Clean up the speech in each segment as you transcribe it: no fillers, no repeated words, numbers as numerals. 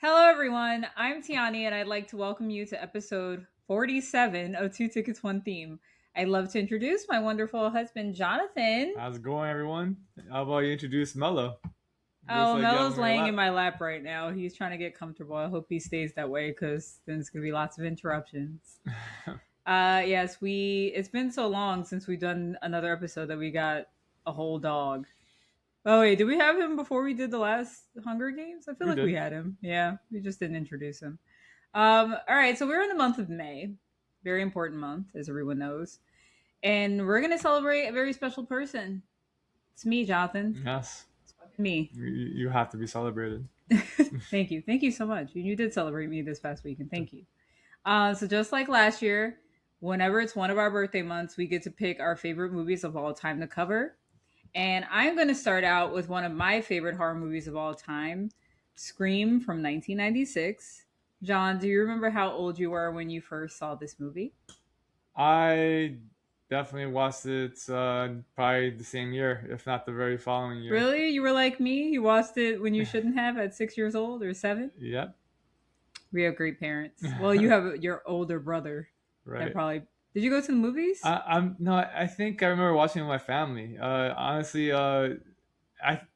Hello, everyone. I'm Tionni, and I'd like to welcome you to episode 47 of Two Tickets, One Theme. I'd love to introduce my wonderful husband, Jonathan. How's it going, everyone? How about you introduce Mello? Looks Oh, like you have him Mello's on your laying in lap. my lap right now. He's trying to get comfortable. I hope he stays that way because then it's going to be lots of interruptions. Yes, it's been so long since we've done another episode that we got a whole dog. Oh, wait, did we have him before we did the last Hunger Games? I feel We like we did. had him. Yeah, we just didn't introduce him. All right, so we're in the month of May, very important month, as everyone knows, and we're gonna celebrate a very special person. It's me, Jonathan. Yes. Me. You have to be celebrated. Thank you so much. You did celebrate me this past week, and thank you. So just like last year, whenever it's one of our birthday months, we get to pick our favorite movies of all time to cover. And I'm going to start out with one of my favorite horror movies of all time, Scream from 1996. John, do you remember how old you were when you first saw this movie? I definitely watched it probably the same year, if not the very following year. Really? You were like me? You watched it when you shouldn't have at 6 years old or seven? Yep. We have great parents. Well, you have your older brother that Right. probably. Did you go to the movies? I'm no. I think I remember watching it with my family. Honestly, it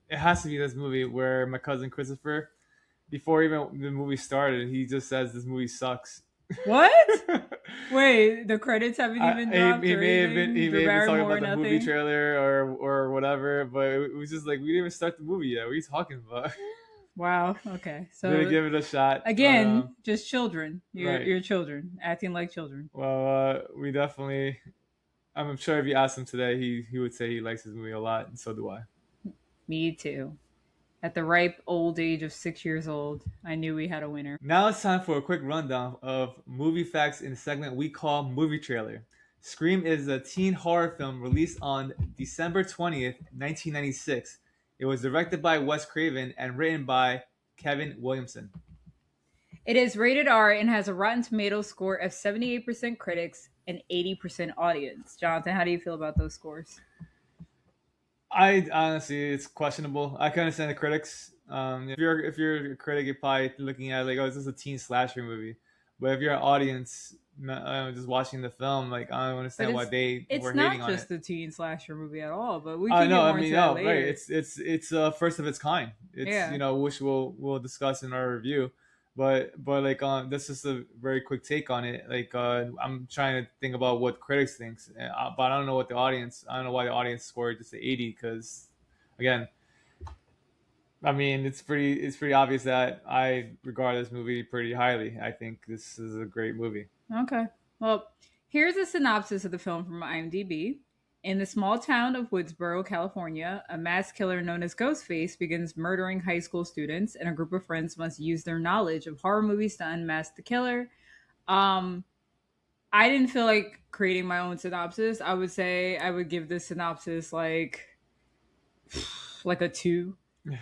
has to be this movie where my cousin Christopher, before even the movie started, he just says this movie sucks. What? Wait, the credits haven't even dropped He or may have been anything? Drew talking Barrymore, about the movie nothing? trailer or whatever, but it was just like we didn't even start the movie yet. What are you talking about? Wow. Okay. Gonna So give it a shot, but again, just children. right. You're children acting like children. Well, we definitely. I'm sure if you asked him today, he would say he likes his movie a lot, and so do I. Me too. At the ripe old age of 6 years old, I knew we had a winner. Now it's time for a quick rundown of movie facts in a segment we call Movie Trailer. Scream is a teen horror film released on December 20th, 1996. It was directed by Wes Craven and written by Kevin Williamson. It is rated R and has a Rotten Tomatoes score of 78% critics and 80% audience. Jonathan, how do you feel about those scores? I honestly, it's questionable. I can understand the critics. If you're a critic, you're probably looking at like, oh, this is a teen slasher movie. But if you're an audience just watching the film, like I don't But understand why they it's were hating not on it. just a teen slasher movie at all, but we can No, get I more mean into that no, right? later. It's first of its kind. It's Yeah. which we'll discuss in our review. But like this is a very quick take on it. Like I'm trying to think about what critics thinks, but I don't know what the audience. I don't know why the audience scored just 80 because again, I mean it's pretty obvious that I regard this movie pretty highly. I think this is a great movie. Okay. Well, here's a synopsis of the film from IMDb. In the small town of Woodsboro, California, a mass killer known as Ghostface begins murdering high school students, and a group of friends must use their knowledge of horror movies to unmask the killer. Um, I didn't feel like creating my own synopsis. I would say I would give this synopsis like a two.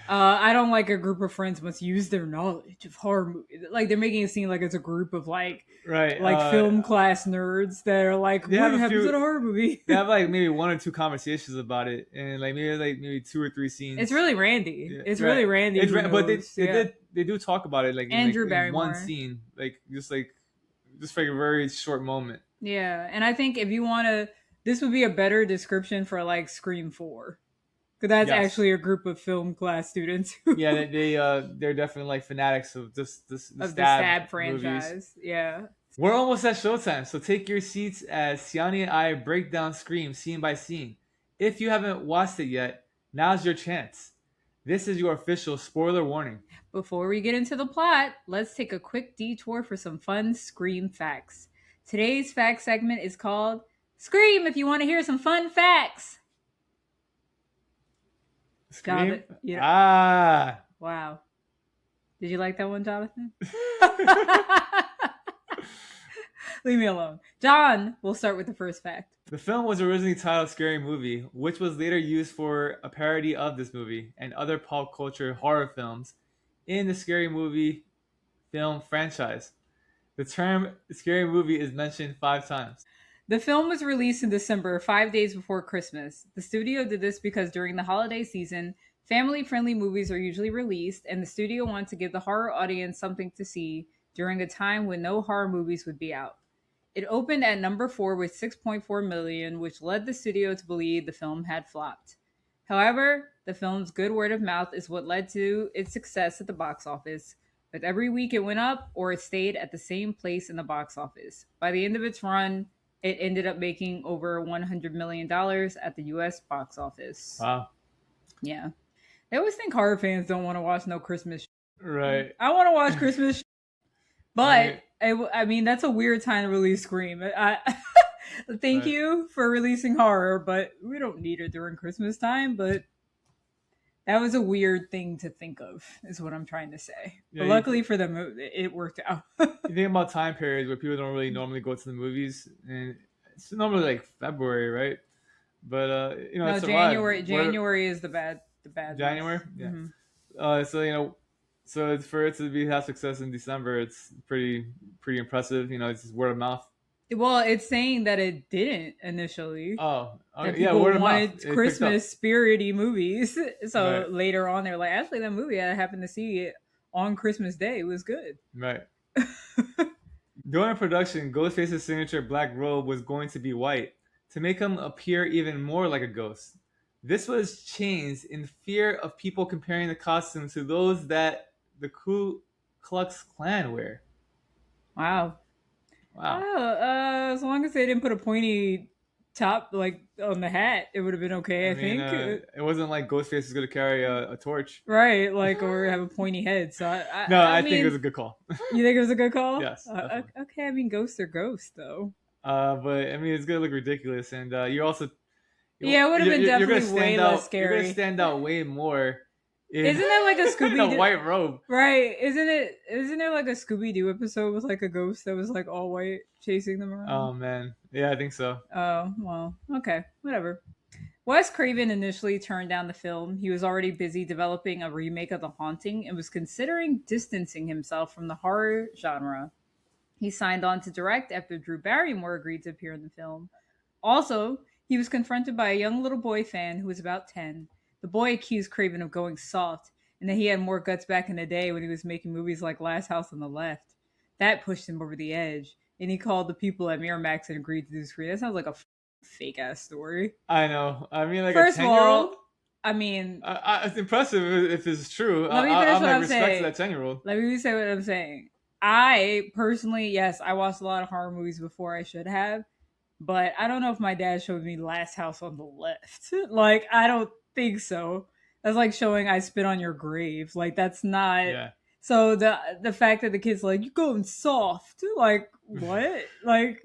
I don't like a group of friends must use their knowledge of horror movies. Like they're making it seem like it's a group of Right. like film class nerds that are like, They what have a happens in a few. horror movie? They have like maybe one or two conversations about it, and like maybe two or three It's scenes. really Randy. Yeah, It's really right. Randy who But knows. Yeah. they do talk about it like in And Drew in one Barrymore. scene, just like a very short moment. Yeah. And I think if you want to, this would be a better description for like Scream 4. Because that's Yes. actually a group of film class students Yeah, they're definitely like fanatics of this the of the stab Stab movies. franchise. Yeah. We're almost at showtime, so take your seats as Siani and I break down Scream scene by scene. If you haven't watched it yet, now's your chance. This is your official spoiler warning. Before we get into the plot, let's take a quick detour for some fun Scream facts. Today's fact segment is called Scream if you want to hear some fun facts. Scream? Jonathan, you know, Ah. wow. Did you like that one, Jonathan? Leave me alone. John, we'll start with the first fact. The film was originally titled Scary Movie, which was later used for a parody of this movie and other pop culture horror films in the Scary Movie film franchise. The term Scary Movie is mentioned 5 times. The film was released in December, 5 days before Christmas. The studio did this because during the holiday season, Family-friendly movies are usually released, and the studio wants to give the horror audience something to see during a time when no horror movies would be out. It opened at number 4 with 6.4 million, which led the studio to believe the film had flopped. However, the film's good word of mouth is what led to its success at the box office. With every week it went up or it stayed at the same place in the box office. By the end of its run, it ended up making over $100 million at the US box office. Wow. Yeah. I always think horror fans don't want to watch no Christmas. Right. I want to watch Christmas, but Right. I mean that's a weird time to release Scream. Thank Right. you for releasing horror, but we don't need it during Christmas time. But that was a weird thing to think of, is what I'm trying to say. Yeah, But luckily for them, it worked out. you think about time periods where people don't really normally go to the movies, and it's normally like February, right? But No, it survived. January is the bad January, month. yeah. Mm-hmm. So so for it to have success in December, it's pretty impressive. It's just word of mouth. Well, it's saying that it didn't initially. Oh, That yeah, people word of mouth. wanted It Christmas spirity movies. So Right. later on, they're like, actually, that movie I happened to see it on Christmas Day was good. Right. During production, Ghostface's signature black robe was going to be white to make him appear even more like a ghost. This was changed in fear of people comparing the costume to those that the Ku Klux Klan wear. Wow. Wow. Oh, as long as they didn't put a pointy top like on the hat, it would have been okay. I think. It wasn't like Ghostface was going to carry a torch. Right, like, or have a pointy head. So No, I I think mean, it was a good call. you think it was a good call? Yes, definitely. Okay, I mean, ghosts are ghosts, though. But I mean, it's gonna look ridiculous, and you also Yeah, it would have been you're gonna definitely way stand less out. You're scary. gonna stand out way more. Isn't that like a in Scooby a white robe? Right? Isn't there like a Scooby Doo episode with like a ghost that was like all white chasing them around? Oh man, yeah, I think so. Oh well, okay, whatever. Wes Craven initially turned down the film. He was already busy developing a remake of The Haunting and was considering distancing himself from the horror genre. He signed on to direct after Drew Barrymore agreed to appear in the film. Also, he was confronted by a young little boy fan who was about 10. The boy accused Craven of going soft and that he had more guts back in the day when he was making movies like Last House on the Left. That pushed him over the edge, and he called the people at Miramax and agreed to do screen. That sounds like a fake ass story. I know. I mean, like First a of 10-year-old. all, I mean, It's impressive if it's true. let me finish I'm what like I'm respect saying. to that 10-year-old. Let me say what I'm saying. I personally, yes, I watched a lot of horror movies before I should have, but I don't know if my dad showed me Last House on the Left. Like, I don't think so. That's like showing I Spit on Your Grave. Like, that's not. Yeah. So the fact that the kid's like, you're going soft. Like, what? Like,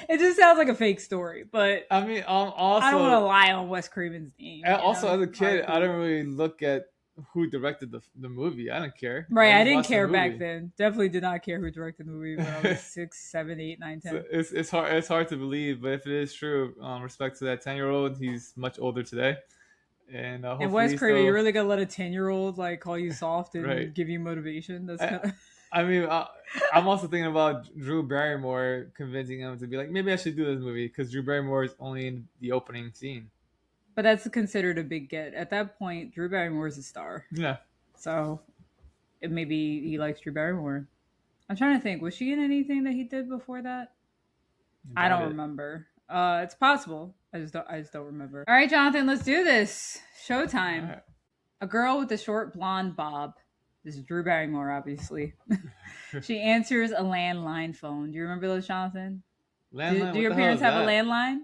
it just sounds like a fake story, but I mean, also I don't want to lie on Wes Craven's name. Also, as a kid, Hardcore. I don't really look at who directed the movie. I don't care. Right, I just didn't watch the care back movie. then. Definitely did not care who directed the movie when I was 6, 7, 8, 9, 10. So it's hard to believe, but if it is true, respect to that 10-year-old, he's much older today, and And Wes hopefully Craven, still. you're really gonna let a 10-year-old like call you soft and Right. give you motivation? That's I- kind of. I mean, I'm also thinking about Drew Barrymore convincing him to be like, maybe I should do this movie because Drew Barrymore is only in the opening scene. But that's considered a big get. At that point, Drew Barrymore is a star. Yeah. So maybe he likes Drew Barrymore. I'm trying to think. Was she in anything that he did before that? I don't remember. It's possible. I just don't remember. All right, Jonathan, let's do this. Showtime. All right. A girl with a short blonde bob. This is Drew Barrymore, obviously. She answers a landline phone. Do you remember those, Jonathan? Landline? Do your parents have a landline?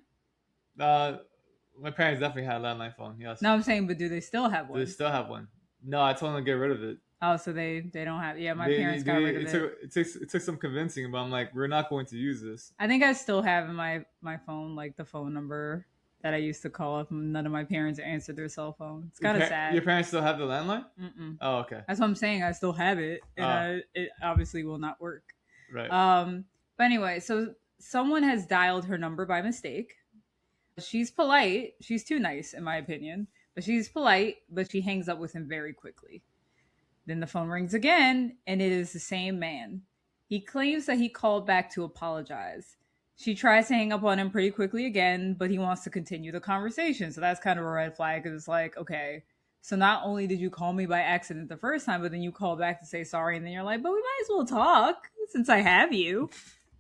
My parents definitely had a landline phone. Yes. No, I'm saying, but do they still have Do one? they still have one? No, I told them to get rid of it. Oh, so they don't have. Yeah, my parents got rid of it. It took some convincing, but I'm like, we're not going to use this. I think I still have in my phone like the phone number that I used to call if none of my parents answered their cell phone. It's kind of sad. Your parents still have the landline? Mm-mm. Oh, okay. That's what I'm saying. I still have it, and it obviously will not work. Right. But anyway, so someone has dialed her number by mistake. She's polite. She's too nice, in my opinion. But she's polite, but she hangs up with him very quickly. Then the phone rings again, and it is the same man. He claims that he called back to apologize. She tries to hang up on him pretty quickly again, but he wants to continue the conversation. So that's kind of a red flag because it's like, okay, so not only did you call me by accident the first time, but then you call back to say sorry, and then you're like, but we might as well talk since I have you.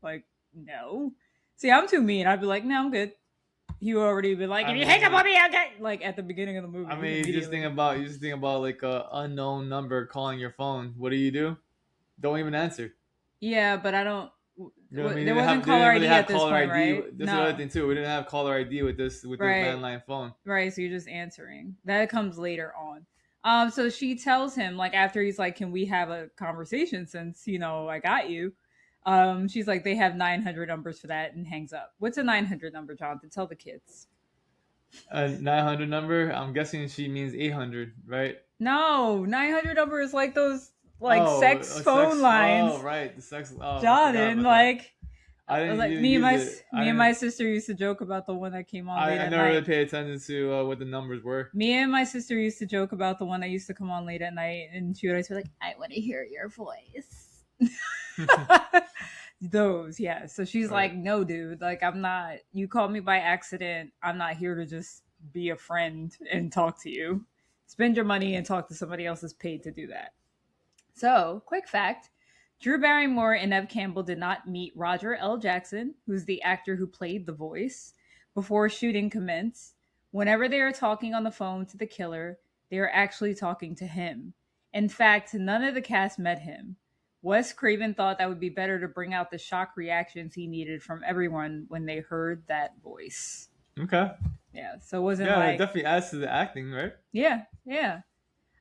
Like, no. See, I'm too mean. I'd be like, no, I'm good. He would already be like, if you hang up on me, okay. Like at the beginning of the movie. I mean, you just think about like a unknown number calling your phone. What do? Don't even answer. Yeah, but I don't. You know what I mean? There wasn't caller ID at this point, right? That's another thing too. We didn't have caller ID with this Right. landline phone. Right, so you're just answering. That comes later on. So she tells him, like, after he's like, can we have a conversation since, I got you? She's like, they have 900 numbers for that, and hangs up. What's a 900 number, Jonathan? Tell the kids. A 900 number? I'm guessing she means 800, right? No, 900 number is like those, sex phone lines. Oh, right. The sex. Oh, Jonathan, like... I didn't like me and my sister used to joke about the one that came on late I at never night. really paid attention to what the numbers were. Me and my sister used to joke about the one that used to come on late at night, and she would always be like, I want to hear your voice. Those, yeah. So she's like, no, dude, like, I'm not, you called me by accident. I'm not here to just be a friend and talk to you. Spend your money and talk to somebody else that's paid to do that. So, quick fact. Drew Barrymore and Neve Campbell did not meet Roger L. Jackson, who's the actor who played the voice, before shooting commenced. Whenever they are talking on the phone to the killer, they are actually talking to him. In fact, none of the cast met him. Wes Craven thought that would be better to bring out the shock reactions he needed from everyone when they heard that voice. Okay. Yeah, so it wasn't it like... definitely adds to the acting, right? Yeah.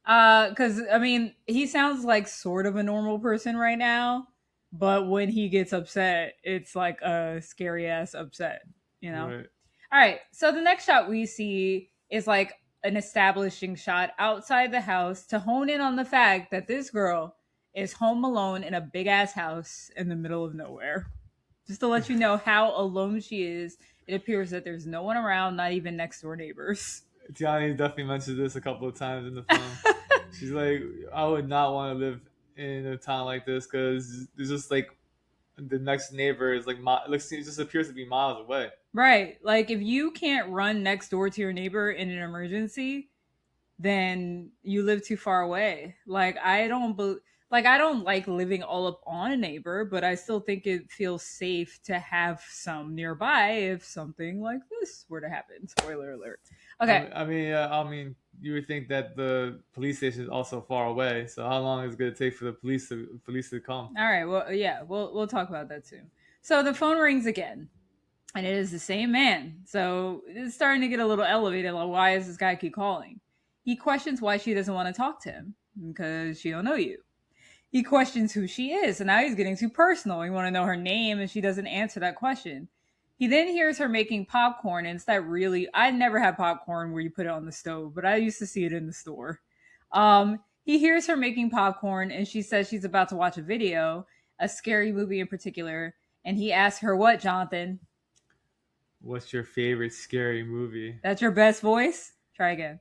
Because, I mean, he sounds like sort of a normal person right now, but when he gets upset, it's like a scary-ass upset, Right. All right, so the next shot we see is like an establishing shot outside the house to hone in on the fact that this girl is home alone in a big-ass house in the middle of nowhere. Just to let you know how alone she is, it appears that there's no one around, not even next-door neighbors. Tionni definitely mentioned this a couple of times in the film. She's like, I would not want to live in a town like this because there's just like the next neighbor is like it just appears to be miles away. Right, like if you can't run next door to your neighbor in an emergency, then you live too far away. Like I don't like living all up on a neighbor, but I still think it feels safe to have some nearby if something like this were to happen. Spoiler alert. Okay. I mean, you would think that the police station is also far away. So how long is it going to take for the police to come? All right. Well, yeah, we'll talk about that soon. So the phone rings again, and it is the same man. So it's starting to get a little elevated. Like, why does this guy keep calling? He questions why she doesn't want to talk to him because she don't know you. He questions who she is, and now he's getting too personal. He want to know her name, and she doesn't answer that question. He then hears her making popcorn, and it's that really... I never had popcorn where you put it on the stove, but I used to see it in the store. He hears her making popcorn, and she says she's about to watch a video, a scary movie in particular, and he asks her, what, Jonathan? What's your favorite scary movie? That's your best voice? Try again.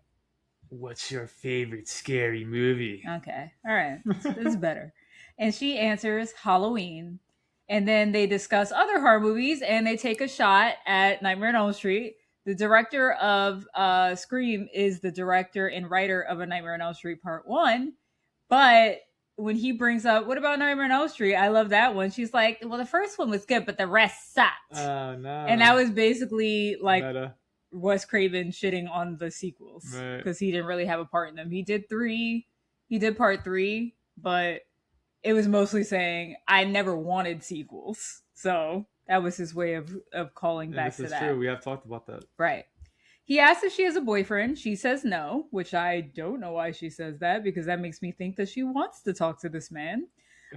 What's your favorite scary movie? Okay. All right. This is better. And she answers Halloween. And then they discuss other horror movies, and they take a shot at Nightmare on Elm Street. The director of Scream is the director and writer of A Nightmare on Elm Street Part 1. But when he brings up, what about Nightmare on Elm Street? I love that one. She's like, well, the first one was good, but the rest sucked. Oh, no. And that was basically like Meta. Wes Craven shitting on the sequels. Because he didn't really have a part in them. He did Part 3, but... it was mostly saying, I never wanted sequels. So that was his way of calling back to that. This is true. We have talked about that. Right. He asks if she has a boyfriend. She says no, which I don't know why she says that, because that makes me think that she wants to talk to this man.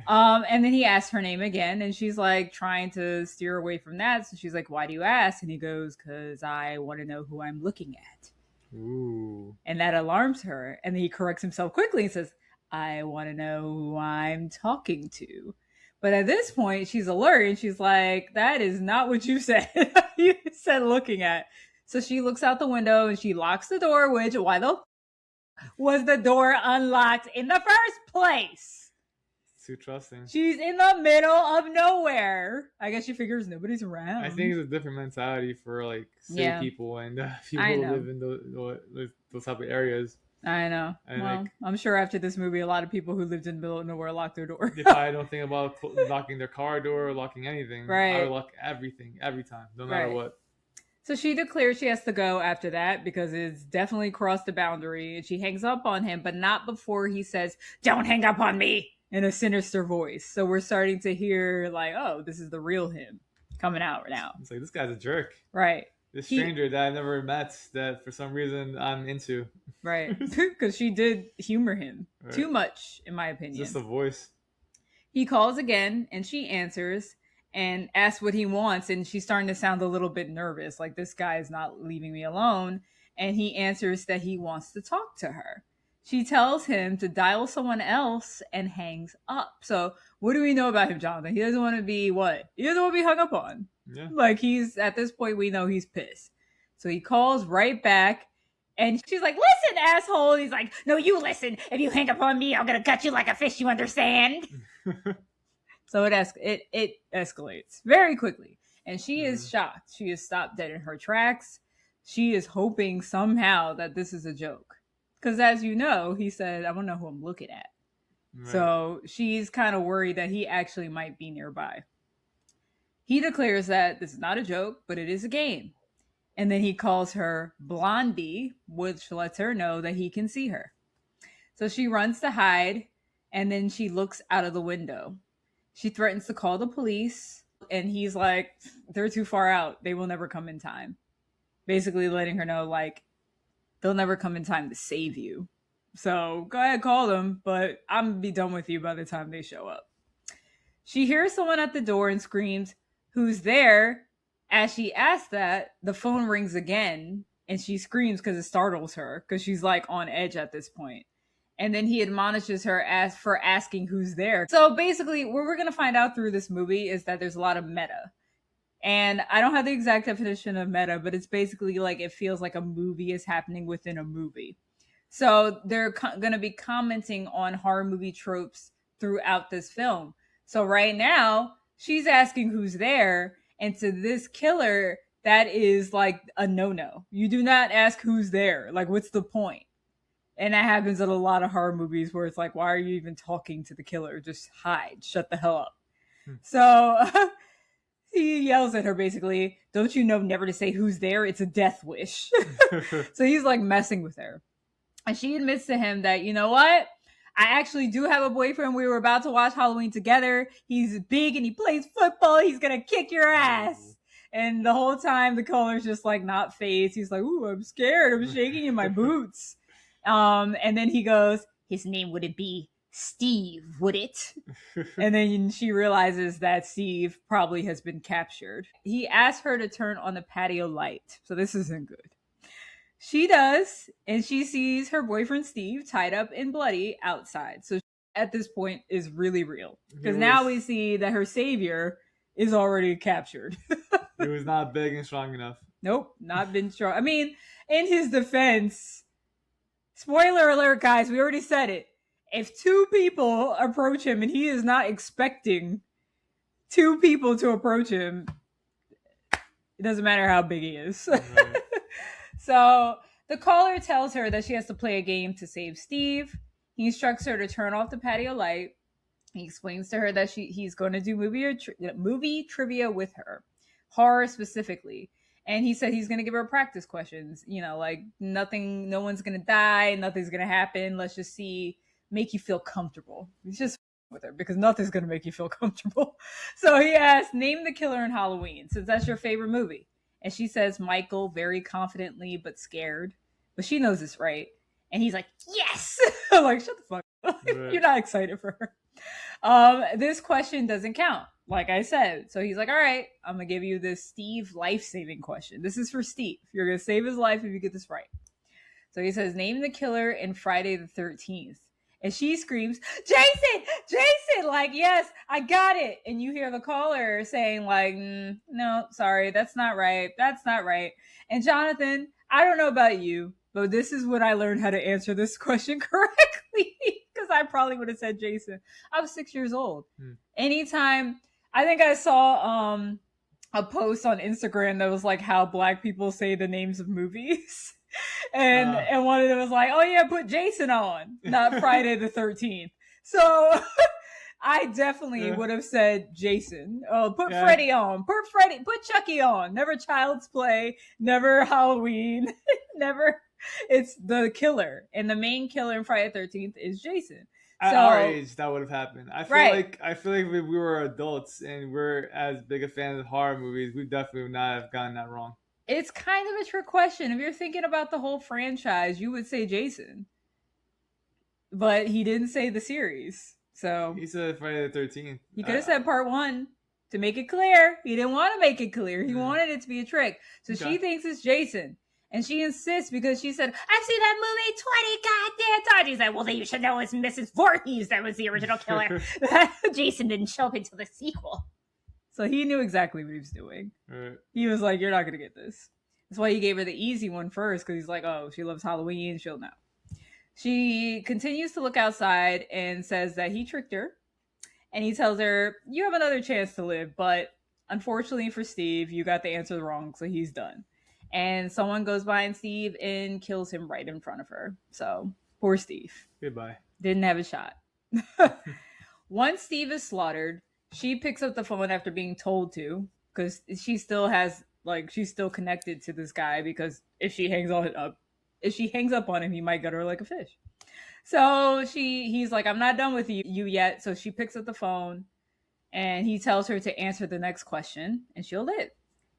And then he asks her name again, and she's like trying to steer away from that. So she's like, why do you ask? And he goes, because I want to know who I'm looking at. Ooh. And that alarms her. And then he corrects himself quickly and says, I want to know who I'm talking to. But at this point, she's alert and she's like, that is not what you said. You said looking at. So she looks out the window and she locks the door, which, why the was the door unlocked in the first place? too trusting. She's in the middle of nowhere. I guess she figures nobody's around. I think it's a different mentality for like city people and people who live in those type of areas. I know. And well, like, I'm sure after this movie, a lot of people who lived in the middle of nowhere locked their door. If I don't think about locking their car door or locking anything, right. I would lock everything every time, no matter what. So she declares she has to go after that because it's definitely crossed the boundary. And she hangs up on him, but not before he says, "Don't hang up on me," in a sinister voice. So we're starting to hear like, oh, this is the real him coming out now. It's like, this guy's a jerk. Right. This stranger that I never met that for some reason I'm into. Right. Because she did humor him too much, in my opinion. It's just a voice. He calls again and she answers and asks what he wants. And she's starting to sound a little bit nervous. Like, this guy is not leaving me alone. And he answers that he wants to talk to her. She tells him to dial someone else and hangs up. So what do we know about him, Jonathan? He doesn't want to be what? He doesn't want to be hung up on. Yeah. Like, he's, at this point, we know he's pissed. So he calls right back and she's like, "Listen, asshole." And he's like, "No, you listen. If you hang up on me, I'm going to cut you like a fish, you understand?" So it escalates very quickly. And she is shocked. She is stopped dead in her tracks. She is hoping somehow that this is a joke. Because as you know, he said, "I don't know who I'm looking at." Right. So she's kind of worried that he actually might be nearby. He declares that this is not a joke, but it is a game. And then he calls her Blondie, which lets her know that he can see her. So she runs to hide, and then she looks out of the window. She threatens to call the police, and he's like, "They're too far out. They will never come in time." Basically letting her know, like, they'll never come in time to save you. So go ahead, call them, but I'm going to be done with you by the time they show up. She hears someone at the door and screams, "Who's there?" As she asks that, the phone rings again, and she screams because it startles her, because she's like on edge at this point. And then he admonishes her for asking who's there. So basically, what we're going to find out through this movie is that there's a lot of meta. And I don't have the exact definition of meta, but it's basically like it feels like a movie is happening within a movie. So they're going to be commenting on horror movie tropes throughout this film. So right now, she's asking who's there. And to this killer, that is like a no-no. You do not ask who's there. Like, what's the point? And that happens in a lot of horror movies where it's like, why are you even talking to the killer? Just hide. Shut the hell up. So he yells at her basically, "Don't you know never to say who's there? It's a death wish." So he's like messing with her. And she admits to him that, you know what? I actually do have a boyfriend. We were about to watch Halloween together. He's big and he plays football. He's going to kick your ass. And the whole time the caller's just like not phased. He's like, "Ooh, I'm scared. I'm shaking in my boots." And then he goes, "His name wouldn't be Steve, would it?" And then she realizes that Steve probably has been captured. He asks her to turn on the patio light. So this isn't good. She does, and she sees her boyfriend Steve tied up and bloody outside. So at this point is really real. Because now we see that her savior is already captured. He was not big and strong enough. Nope, not been strong. I mean, in his defense, spoiler alert, guys, we already said it. If two people approach him and he is not expecting two people to approach him, it doesn't matter how big he is. Right. So the caller tells her that she has to play a game to save Steve. He instructs her to turn off the patio light. He explains to her that he's going to do movie trivia with her, horror specifically. And he said he's going to give her practice questions. You know, like no one's going to die, nothing's going to happen. Let's just make you feel comfortable. He's just with her because nothing's going to make you feel comfortable. So he asks, "Name the killer in Halloween, since that's your favorite movie." And she says Michael very confidently but scared. But she knows it's right. And he's like, "Yes!" I'm like, shut the fuck up. Right. You're not excited for her. This question doesn't count, like I said. So he's like, "All right, I'm going to give you this Steve life-saving question. This is for Steve. You're going to save his life if you get this right." So he says, "Name the killer in Friday the 13th. And she screams, "Jason! Jason!" Like, "Yes, I got it." And you hear the caller saying like, "No, sorry, that's not right. That's not right." And Jonathan, I don't know about you, but this is when I learned how to answer this question correctly. because I probably would have said Jason. I was 6 years old. Hmm. Anytime, I think I saw a post on Instagram that was like how black people say the names of movies. And one of them was like, oh yeah, put Jason on, not Friday the 13th. So I definitely would have said Jason. Oh, put Freddy on. Put Chucky on. Never Child's Play. Never Halloween. Never. It's the killer. And the main killer in Friday the 13th is Jason. At our age, that would have happened. I feel like if we were adults and we're as big a fan of horror movies, we definitely would not have gotten that wrong. It's kind of a trick question. If you're thinking about the whole franchise, you would say Jason. But he didn't say the series. So he said Friday the 13th. He could have said part 1 to make it clear. He didn't want to make it clear. He wanted it to be a trick. So she thinks it's Jason. And she insists because she said, I've seen that movie 20 goddamn times. He's like, well, then you should know it's Mrs. Voorhees that was the original killer. Jason didn't show up until the sequel. So he knew exactly what he was doing. Right. He was like, you're not going to get this. That's why he gave her the easy one first, because he's like, oh, she loves Halloween. She'll know. She continues to look outside and says that he tricked her. And he tells her, you have another chance to live, but unfortunately for Steve, you got the answer wrong, so he's done. And someone goes behind Steve and kills him right in front of her. So, poor Steve. Goodbye. Didn't have a shot. Once Steve is slaughtered, she picks up the phone after being told to, because she still has, like, she's still connected to this guy, because if she hangs up on him, he might gut her like a fish. So he's like, I'm not done with you yet. So she picks up the phone and he tells her to answer the next question and she'll live.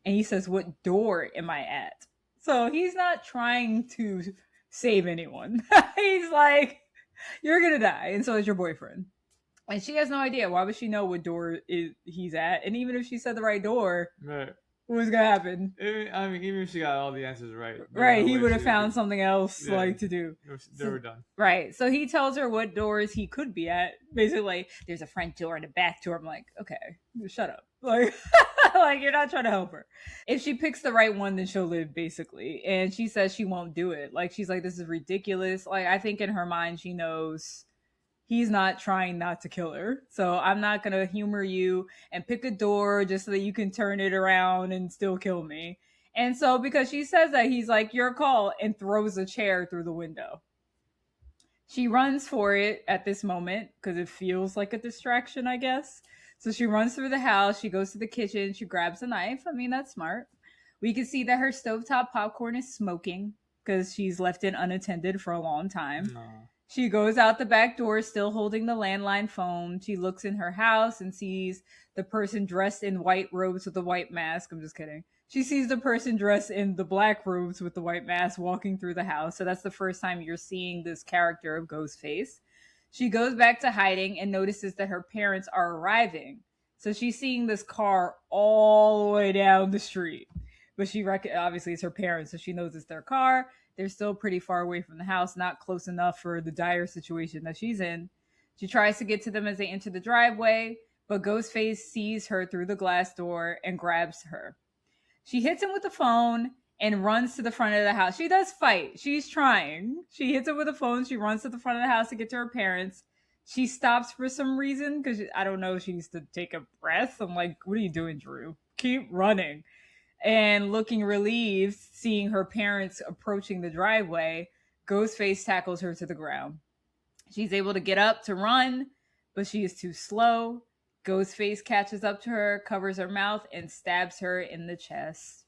And he says, what door am I at? So he's not trying to save anyone. He's like, you're going to die. And so is your boyfriend. And she has no idea. Why would she know what door he's at? And even if she said the right door, right. What was gonna happen? I mean, even if she got all the answers right, he would have found something else to do. They were done. Right. So he tells her what doors he could be at. Basically, there's a front door and a back door. I'm like, okay, shut up. Like, like you're not trying to help her. If she picks the right one, then she'll live, basically. And she says she won't do it. Like, she's like, this is ridiculous. Like, I think in her mind, she knows he's not trying not to kill her. So I'm not going to humor you and pick a door just so that you can turn it around and still kill me. And so because she says that, he's like, your call, and throws a chair through the window. She runs for it at this moment because it feels like a distraction, I guess. So she runs through the house. She goes to the kitchen. She grabs a knife. I mean, that's smart. We can see that her stovetop popcorn is smoking because she's left it unattended for a long time. No. She goes out the back door, still holding the landline phone. She looks in her house and sees the person dressed in white robes with a white mask. I'm just kidding. She sees the person dressed in the black robes with the white mask walking through the house. So that's the first time you're seeing this character of Ghostface. She goes back to hiding and notices that her parents are arriving. So she's seeing this car all the way down the street. But obviously it's her parents, so she knows it's their car. They're still pretty far away from the house, not close enough for the dire situation that she's in. She tries to get to them as they enter the driveway, but Ghostface sees her through the glass door and grabs her. She hits him with the phone and runs to the front of the house. She does fight. She's trying. She hits him with the phone. She runs to the front of the house to get to her parents. She stops for some reason because I don't know, she needs to take a breath. I'm like, what are you doing, Drew? Keep running. And looking relieved, seeing her parents approaching the driveway, Ghostface tackles her to the ground. She's able to get up to run, but she is too slow. Ghostface catches up to her, covers her mouth, and stabs her in the chest.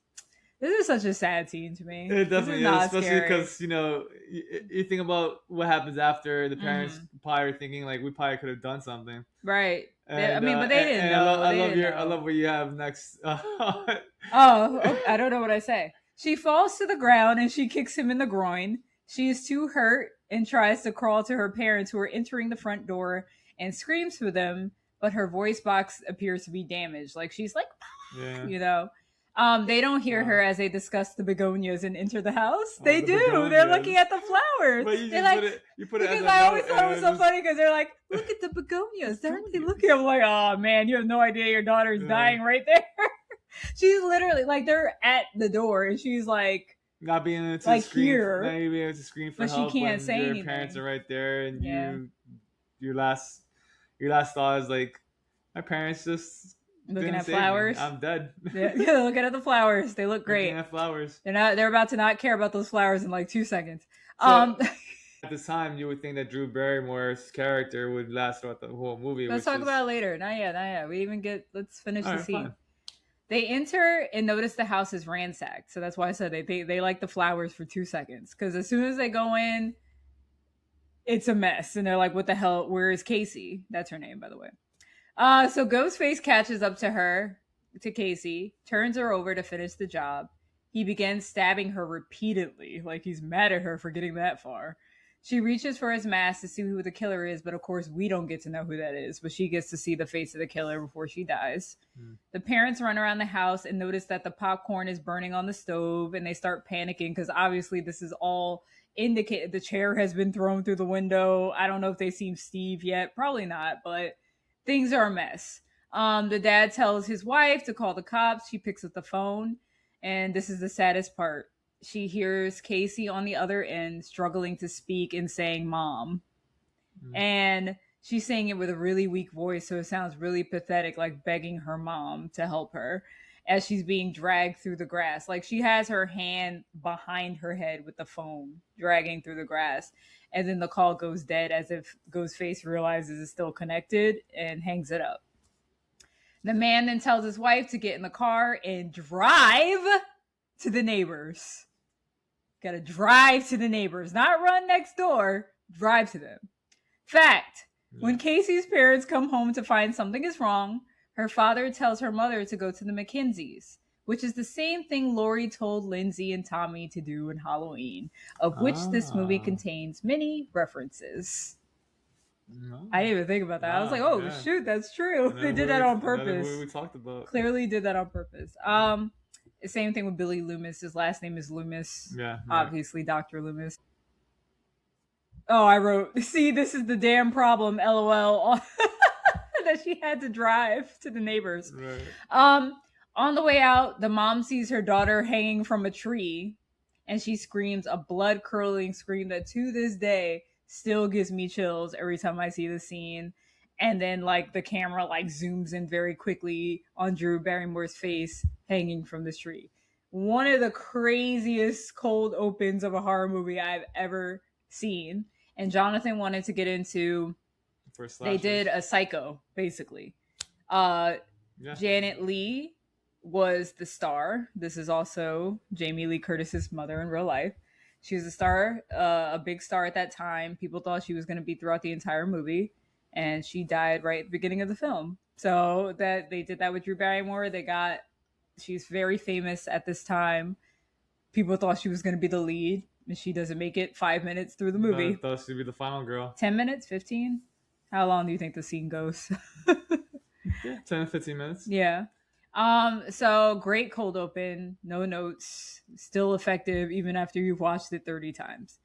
This is such a sad scene to me. It definitely is, especially because, you think about what happens after. The parents probably are thinking, like, we probably could have done something. Right. And, but they didn't know. I love what you have next. Okay, I don't know what I say. She falls to the ground and she kicks him in the groin. She is too hurt and tries to crawl to her parents, who are entering the front door, and screams for them, but her voice box appears to be damaged. Like, she's like, they don't hear her as they discuss the begonias and enter the house. They do. Begonias. They're looking at the flowers. But you put it because I always thought it was so funny because they're like, look at the begonias. Aren't they looking? I'm like, oh man, you have no idea your daughter's dying right there. She's literally like, they're at the door and she's like, not being able to like scream, here, not being able to scream for but help. She can't say your anything. Parents are right there, and you your last thought is like, my parents just Looking didn't at save me. flowers. I'm dead. Yeah, looking at the flowers. They look great. Looking at flowers. They're about to not care about those flowers in like 2 seconds. So at this time, you would think that Drew Barrymore's character would last throughout the whole movie. Let's talk about it later. Not yet. Let's finish the scene. Fine. They enter and notice the house is ransacked. So that's why I said they like the flowers for 2 seconds. Because as soon as they go in, it's a mess. And they're like, what the hell? Where is Casey? That's her name, by the way. So Ghostface catches up to Casey, turns her over to finish the job. He begins stabbing her repeatedly, like he's mad at her for getting that far. She reaches for his mask to see who the killer is, but of course we don't get to know who that is, but she gets to see the face of the killer before she dies. The parents run around the house and notice that the popcorn is burning on the stove, and they start panicking because obviously this is all indicated. The chair has been thrown through the window. I don't know if they've seen Steve yet. Probably not, but things are a mess. The dad tells his wife to call the cops. She picks up the phone, and this is the saddest part. She hears Casey on the other end struggling to speak and saying mom. And she's saying it with a really weak voice, so it sounds really pathetic, like begging her mom to help her as she's being dragged through the grass. Like she has her hand behind her head with the phone dragging through the grass. And then the call goes dead as if Ghostface realizes it's still connected and hangs it up. The man then tells his wife to get in the car and drive to the neighbors. Gotta drive to the neighbors, not run next door, drive to them. Fact, when Casey's parents come home to find something is wrong, her father tells her mother to go to the Mackenzies, which is the same thing Laurie told Lindsay and Tommy to do in Halloween, of which this movie contains many references. I didn't even think about that. I was like, shoot, that's true. They did that on purpose. We talked about. Clearly did that on purpose. Same thing with Billy Loomis. His last name is Loomis. Yeah. Obviously, Dr. Loomis. Oh, I wrote, see, this is the damn problem, LOL, that she had to drive to the neighbors. Right. On the way out, the mom sees her daughter hanging from a tree, and she screams a blood-curdling scream that to this day still gives me chills every time I see the scene. And then like the camera like zooms in very quickly on Drew Barrymore's face hanging from the tree. One of the craziest cold opens of a horror movie I've ever seen. And Jonathan wanted to get into, they did a Psycho, basically. Janet Leigh was the star. This is also Jamie Lee Curtis's mother in real life. She was a star, a big star at that time. People thought she was going to be throughout the entire movie. And she died right at the beginning of the film. So that they did that with Drew Barrymore. She's very famous at this time. People thought she was going to be the lead. And she doesn't make it 5 minutes through the movie. I thought she'd be the final girl. 10 minutes? 15? How long do you think the scene goes? 10 to 15 minutes. Yeah. So great cold open. No notes. Still effective even after you've watched it 30 times.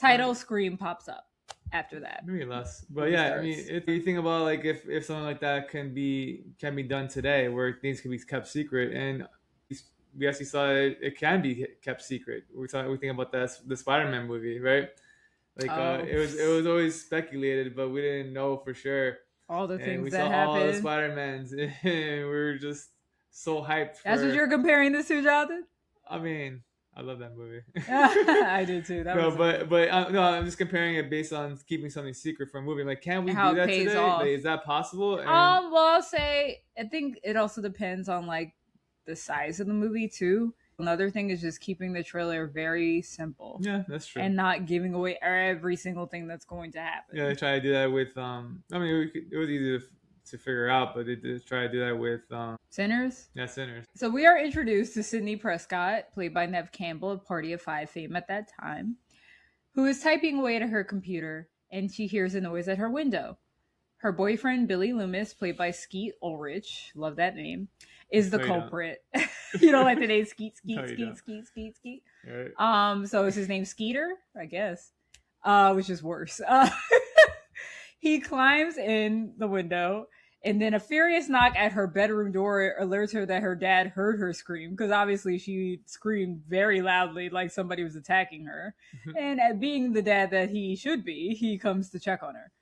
Title scream pops up after that. Maybe less. But yeah, I mean, if you think about like if something like that can be done today where things can be kept secret, and we actually saw it can be kept secret. We think about the Spider-Man movie, right? Like it was always speculated, but we didn't know for sure. All the things we that saw happened. all the Spider-Mans, and we were just so hyped. That's what you're comparing this to, Jonathan? I mean, I love that movie. I do too. I'm just comparing it based on keeping something secret from a movie. Like, can we do that today? Like, is that possible? Well, I'll say I think it also depends on like the size of the movie too. Another thing is just keeping the trailer very simple. Yeah, that's true. And not giving away every single thing that's going to happen. Yeah, they try to do that with I mean, it was easy to figure out, but they did try to do that with Sinners. Yeah, Sinners. So we are introduced to Sidney Prescott, played by Neve Campbell of Party of Five fame at that time, who is typing away at her computer, and she hears a noise at her window. Her boyfriend, Billy Loomis, played by Skeet Ulrich, love that name, is the culprit. You don't like the name Skeet. Right. So is his name Skeeter? I guess. Which is worse. He climbs in the window, and then a furious knock at her bedroom door alerts her that her dad heard her scream, because obviously she screamed very loudly like somebody was attacking her. And being the dad that he should be, he comes to check on her.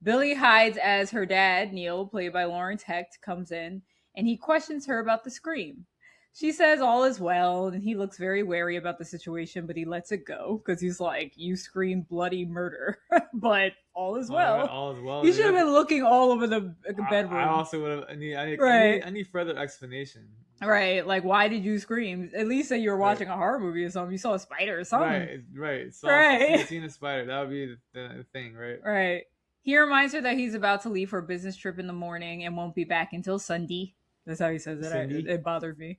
Billy hides as her dad, Neil, played by Lawrence Hecht, comes in and he questions her about the scream. She says all is well, and he looks very wary about the situation, but he lets it go because he's like, "You screamed bloody murder, but all is All right, well." all is well. You should have been looking all over the I bedroom. also would have. Right. I need further explanation. Right. Like, why did you scream? At least say you were Right. watching a horror movie or something. You saw a spider or something. Right. Right. Seeing a spider. That would be the thing, right? Right. He reminds her that he's about to leave for a business trip in the morning and won't be back until Sunday. That's how he says it. It bothered me.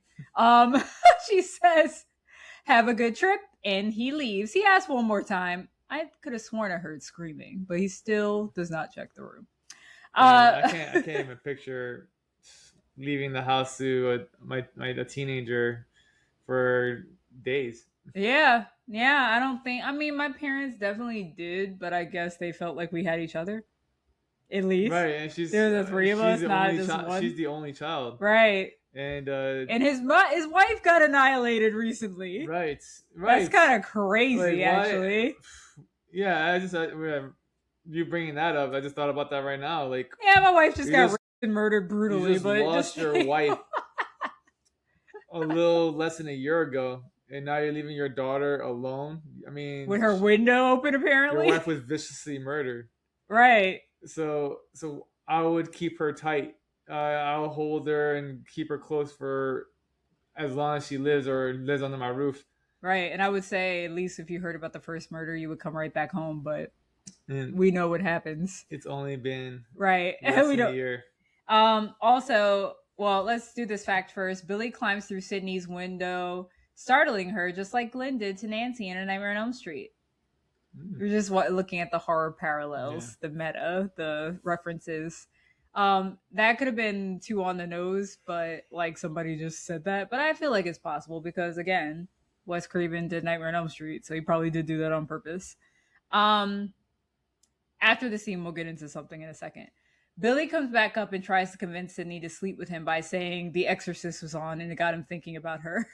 She says, "Have a good trip," and he leaves. He asks one more time. I could have sworn I heard screaming, but he still does not check the room. I can't even picture leaving the house to a teenager for days. Yeah. I don't think. I mean, my parents definitely did, but I guess they felt like we had each other. At least, Right, and there's the three of us, not just one. She's the only child, right? And his wife got annihilated recently. Right. That's kind of crazy, like, actually. Yeah, you bringing that up, I just thought about that right now. Like, yeah, my wife just got raped and murdered brutally, but lost your wife a little less than a year ago, and now you're leaving your daughter alone. I mean, with her window open, apparently. Your wife was viciously murdered. Right. So I would keep her tight. I'll hold her and keep her close for as long as she lives or lives under my roof. Right, and I would say, at least if you heard about the first murder, you would come right back home. But we know what happens. It's only been right. Less than a year. Also, well, let's do this fact first. Billy climbs through Sydney's window, startling her, just like Glenn did to Nancy in A Nightmare on Elm Street. We're just looking at the horror parallels, the meta, the references. That could have been too on the nose, but like somebody just said that. But I feel like it's possible because, again, Wes Craven did Nightmare on Elm Street, so he probably did do that on purpose. After the scene, we'll get into something in a second. Billy comes back up and tries to convince Sydney to sleep with him by saying The Exorcist was on and it got him thinking about her.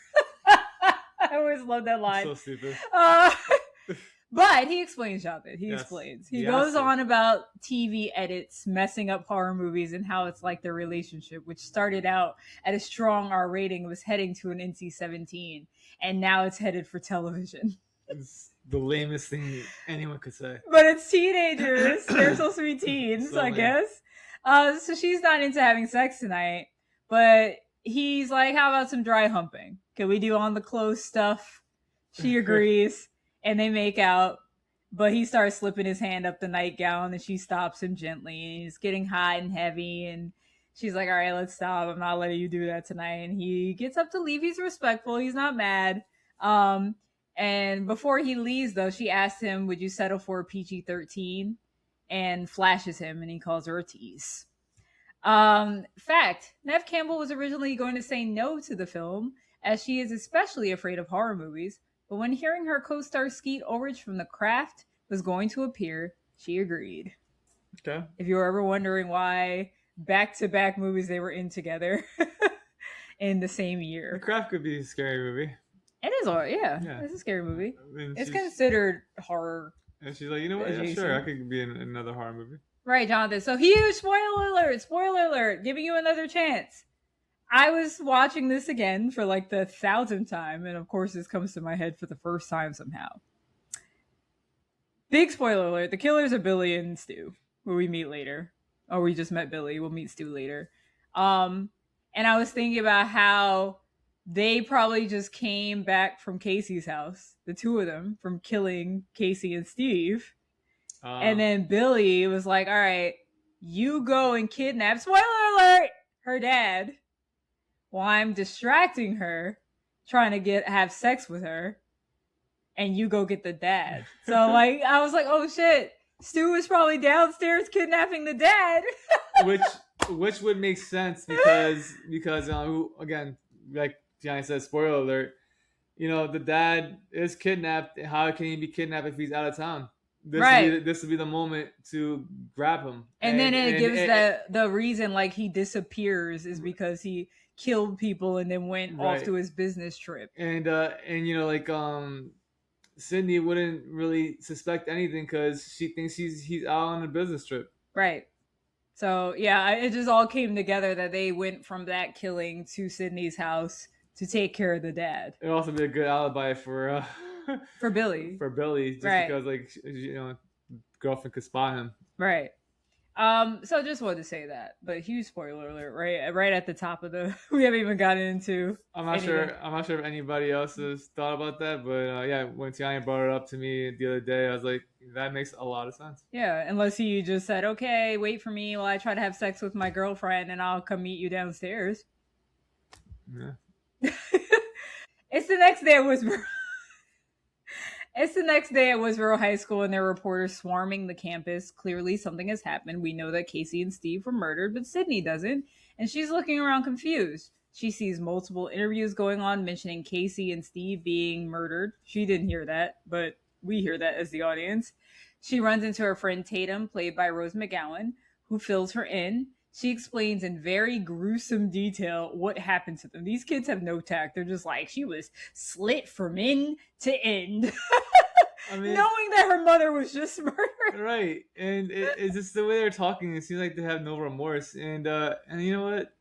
I always love that line. So stupid. But he explains, Jonathan. He explains. He goes on about TV edits messing up horror movies and how it's like their relationship, which started out at a strong R rating, was heading to an NC-17, and now it's headed for television. It's the lamest thing anyone could say. But it's teenagers. They're supposed to be teens, I guess. So she's not into having sex tonight, but he's like, how about some dry humping? Can we do on the clothes stuff? She agrees. And they make out, but he starts slipping his hand up the nightgown and she stops him gently. And he's getting hot and heavy. And she's like, all right, let's stop. I'm not letting you do that tonight. And he gets up to leave. He's respectful. He's not mad. And before he leaves, though, she asks him, would you settle for a PG-13? And flashes him and he calls her a tease. Fact, Neve Campbell was originally going to say no to the film as she is especially afraid of horror movies. But when hearing her co-star Skeet Ulrich from The Craft was going to appear, she agreed. Okay. If you were ever wondering why back-to-back movies they were in together in the same year. The Craft could be a scary movie. It is, yeah. It's a scary movie. I mean, it's considered horror. And she's like, you know what? Yeah, sure, I could be in another horror movie. Right, Jonathan. So huge spoiler alert, giving you another chance. I was watching this again for like the 1,000th time, and of course this comes to my head for the first time somehow. Big spoiler alert, the killers are Billy and Stu, who we meet later. Or we just met Billy, we'll meet Stu later. And I was thinking about how they probably just came back from Casey's house, the two of them, from killing Casey and Steve. And then Billy was like, all right, you go and kidnap, spoiler alert, her dad. While I'm distracting her, trying to have sex with her, and you go get the dad. So like, I was like, oh shit, Stu was probably downstairs kidnapping the dad. which would make sense because again, like Tionni said, spoiler alert, the dad is kidnapped. How can he be kidnapped if he's out of town? This would be the moment to grab him. And then it gives the reason like he disappears is because he killed people and then went off to his business trip. And Sydney wouldn't really suspect anything because she thinks he's out on a business trip. Right. So yeah, it just all came together that they went from that killing to Sydney's house to take care of the dad. It would also be a good alibi For Billy. for Billy, just Right. because like girlfriend could spot him. Right. So just wanted to say that, but huge spoiler alert, right at the top of the we haven't even gotten into I'm not anything. sure. I'm not sure if anybody else has thought about that, but yeah, when Tiani brought it up to me the other day, I was like, that makes a lot of sense. Yeah, unless he just said, "Okay, wait for me while I try to have sex with my girlfriend and I'll come meet you downstairs." Yeah. It's the next day at Woodsboro. It's the next day at Woodsboro High School, and there are reporters swarming the campus. Clearly, something has happened. We know that Casey and Steve were murdered, but Sydney doesn't, and she's looking around confused. She sees multiple interviews going on mentioning Casey and Steve being murdered. She didn't hear that, but we hear that as the audience. She runs into her friend Tatum, played by Rose McGowan, who fills her in. She explains in very gruesome detail what happened to them. These kids have no tact. They're just like, she was slit from end to end. I mean, Knowing that her mother was just murdered. right, and it's just the way they're talking. It seems like they have no remorse, and you know what?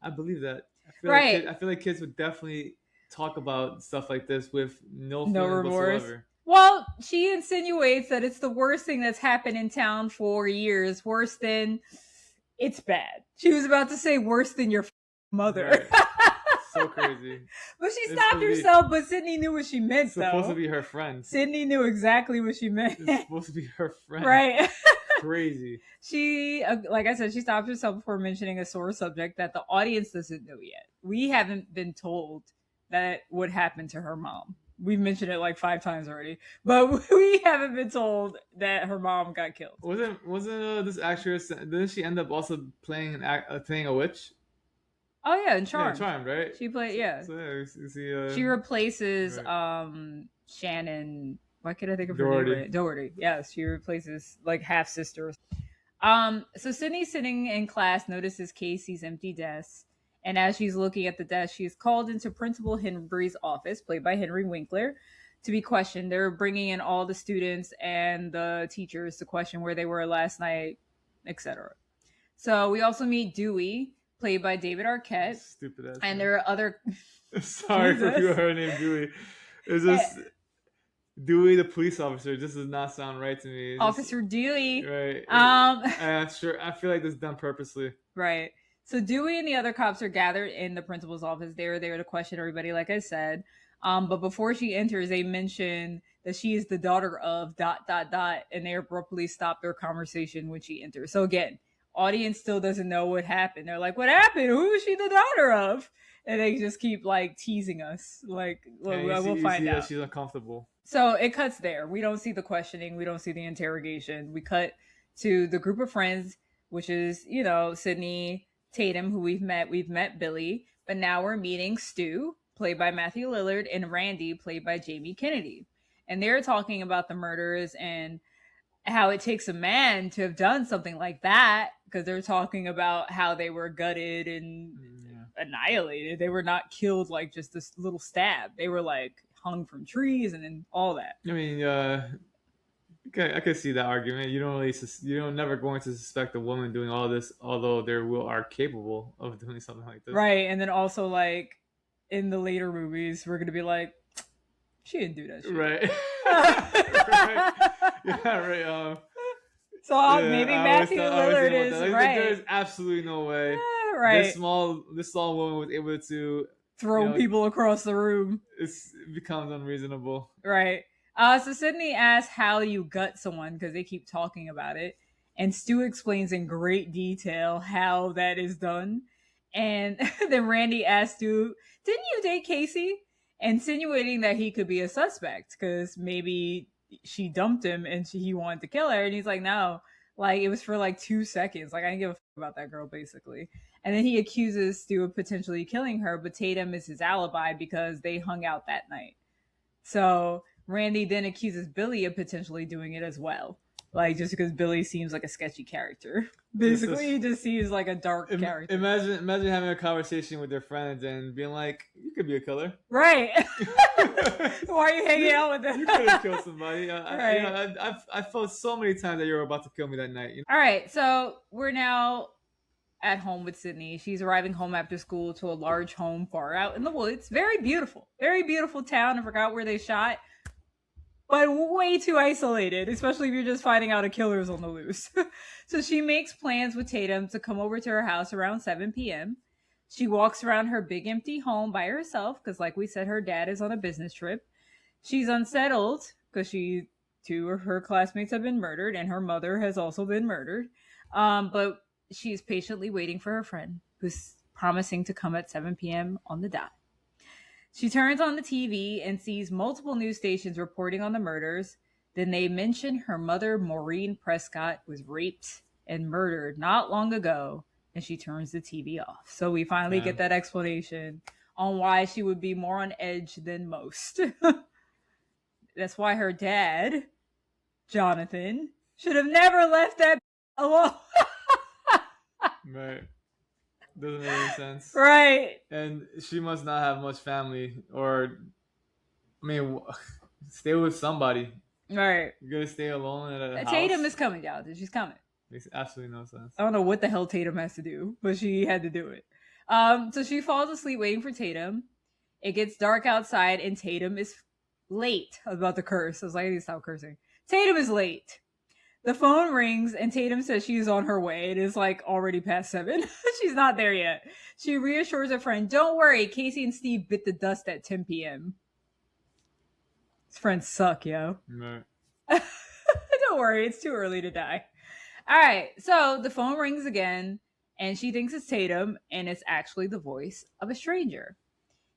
I believe that. Right. I feel like kids would definitely talk about stuff like this with no No feelings remorse. whatsoever. Well, she insinuates that it's the worst thing that's happened in town for years. Worse than it's bad. She was about to say worse than your mother. Right. So crazy. But she stopped herself, but Sydney knew what she meant, It's supposed to be her friend. Sydney knew exactly what she meant. It's supposed to be her friend. Right. Crazy. She, like I said, she stopped herself before mentioning a sore subject that the audience doesn't know yet. We haven't been told that what happened to her mom. We've mentioned it like 5 times already, but we haven't been told that her mom got killed. Wasn't this actress? Didn't she end up also playing playing a witch? Oh yeah, and Charmed. Yeah, Charmed, right? She played, yeah. So, yeah, she replaces right. Shannon. Why can't I think of Doherty. her name? Right? Doherty. Yes, she replaces like half sister. So Sydney, sitting in class, notices Casey's empty desk, and as she's looking at the desk, she is called into Principal Henry's office, played by Henry Winkler, to be questioned. They're bringing in all the students and the teachers to question where they were last night, etc. So we also meet Dewey, played by David Arquette. Stupid ass. And there are other. Sorry for people who are named Dewey. It's just Dewey, the police officer. This does not sound right to me. Officer Dewey. Right. Sure. I feel like this is done purposely. Right. So Dewey and the other cops are gathered in the principal's office. They're there to question everybody, like I said. But before she enters, they mention that she is the daughter of ... and they abruptly stop their conversation when she enters. So again, audience still doesn't know what happened. They're like, what happened? Who is she the daughter of? And they just keep like teasing us. Like, we'll find out. She's uncomfortable. So it cuts there. We don't see the questioning. We don't see the interrogation. We cut to the group of friends, which is, Sydney, Tatum, who we've met. We've met Billy, but now we're meeting Stu, played by Matthew Lillard, and Randy, played by Jamie Kennedy. And they're talking about the murders and how it takes a man to have done something like that, because they're talking about how they were gutted and annihilated. They were not killed like just this little stab. They were like hung from trees and all that. I mean, I could see that argument. You're never going to suspect a woman doing all this, although they are capable of doing something like this. Right, and then also like in the later movies, we're gonna be like, she didn't do that shit. Right. Right. Yeah, right. So maybe Matthew Lillard is right. There's absolutely no way. Right. This small woman was able to throw people across the room. It becomes unreasonable. Right. So Sydney asks how you gut someone because they keep talking about it. And Stu explains in great detail how that is done. And then Randy asks Stu, didn't you date Casey? Insinuating that he could be a suspect because maybe she dumped him and he wanted to kill her. And he's like, no, like it was for like 2 seconds. Like I didn't give a fuck about that girl, basically. And then he accuses Stu of potentially killing her, but Tatum is his alibi because they hung out that night. So Randy then accuses Billy of potentially doing it as well. Like, just because Billy seems like a sketchy character. Basically, he just seems like a dark character. Imagine having a conversation with your friends and being like, "You could be a killer, right?" Why are you hanging out with them? You could have killed somebody. Right. I felt so many times that you were about to kill me that night. All right, so we're now at home with Sydney. She's arriving home after school to a large home far out in the woods. Very beautiful town. I forgot where they shot, but way too isolated, especially if you're just finding out a killer's on the loose. So she makes plans with Tatum to come over to her house around 7 p.m. She walks around her big empty home by herself because, like we said, her dad is on a business trip. She's unsettled because two of her classmates have been murdered and her mother has also been murdered. But she's patiently waiting for her friend who's promising to come at 7 p.m. on the dot. She turns on the TV and sees multiple news stations reporting on the murders. Then they mention her mother, Maureen Prescott, was raped and murdered not long ago, and she turns the TV off. So we finally get that explanation on why she would be more on edge than most. That's why her dad, Jonathan, should have never left that alone. Right. Doesn't make any sense. Right. And she must not have much family, or, I mean, stay with somebody. Right. You're going to stay alone at a house? Tatum is coming, Jonathan. She's coming. Makes absolutely no sense. I don't know what the hell Tatum has to do, but she had to do it. So she falls asleep waiting for Tatum. It gets dark outside, and Tatum is late. I was about to curse. I was like, I need to stop cursing. Tatum is late. The phone rings, and Tatum says she's on her way. It is like already past 7. She's not there yet. She reassures her friend, don't worry, Casey and Steve bit the dust at 10 p.m. His friends suck, yo. Right. Don't worry, it's too early to die. All right, so the phone rings again, and she thinks it's Tatum, and it's actually the voice of a stranger.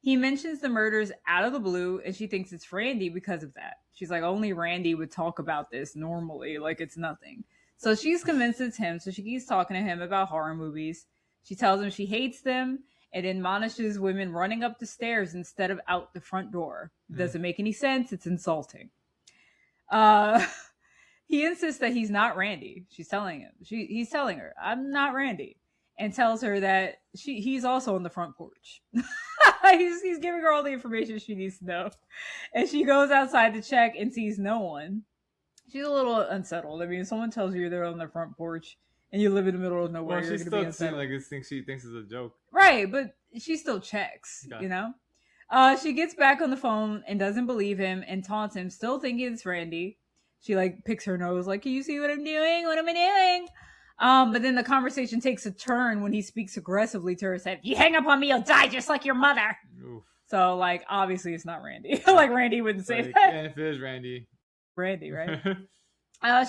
He mentions the murders out of the blue, and she thinks it's Randy because of that. She's like, only Randy would talk about this normally, like it's nothing. So she's convinced it's him, so she keeps talking to him about horror movies. She tells him she hates them and admonishes women running up the stairs instead of out the front door. It doesn't make any sense. It's insulting. He insists that he's not Randy. She's telling him. He's telling her, I'm not Randy. And tells her that he's also on the front porch. he's giving her all the information she needs to know. And she goes outside to check and sees no one. She's a little unsettled. I mean, if someone tells you they're on the front porch and you live in the middle of nowhere, well, you're going to be unsettled. Like she thinks it's a joke. Right, but she still checks, you know? She gets back on the phone and doesn't believe him and taunts him, still thinking it's Randy. She like picks her nose like, can you see what I'm doing? What am I doing? But then the conversation takes a turn when he speaks aggressively to her, said, if you hang up on me, you'll die just like your mother. Oof. So, like, obviously it's not Randy. Like, Randy wouldn't say that. And if it is Randy, right?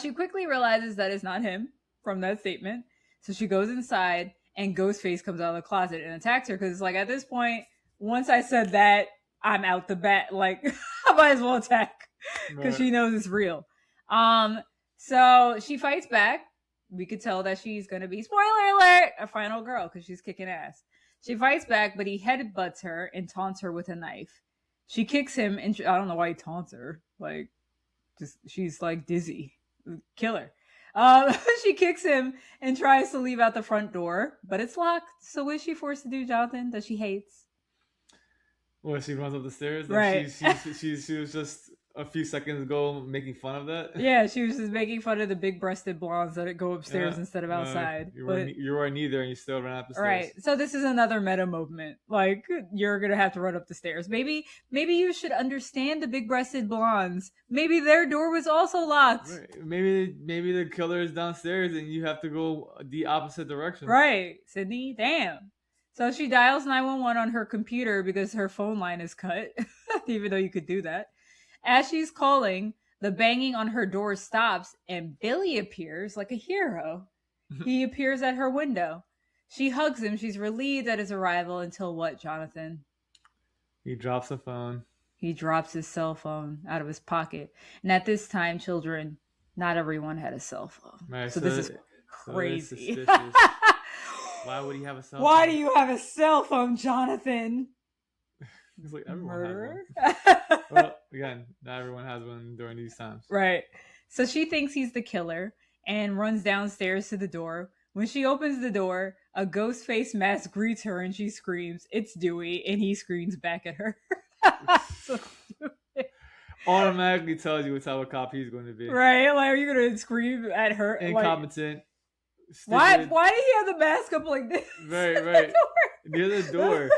She quickly realizes that it's not him from that statement. So she goes inside, and Ghostface comes out of the closet and attacks her. Because, like, at this point, once I said that, I'm out the bat. Like, I might as well attack. Because she knows it's real. So she fights back. We could tell that she's going to be, spoiler alert, a final girl because she's kicking ass. She fights back, but he headbutts her and taunts her with a knife. She kicks him, and I don't know why he taunts her. Like, just she's like dizzy. Kill her. She kicks him and tries to leave out the front door, but it's locked. So what is she forced to do, Jonathan, that she hates? Well, she runs up the stairs. Right. She was just a few seconds ago making fun of that. Yeah, she was just making fun of the big-breasted blondes that go upstairs instead of outside. You were neither, and you still ran up the stairs. Right. So this is another meta movement. Like, you're gonna have to run up the stairs. Maybe you should understand the big-breasted blondes. Maybe their door was also locked. Right. Maybe the killer is downstairs, and you have to go the opposite direction. Right, Sydney. Damn. So she dials 911 on her computer because her phone line is cut, even though you could do that. As she's calling, the banging on her door stops and Billy appears like a hero. He appears at her window. She hugs him. She's relieved at his arrival until what, Jonathan? He drops the phone. He drops his cell phone out of his pocket. And at this time, children, not everyone had a cell phone. Right, so this is crazy. Why would he have a cell phone? Why do you have a cell phone, Jonathan? It's like everyone Murderer? has one. Well, again, not everyone has one during these times. Right. So she thinks he's the killer and runs downstairs to the door. When she opens the door, a ghost face mask greets her and she screams, "It's Dewey," and he screams back at her. So stupid. Automatically tells you what type of cop he's going to be. Right? Like, are you going to scream at her? Incompetent. Like, why did he have the mask up like this? Right. Near the door.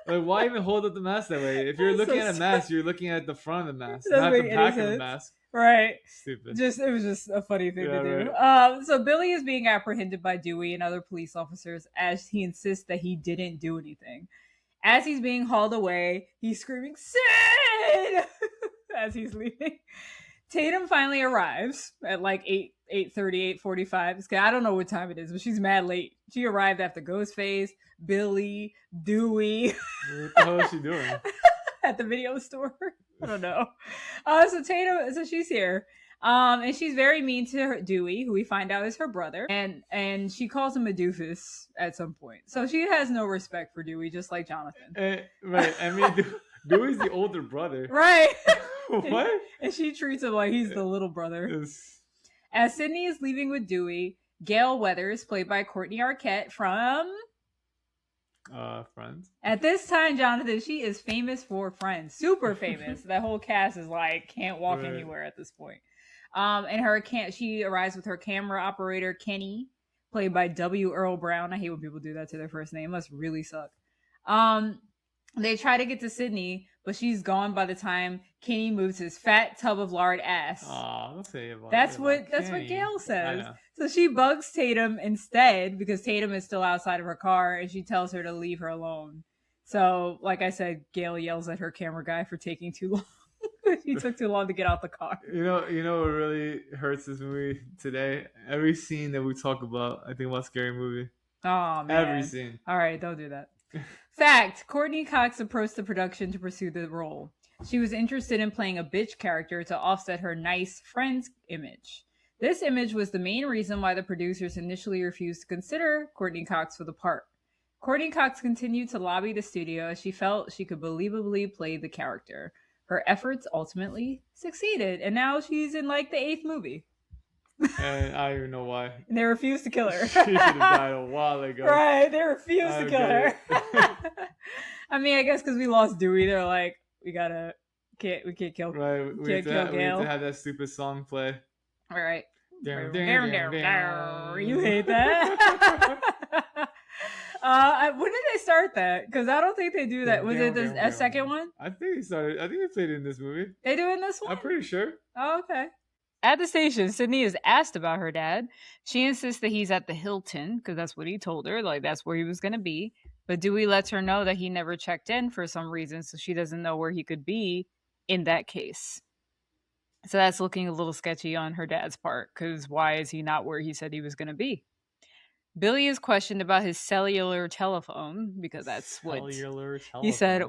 Like, why even hold up the mask that way? If you're looking at a mask, you're looking at the front of the mask, not the back of the mask. Right. Stupid. It was just a funny thing to do. Right. So Billy is being apprehended by Dewey and other police officers as he insists that he didn't do anything. As he's being hauled away, he's screaming, "Sid!" as he's leaving. Tatum finally arrives at like 8:30, 8:45. I don't know what time it is, but she's mad late. She arrived after Ghostface, Billy, Dewey. What the hell is she doing? At the video store. I don't know. So she's here. And she's very mean to Dewey, who we find out is her brother. And she calls him a doofus at some point. So she has no respect for Dewey, just like Jonathan. Right. I mean, Dewey's the older brother. Right. What? And she treats him like he's the little brother. As Sydney is leaving with Dewey, Gail Weathers, played by Courtney Arquette from... Friends. At this time, Jonathan, she is famous for Friends. Super famous. That whole cast is like, can't walk anywhere at this point. And she arrives with her camera operator, Kenny, played by W. Earl Brown. I hate when people do that to their first name. It must really suck. They try to get to Sydney, but she's gone by the time Kenny moves his fat tub of lard ass. Don't say about that's what Gail says. So she bugs Tatum instead because Tatum is still outside of her car and she tells her to leave her alone. So, like I said, Gail yells at her camera guy for taking too long. He took too long to get out the car. You know what really hurts this movie today? Every scene that we talk about, I think about Scary Movie. Oh, man. Every scene. All right, don't do that. Fact, Courtney Cox approached the production to pursue the role. She was interested in playing a bitch character to offset her nice friends image. This image was the main reason why the producers initially refused to consider Courtney Cox for the part. Courtney Cox continued to lobby the studio as she felt she could believably play the character. Her efforts ultimately succeeded, and now she's in like the 8th movie. And I don't even know why. And they refused to kill her. She should have died a while ago. Right, they refused to kill her. I mean, I guess because we lost Dewey, they're like, we can't kill. Right, we have to have that stupid song play. All right. You hate that? When did they start that? Because I don't think they do that. Was it a second one? I think they played it in this movie. They do in this one? I'm pretty sure. Oh, okay. At the station, Sydney is asked about her dad. She insists that he's at the Hilton because that's what he told her. Like, that's where he was going to be. But Dewey lets her know that he never checked in for some reason, so she doesn't know where he could be in that case. So that's looking a little sketchy on her dad's part, because why is he not where he said he was going to be? Billy is questioned about his cellular telephone, because that's what he said.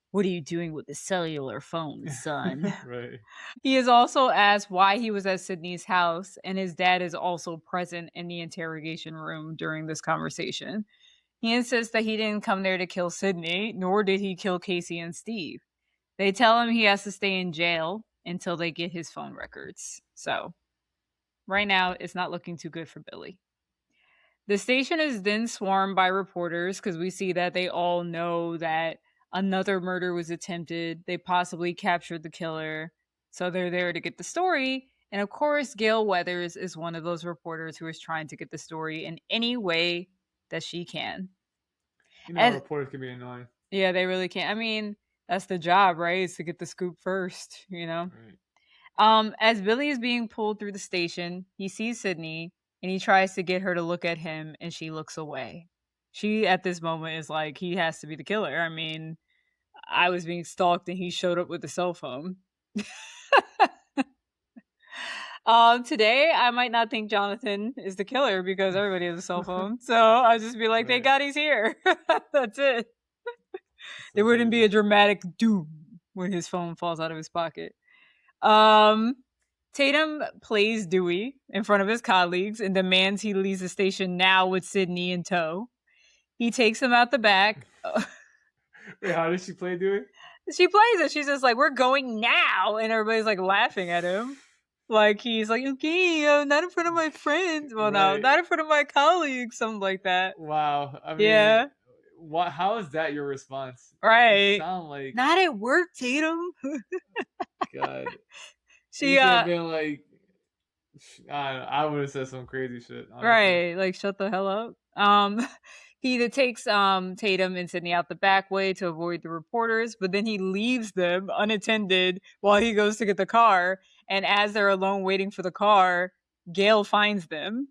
What are you doing with the cellular phone, son? Right. He is also asked why he was at Sydney's house, and his dad is also present in the interrogation room during this conversation. He insists that he didn't come there to kill Sydney, nor did he kill Casey and Steve. They tell him he has to stay in jail until they get his phone records. So, right now, it's not looking too good for Billy. The station is then swarmed by reporters because we see that they all know that another murder was attempted. They possibly captured the killer. So they're there to get the story. And of course, Gail Weathers is one of those reporters who is trying to get the story in any way that she can. Reporters can be annoying. Yeah, they really can. I mean, that's the job, right? Is to get the scoop first, Right. As Billy is being pulled through the station, he sees Sydney and he tries to get her to look at him and she looks away. She, at this moment, is like, he has to be the killer. I mean, I was being stalked and he showed up with a cell phone. Today, I might not think Jonathan is the killer because everybody has a cell phone. So I'll just be like, thank God he's here. That's it. There wouldn't be a dramatic doom when his phone falls out of his pocket. Tatum plays Dewey in front of his colleagues and demands he leaves the station now with Sydney in tow. He takes him out the back. Wait, how does she play Dewey? She plays it. She's just like, we're going now. And everybody's like laughing at him. Like he's like, okay, not in front of my friends. Well, no, Right. not in front of my colleagues. Something like that. Wow. I mean, Yeah, what? How is that your response? You right. sound like Not at work, Tatum. God. You She should have been like, I would have said some crazy shit, honestly. right, like shut the hell up. He takes Tatum and Sydney out the back way to avoid the reporters, but then he leaves them unattended while he goes to get the car. And as they're alone waiting for the car, Gail finds them.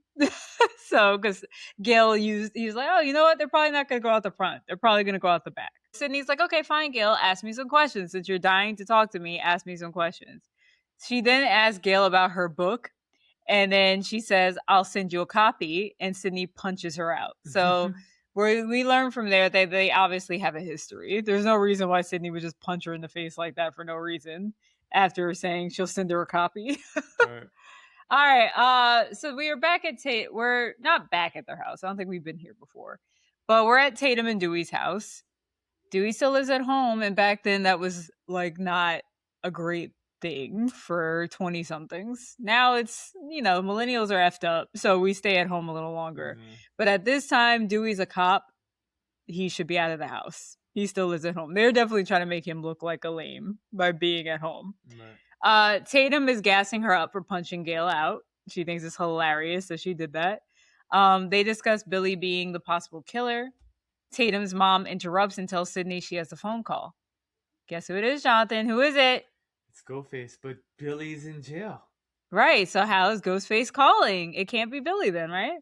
So, because he's like, oh, you know what? They're probably not going to go out the front. They're probably going to go out the back. Sydney's like, okay, fine, Gail, ask me some questions. Since you're dying to talk to me, ask me some questions. She then asks Gail about her book, and then she says, I'll send you a copy. And Sydney punches her out. So we learn from there that they obviously have a history. There's no reason why Sydney would just punch her in the face like that for no reason after saying she'll send her a copy. Right. All right. So we are back at we're not back at their house. I don't think we've been here before. But we're at Tatum and Dewey's house. Dewey still lives at home, and back then that was like not a great thing for 20 somethings. Now it's, millennials are effed up, so we stay at home a little longer. Mhm. But at this time, Dewey's a cop. He should be out of the house. He still lives at home. They're definitely trying to make him look like a lame by being at home. Right. Tatum is gassing her up for punching Gail out. She thinks it's hilarious, so she did that. They discuss Billy being the possible killer. Tatum's mom interrupts and tells Sydney she has a phone call. Guess who it is, Jonathan? Who is it? It's Ghostface, but Billy's in jail. Right, so how is Ghostface calling? It can't be Billy then, right?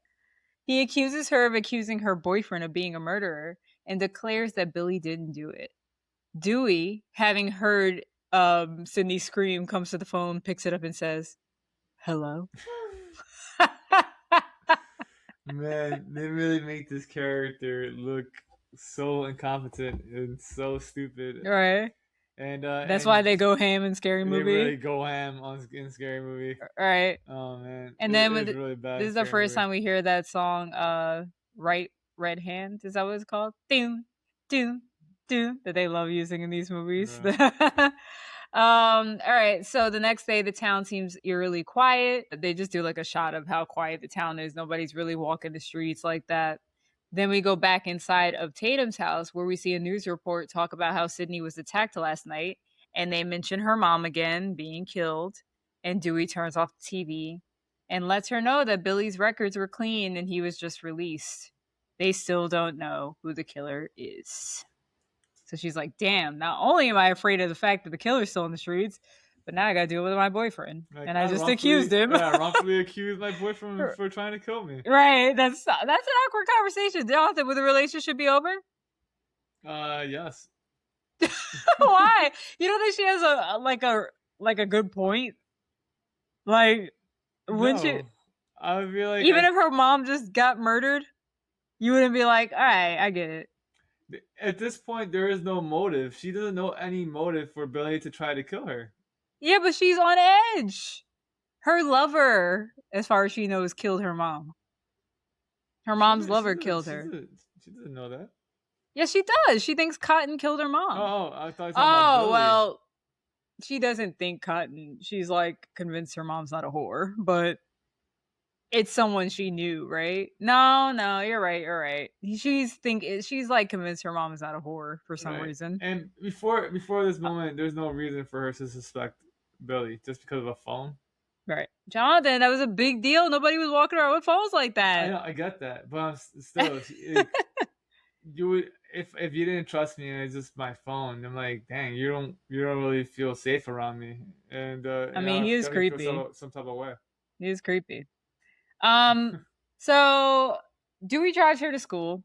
He accuses her of accusing her boyfriend of being a murderer and declares that Billy didn't do it. Dewey, having heard Sydney scream, comes to the phone, picks it up, and says, hello? Man, they really make this character look so incompetent and so stupid. Right. And That's why they go ham in Scary they Movie. really go ham in Scary Movie. Right. Oh man. And then it's really bad. This is the first time we hear that song, Right Red Hand. Is that what it's called? Doom, doom, doom. That they love using in these movies. Yeah. All right. So the next day, the town seems eerily quiet. They just do like a shot of how quiet the town is. Nobody's really walking the streets like that. Then we go back inside of Tatum's house where we see a news report talk about how Sydney was attacked last night. And they mention her mom again being killed. And Dewey turns off the TV and lets her know that Billy's records were clean and he was just released. They still don't know who the killer is. So she's like, damn, not only am I afraid of the fact that the killer's still in the streets, but now I gotta deal with my boyfriend. Like, and I just accused him. Yeah, wrongfully accused my boyfriend for trying to kill me. Right. That's an awkward conversation. Jonathan, would the relationship be over? Yes. Why? You don't think she has a good point? Like, wouldn't you? I would be like, even if her mom just got murdered, you wouldn't be like, all right, I get it. At this point, there is no motive. She doesn't know any motive for Billy to try to kill her. Yeah, but she's on edge. Her lover, as far as she knows, killed her mom. Her mom's lover killed her. She doesn't know that. Yes, she does. She thinks Cotton killed her mom. Oh, I thought you were talking about Billy. Well, she doesn't think Cotton. She's like convinced her mom's not a whore, but it's someone she knew, right? No, you're right. She's like convinced her mom is not a whore for some reason. And before this moment, there's no reason for her to suspect Billy just because of a phone. Right, Jonathan, that was a big deal. Nobody was walking around with phones like that. I know, I get that, but still, you would if you didn't trust me and it's just my phone. I'm like, dang, you don't really feel safe around me. And I mean, he is creepy. Some type of way. He is creepy. So Dewey drives her to school.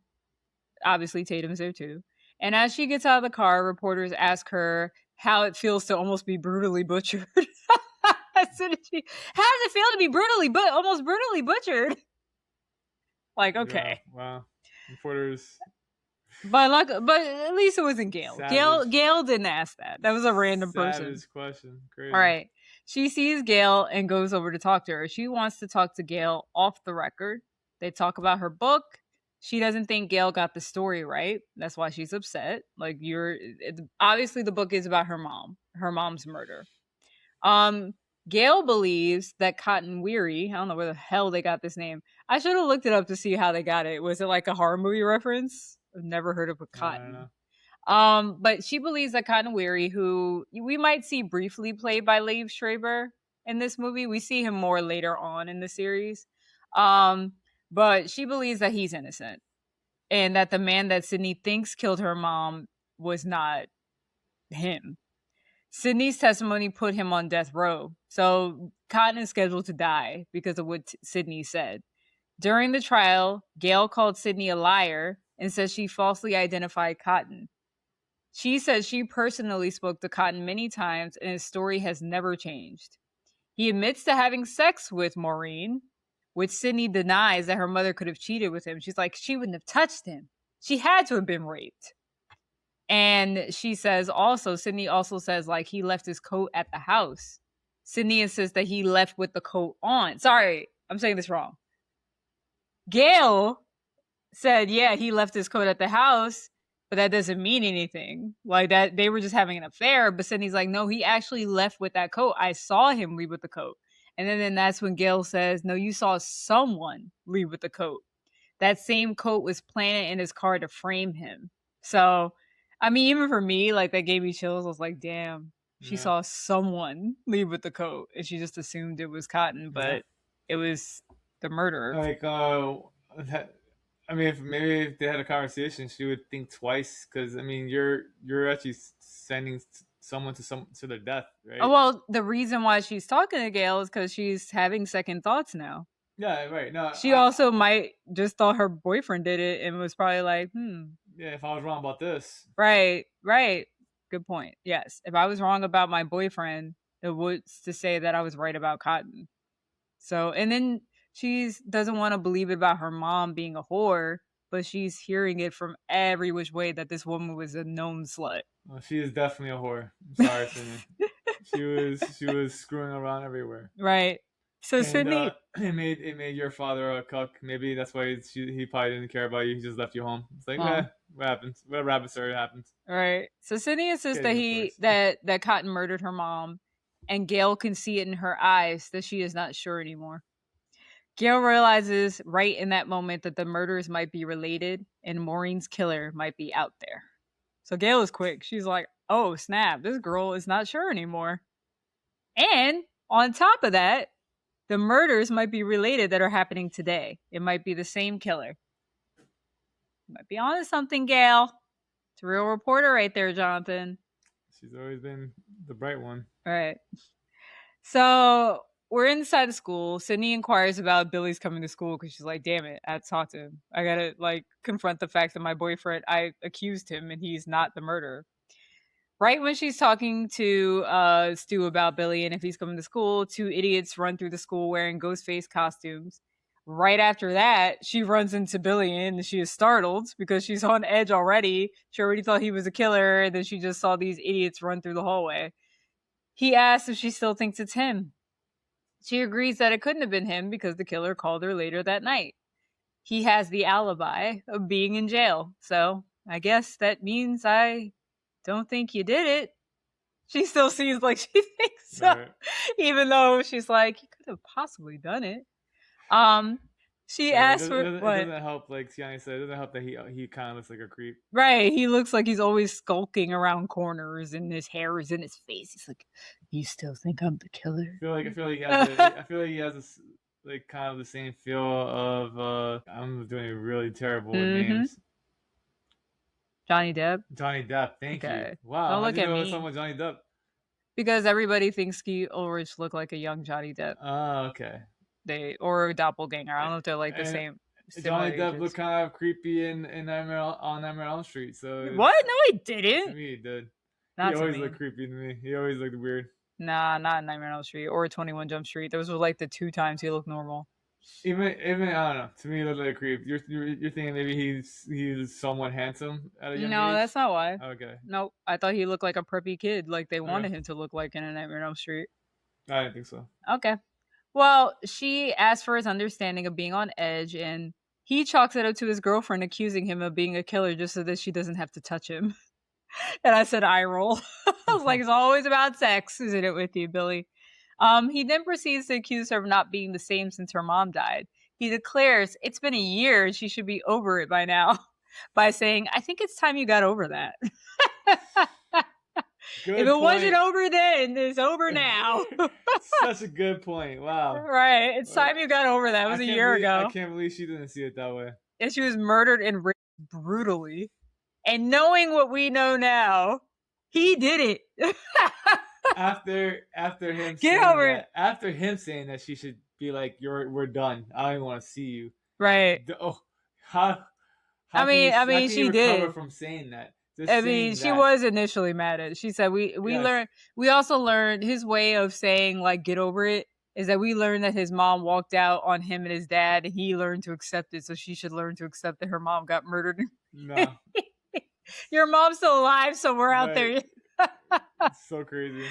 Obviously, Tatum's there too. And as she gets out of the car, reporters ask her how it feels to almost be brutally butchered. How does it feel to be almost brutally butchered? Like, okay. Yeah, wow. Reporters. But at least it wasn't Gail. Gail didn't ask that. That was a random person. Savage question. Crazy. All right. She sees Gail and goes over to talk to her. She wants to talk to Gail off the record. They talk about her book. She doesn't think Gail got the story right. That's why she's upset. Like, obviously the book is about her mom's murder. Gail believes that Cotton Weary, I don't know where the hell they got this name. I should have looked it up to see how they got it. Was it like a horror movie reference? I've never heard of a I don't Cotton. know. But she believes that Cotton Weary, who we might see briefly played by Liev Schreiber in this movie, we see him more later on in the series. But she believes that he's innocent and that the man that Sydney thinks killed her mom was not him. Sydney's testimony put him on death row, so Cotton is scheduled to die because of what Sydney said. During the trial, Gail called Sydney a liar and says she falsely identified Cotton. She says she personally spoke to Cotton many times and his story has never changed. He admits to having sex with Maureen, which Sydney denies that her mother could have cheated with him. She's like, she wouldn't have touched him. She had to have been raped. And she says also, Sydney also says like he left his coat at the house. Sydney insists that he left with the coat on. Sorry, I'm saying this wrong. Gail said, yeah, he left his coat at the house, but that doesn't mean anything. Like that they were just having an affair. But Sydney's like, no, he actually left with that coat. I saw him leave with the coat. And then that's when Gail says, no, you saw someone leave with the coat. That same coat was planted in his car to frame him. So, I mean, even for me, like that gave me chills. I was like, damn, she saw someone leave with the coat and she just assumed it was Cotton, but it was the murderer. Like, I mean, if they had a conversation, she would think twice because I mean, you're actually sending someone to their death, right? Oh, well, the reason why she's talking to Gail is because she's having second thoughts now. Yeah, right. No, she also might just thought her boyfriend did it and was probably like, yeah, if I was wrong about this. Right. Good point. Yes. If I was wrong about my boyfriend, it would to say that I was right about Cotton. So, and then she doesn't want to believe it about her mom being a whore, but she's hearing it from every which way that this woman was a known slut. Well, she is definitely a whore. I'm sorry, Sydney. she was screwing around everywhere. Right. So Sydney, it made your father a cuck. Maybe that's why he probably didn't care about you. He just left you home. It's like, what happens? Whatever happens, sorry, happens. Right. So Sydney insists that Cotton murdered her mom, and Gail can see it in her eyes that she is not sure anymore. Gail realizes right in that moment that the murders might be related and Maureen's killer might be out there. So Gail is quick. She's like, oh, snap, this girl is not sure anymore. And on top of that, the murders might be related that are happening today. It might be the same killer. You might be onto something, Gail. It's a real reporter right there, Jonathan. She's always been the bright one. Right. So we're inside the school. Sydney inquires about Billy's coming to school because she's like, damn it, I had to talk to him. I gotta like confront the fact that my boyfriend, I accused him and he's not the murderer. Right when she's talking to Stu about Billy and if he's coming to school, two idiots run through the school wearing Ghostface costumes. Right after that, she runs into Billy and she is startled because she's on edge already. She already thought he was a killer, and then she just saw these idiots run through the hallway. He asks if she still thinks it's him. She agrees that it couldn't have been him because the killer called her later that night. He has the alibi of being in jail, so I guess that means I don't think you did it. She still seems like she thinks so, right. Even though she's like, you could have possibly done it. She asked for what? It doesn't help, like Tionni said, it doesn't help that he kind of looks like a creep. Right, he looks like he's always skulking around corners and his hair is in his face. He's like, you still think I'm the killer? I feel like he has this, like kind of the same feel of I'm doing really terrible with names. Johnny Depp. Thank you. Wow, don't look at me. Someone with Johnny Depp. Because everybody thinks Ski Ulrich look like a young Johnny Depp. Oh, okay. Or a doppelganger. I don't know if they're like the same. Johnny Depp looked kind of creepy on Nightmare on Elm Street. So what? No, he didn't. To me, he did. Not he always looked creepy to me. He always looked weird. Nah, not Nightmare on Elm Street or 21 Jump Street. Those were like the 2 times he looked normal. Even I don't know. To me, he looked like a creep. You're thinking maybe he's somewhat handsome at a young age? No, that's not why. Okay. Nope. I thought he looked like a preppy kid, like they wanted him to look like in a Nightmare on Elm Street. I didn't think so. Okay. Well, she asked for his understanding of being on edge, and he chalks it up to his girlfriend accusing him of being a killer just so that she doesn't have to touch him. And I said, eye roll. I was like, it's always about sex, isn't it, with you, Billy? He then proceeds to accuse her of not being the same since her mom died. He declares it's been a year and she should be over it by now by saying, I think it's time you got over that. If Good it wasn't point. over then, it's over now. Such a good point. Wow. Right. It's time you got over that. It was a year I ago. can't believe she didn't see it that way. And she was murdered and raped brutally. And knowing what we know now, he did it. after him Get saying over that, it. after him saying that she should be like, we're done. I don't even want to see you. Right. Oh, how I mean, she recover did. from saying that? She was initially mad at it. She said we Yes. learned, we also learned his way of saying like get over it is that we learned that his mom walked out on him and his dad and he learned to accept it, so she should learn to accept that her mom got murdered. No. Your mom's still alive somewhere out there. It's so crazy.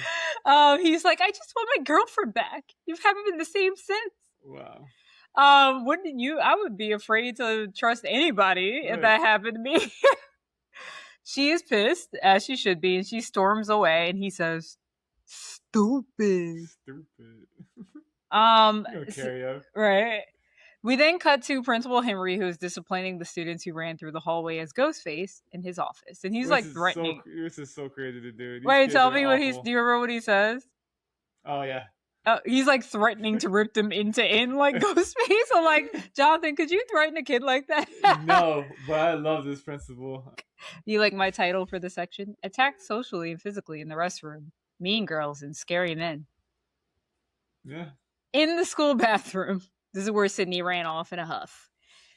He's like, I just want my girlfriend back. You haven't been the same since. Wow. Wouldn't you? I would be afraid to trust anybody if that happened to me. She is pissed, as she should be, and she storms away, and he says, stupid. Right. We then cut to Principal Henry, who is disciplining the students who ran through the hallway as Ghostface in his office. And he's like threatening. This is so crazy to do. Wait, tell me what do you remember what he says? Oh, yeah. He's like threatening to rip them end to end like Ghostface. I'm like, Jonathan, could you threaten a kid like that? No, but I love this principal. You like my title for the section? Attacked socially and physically in the restroom. Mean girls and scary men. Yeah. In the school bathroom. This is where Sydney ran off in a huff.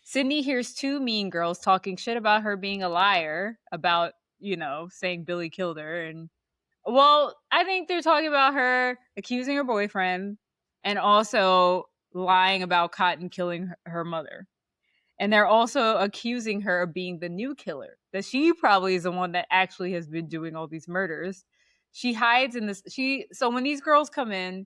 Sydney hears two mean girls talking shit about her being a liar, about, saying Billy killed her. And, well, I think they're talking about her accusing her boyfriend and also lying about Cotton killing her mother. And they're also accusing her of being the new killer, that she probably is the one that actually has been doing all these murders. She hides in this. So when these girls come in,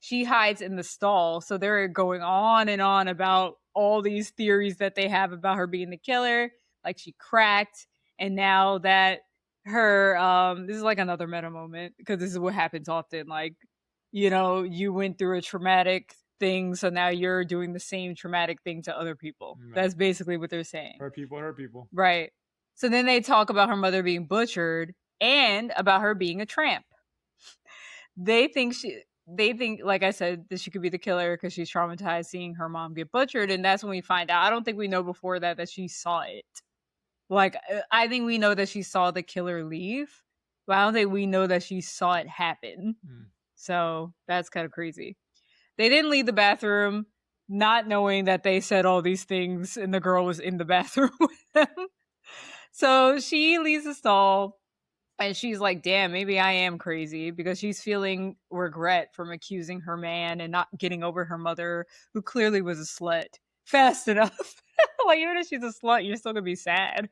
she hides in the stall. So they're going on and on about all these theories that they have about her being the killer, like she cracked. And now that this is like another meta moment, because this is what happens often. Like, you went through a traumatic thing, so now you're doing the same traumatic thing to other people. No. That's basically what they're saying. Hurt people. Right. So then they talk about her mother being butchered and about her being a tramp. They think, like I said, that she could be the killer because she's traumatized seeing her mom get butchered. And that's when we find out. I don't think we know before that she saw it. Like, I think we know that she saw the killer leave, but I don't think we know that she saw it happen. So that's kind of crazy. They didn't leave the bathroom, not knowing that they said all these things and the girl was in the bathroom with them. So she leaves the stall and she's like, damn, maybe I am crazy, because she's feeling regret from accusing her man and not getting over her mother, who clearly was a slut, fast enough. Like, even if she's a slut, you're still going to be sad.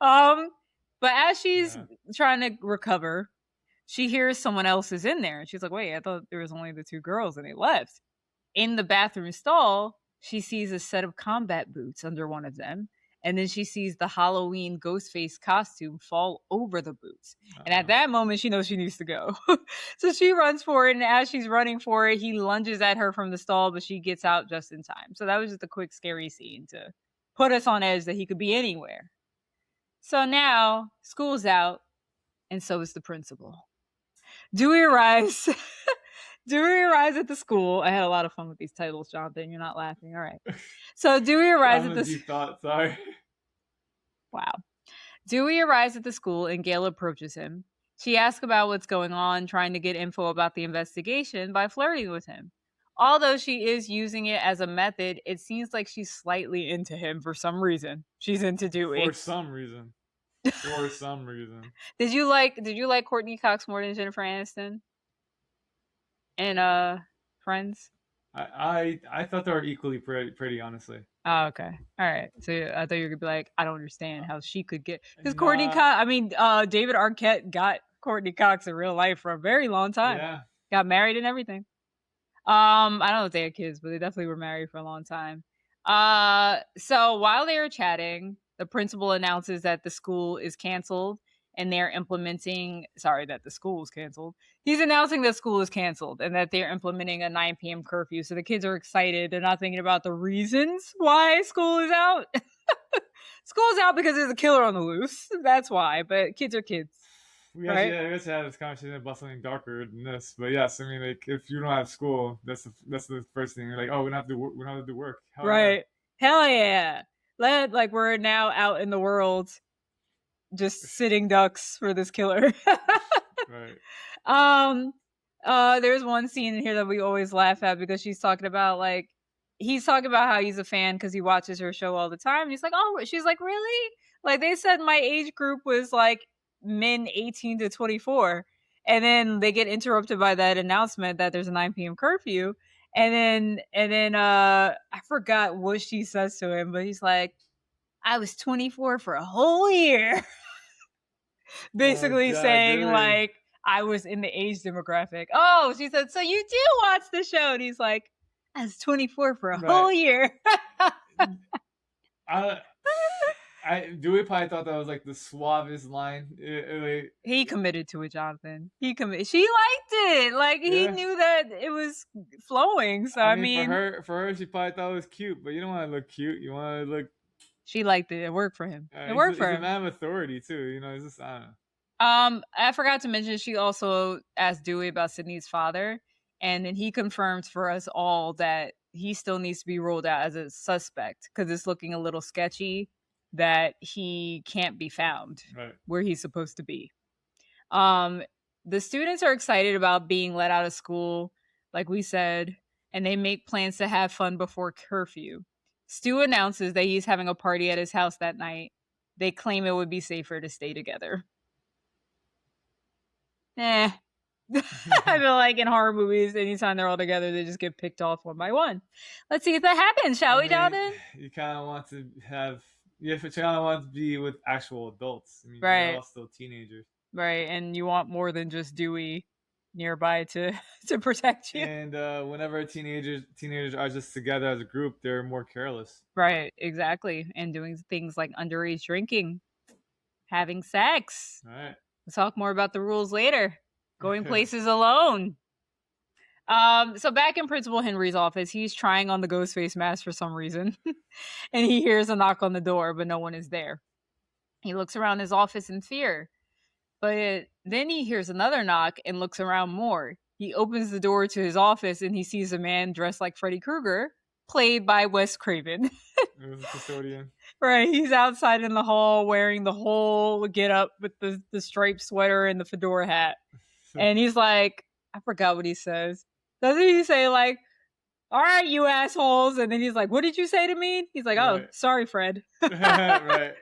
But as she's trying to recover, she hears someone else is in there. And she's like, wait, I thought there was only the two girls and they left. In the bathroom stall, she sees a set of combat boots under one of them. And then she sees the Halloween Ghostface costume fall over the boots. And at that moment, she knows she needs to go. So she runs for it. And as she's running for it, he lunges at her from the stall, but she gets out just in time. So that was just a quick, scary scene to put us on edge that he could be anywhere. So now, school's out, and so is the principal. Dewey arrives. Dewey arrives at the school. I had a lot of fun with these titles, Jonathan. You're not laughing. All right. So Dewey arrives at the school. Sorry. Wow. Dewey arrives at the school and Gail approaches him. She asks about what's going on, trying to get info about the investigation by flirting with him. Although she is using it as a method, it seems like she's slightly into him for some reason. She's into Dewey. For some reason. Did you like Courtney Cox more than Jennifer Aniston? And Friends? I thought they were equally pretty, honestly. Oh, okay. All right. So I thought you were gonna be like, I don't understand how she could get, because Courtney Cox. David Arquette got Courtney Cox in real life for a very long time. Yeah. Got married and everything. I don't know if they had kids, but they definitely were married for a long time. So while they were chatting, the principal announces that the school is canceled and they're implementing, sorry, that the school is canceled. He's announcing that school is canceled and that they're implementing a 9 p.m. curfew. So the kids are excited. They're not thinking about the reasons why school is out. School's out because there's a killer on the loose. That's why. But kids are kids, right? We actually had this conversation about something darker than this, but yes, I mean, like if you don't have school, that's the first thing. You're like, oh, we don't have to we don't have to do work. Hell right? Yeah. Hell yeah! Like we're now out in the world, just sitting ducks for this killer. Right. There's one scene in here that we always laugh at because she's talking about like he's talking about how he's a fan because he watches her show all the time. And he's like, oh, she's like, really? Like they said my age group was like men 18 to 24. And then they get interrupted by that announcement that there's a 9 p.m. curfew. And then I forgot what she says to him, but he's like, I was 24 for a whole year. Basically God, saying really? like I was in the age demographic. Oh, she said, so you do watch the show? And he's like, I was 24 for a whole year. Dewey probably thought that was like the suavest line. He committed to it, Jonathan. She liked it. Like he knew that it was flowing. So I mean, for her, she probably thought it was cute, but you don't want to look cute. You want to look. She liked it. It worked for him. It worked for him. He's a man of authority too. You know, it's just I don't know. I forgot to mention she also asked Dewey about Sydney's father, and then he confirms for us all that he still needs to be ruled out as a suspect because it's looking a little sketchy that he can't be found where he's supposed to be. The students are excited about being let out of school, like we said, and they make plans to have fun before curfew. Stu announces that he's having a party at his house that night. They claim it would be safer to stay together. I feel like in horror movies, anytime they're all together, they just get picked off one by one. Let's see if that happens, shall we, Jonathan? You kind of want to have, you kind of want to be with actual adults. I mean, right. They're all still teenagers. Right, and you want more than just Dewey nearby to protect you. And whenever teenagers are just together as a group, they're more careless. Right, exactly. And doing things like underage drinking, having sex. Right. We'll talk more about the rules later. Going places alone. So back in Principal Henry's office, he's trying on the Ghostface mask for some reason. And he hears a knock on the door, but no one is there. He looks around his office in fear. But then he hears another knock and looks around more. He opens the door to his office and he sees a man dressed like Freddy Krueger, played by Wes Craven. It was a custodian. Right, he's outside in the hall wearing the whole get-up with the striped sweater and the fedora hat. And he's like, I forgot what he says. Doesn't he say like, all right, you assholes? And then he's like, what did you say to me? He's like, oh, sorry, Fred. Right.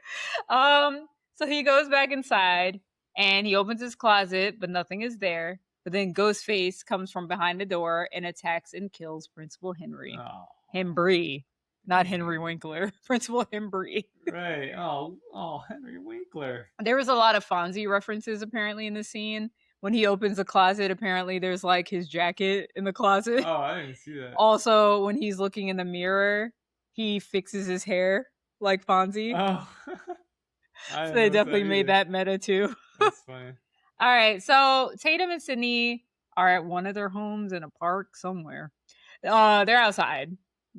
So he goes back inside and he opens his closet, but nothing is there. But then Ghostface comes from behind the door and attacks and kills Principal Henry. Oh. Hembry. Not Henry Winkler. Principal Hembry. Right. Oh, Henry Winkler. There was a lot of Fonzie references apparently in the scene. When he opens the closet, apparently there's like his jacket in the closet. Oh, I didn't see that. Also, when he's looking in the mirror, he fixes his hair like Fonzie. Oh. So they definitely made that meta too. That's funny. All right, so Tatum and Sydney are at one of their homes in a park somewhere. They're outside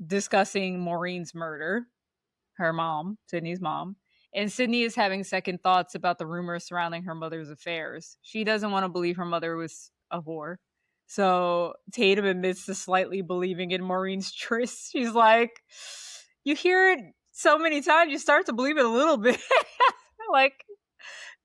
discussing Maureen's murder, her mom, Sydney's mom. And Sydney is having second thoughts about the rumors surrounding her mother's affairs. She doesn't want to believe her mother was a whore. So Tatum admits to slightly believing in Maureen's tryst. She's like, you hear it so many times, you start to believe it a little bit. Like,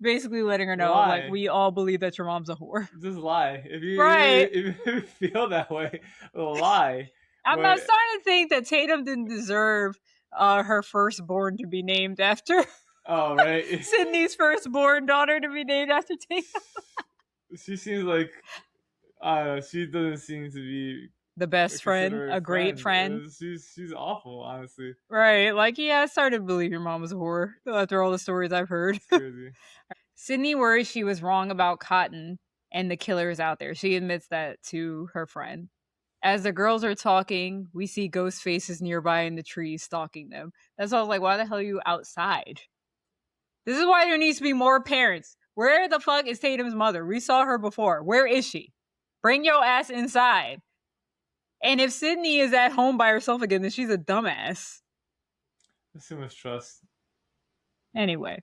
basically letting her know, like, we all believe that your mom's a whore. Just lie. If you feel that way, lie. I'm starting to think that Tatum didn't deserve her firstborn to be named after. Oh, right. Sydney's firstborn daughter to be named after Tatum. She seems like, she doesn't seem to be the best friend, a great friend. She's awful, honestly. Right. Like, yeah, I started to believe your mom was a whore after all the stories I've heard. Crazy. Sydney worries she was wrong about Cotton and the killer is out there. She admits that to her friend. As the girls are talking, we see ghost faces nearby in the trees stalking them. That's why I was like, why the hell are you outside? This is why there needs to be more parents. Where the fuck is Tatum's mother? We saw her before. Where is she? Bring your ass inside. And if Sydney is at home by herself again, then she's a dumbass. There's too much trust. Anyway,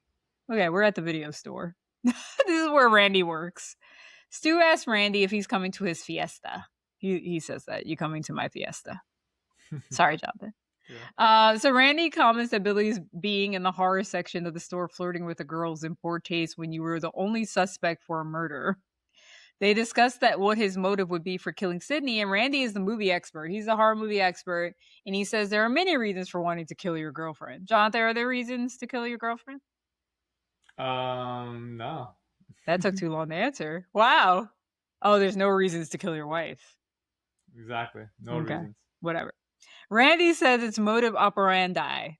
okay, we're at the video store. This is where Randy works. Stu asks Randy if he's coming to his fiesta. He says that. You coming to my fiesta. Sorry, Jonathan. Yeah. So Randy comments that Billy's being in the horror section of the store flirting with the girls in poor taste when you were the only suspect for a murder. They discuss that what his motive would be for killing Sydney, and Randy is the movie expert. He's a horror movie expert, and he says there are many reasons for wanting to kill your girlfriend. Jonathan, are there reasons to kill your girlfriend? No. That took too long to answer. Wow. Oh, there's no reasons to kill your wife. Exactly. No reasons. Whatever. Randy says it's motive operandi.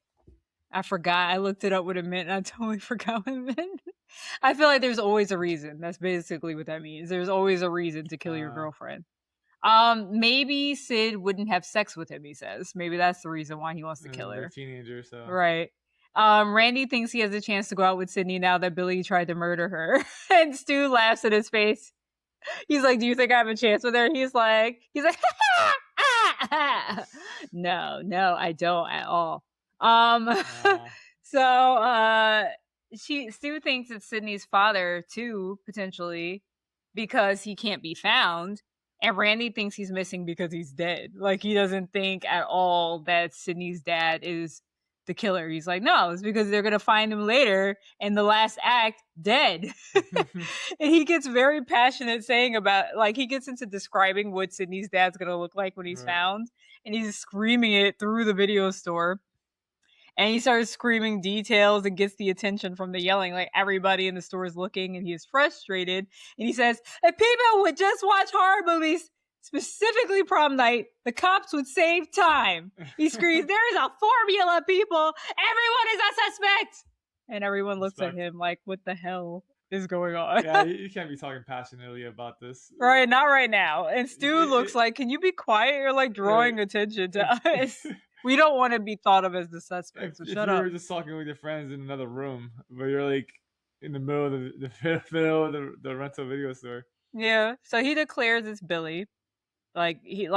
I forgot. I looked it up what it meant, and I totally forgot what it meant. I feel like there's always a reason. That's basically what that means. There's always a reason to kill your girlfriend. Maybe Sid wouldn't have sex with him, he says. Maybe that's the reason why he wants to kill her. They're teenagers, so. Right. Randy thinks he has a chance to go out with Sydney now that Billy tried to murder her. And Stu laughs in his face. He's like, do you think I have a chance with her? He's like, no, I don't at all. So Stu thinks it's Sydney's father too, potentially, because he can't be found. And Randy thinks he's missing because he's dead. Like, he doesn't think at all that Sydney's dad is the killer. He's like, no, it's because they're gonna find him later in the last act dead. And he gets very passionate saying about, like, he gets into describing what Sydney's dad's gonna look like when he's found, and he's screaming it through the video store. And he starts screaming details and gets the attention from the yelling. Like, everybody in the store is looking, and he is frustrated. And he says, if people would just watch horror movies, specifically prom night, the cops would save time. He screams, there is a formula, people. Everyone is a suspect. And everyone looks at him like, what the hell is going on? Yeah, you can't be talking passionately about this. Right, not right now. And Stu looks like, can you be quiet? You're like drawing attention to us. We don't want to be thought of as the suspect, so shut up. You were just talking with your friends in another room, but you're like in the middle of the rental video store. Yeah, so he declares it's Billy. Like, he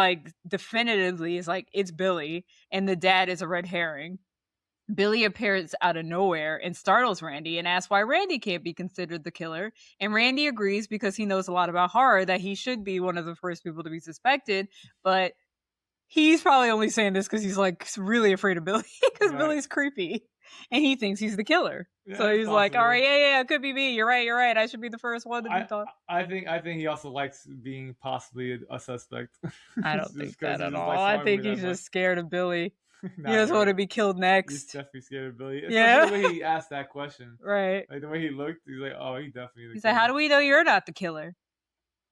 definitively is like, it's Billy, and the dad is a red herring. Billy appears out of nowhere and startles Randy and asks why Randy can't be considered the killer. And Randy agrees because he knows a lot about horror that he should be one of the first people to be suspected, but he's probably only saying this because he's like really afraid of Billy because Billy's creepy and he thinks he's the killer. Yeah, so he's like, all right, yeah, it could be me. You're right. I should be the first one to be thought. I think he also likes being possibly a suspect. I don't think that at all. I think he's just scared of Billy. He doesn't want to be killed next. He's definitely scared of Billy. Especially the way he asked that question. Right. Like the way he looked, he's like, oh, he definitely. He's like, how do we know you're not the killer?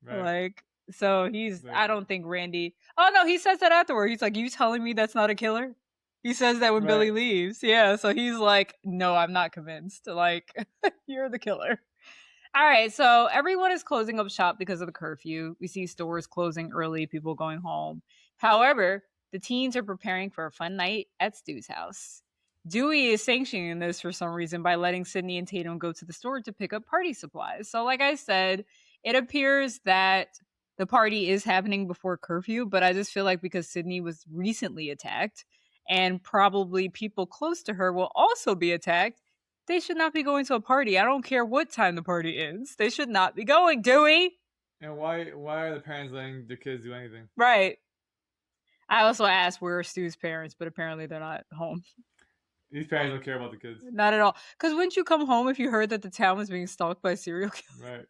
Right. Like, so he's, I don't think Randy. Oh no, he says that afterward. He's like, you telling me that's not a killer? He says that when Billy leaves. Yeah, so he's like, no, I'm not convinced. Like, you're the killer. All right, so everyone is closing up shop because of the curfew. We see stores closing early, people going home. However, the teens are preparing for a fun night at Stu's house. Dewey is sanctioning this for some reason by letting Sydney and Tatum go to the store to pick up party supplies. So like I said, it appears that the party is happening before curfew, but I just feel like because Sydney was recently attacked and probably people close to her will also be attacked, they should not be going to a party. I don't care what time the party is. They should not be going, Dewey. And why are the parents letting their kids do anything? Right. I also asked where are Stu's parents, but apparently they're not home. These parents don't care about the kids. Not at all. Because wouldn't you come home if you heard that the town was being stalked by serial killers? Right.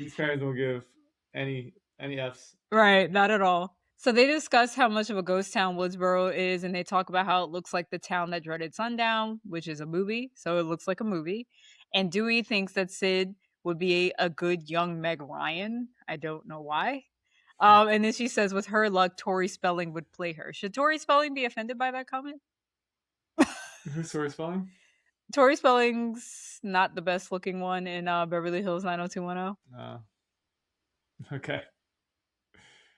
These parents don't give any Fs. Right, not at all. So they discuss how much of a ghost town Woodsboro is, and they talk about how it looks like the town that dreaded sundown, which is a movie. So it looks like a movie. And Dewey thinks that Sid would be a good young Meg Ryan. I don't know why. And then she says, with her luck, Tori Spelling would play her. Should Tori Spelling be offended by that comment? Who's Tori Spelling? Tori Spelling's not the best looking one in Beverly Hills 90210. Oh. Okay.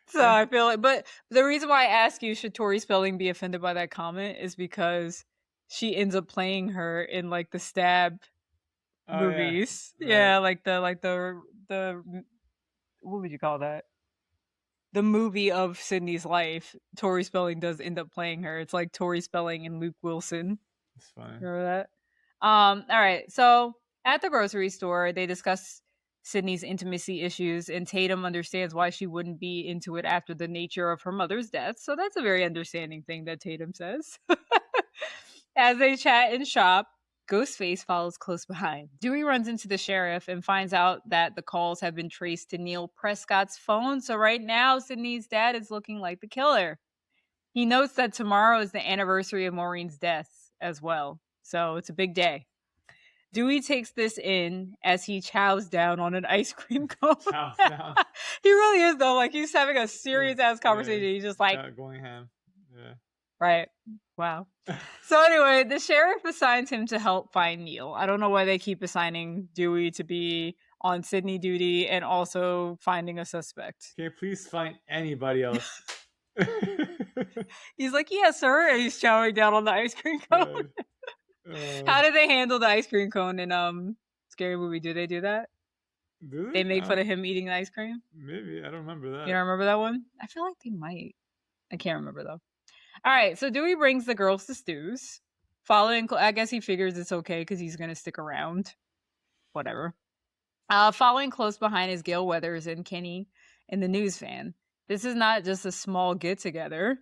So I feel like, but the reason why I ask you, should Tori Spelling be offended by that comment, is because she ends up playing her in like the Stab Oh yeah, movies. right. Yeah, like the what would you call that? The movie of Sydney's life. Tori Spelling does end up playing her. It's like Tori Spelling and Luke Wilson. It's funny. Remember that? All right. So at the grocery store, they discuss Sydney's intimacy issues, and Tatum understands why she wouldn't be into it after the nature of her mother's death. So that's a very understanding thing that Tatum says. As they chat and shop, Ghostface follows close behind. Dewey runs into the sheriff and finds out that the calls have been traced to Neil Prescott's phone. So right now, Sydney's dad is looking like the killer. He notes that tomorrow is the anniversary of Maureen's death as well. So it's a big day. Dewey takes this in as he chows down on an ice cream cone. Chow down. He really is, though. Like, he's having a serious ass Yeah, conversation. He's just like, going ham. Yeah. right. Wow. So anyway, the sheriff assigns him to help find Neil. I don't know why they keep assigning Dewey to be on Sydney duty and also finding a suspect. Can you please find anybody else? He's like, yeah, sir. And he's chowing down on the ice cream cone. How did they handle the ice cream cone in Scary Movie? Do they do that? Do They make fun of him eating the ice cream? Maybe. I don't remember that. You don't remember that one? I feel like they might. I can't remember, though. All right, so Dewey brings the girls to Stu's. I guess he figures it's okay because he's going to stick around. Whatever. Following close behind is Gail Weathers and Kenny and the news fan. This is not just a small get-together.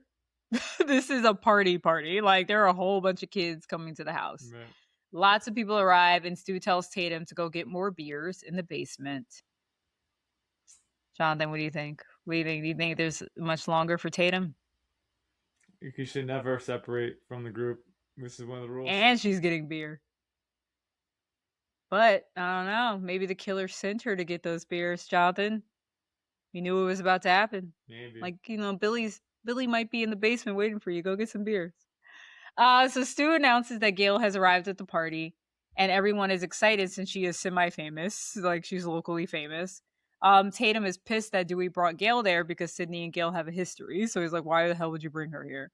This is a party. Like, there are a whole bunch of kids coming to the house. Right. Lots of people arrive, and Stu tells Tatum to go get more beers in the basement. Jonathan, what do you think? What do you think? Do you think there's much longer for Tatum? You should never separate from the group. This is one of the rules. And she's getting beer. But, I don't know. Maybe the killer sent her to get those beers, Jonathan. He knew it was about to happen. Maybe. Like, Billy might be in the basement waiting for you. Go get some beers. So Stu announces that Gail has arrived at the party, and everyone is excited since she is semi-famous, like she's locally famous. Tatum is pissed that Dewey brought Gail there because Sydney and Gail have a history, so he's like, why the hell would you bring her here?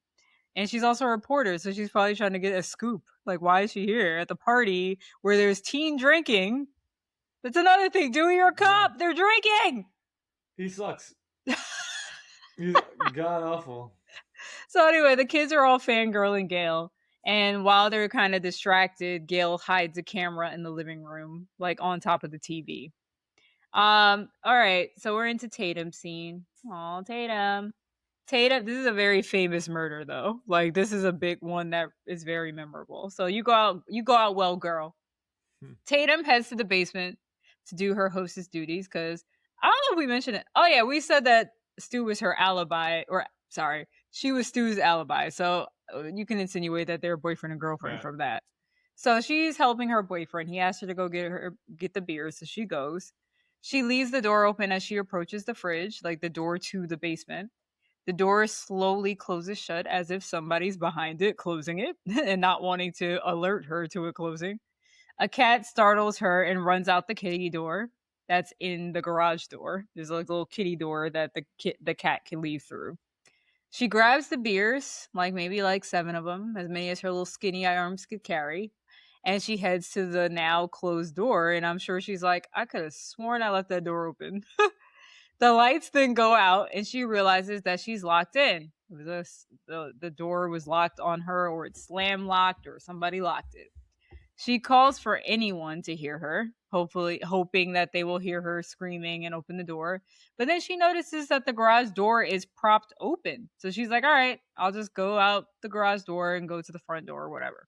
And she's also a reporter, so she's probably trying to get a scoop. Like, why is she here at the party where there's teen drinking? That's another thing. Dewey, you're a cop. They're drinking. He sucks. He's god awful. So anyway, the kids are all fangirling Gail. And while they're kind of distracted, Gail hides a camera in the living room, like on top of the TV. All right, so we're into Tatum's scene. Aw, Tatum. This is a very famous murder, though. Like, this is a big one that is very memorable. So you go out well, girl. Tatum heads to the basement to do her hostess duties because I don't know if we mentioned it. Oh yeah, we said that Stu was her alibi, or sorry, she was Stu's alibi. So you can insinuate that they're boyfriend and girlfriend from that. So she's helping her boyfriend. He asked her to go get the beer, so she goes. She leaves the door open as she approaches the fridge, like the door to the basement. The door slowly closes shut as if somebody's behind it, closing it, and not wanting to alert her to it closing. A cat startles her and runs out the kitty door that's in the garage door. There's like a little kitty door that the cat can leave through. She grabs the beers, maybe 7 of them, as many as her little skinny arms could carry. And she heads to the now closed door. And I'm sure she's like, I could have sworn I left that door open. The lights then go out and she realizes that she's locked in. The door was locked on her, or it's slam locked, or somebody locked it. She calls for anyone to hear her, hoping that they will hear her screaming and open the door. But then she notices that the garage door is propped open. So she's like, all right, I'll just go out the garage door and go to the front door or whatever.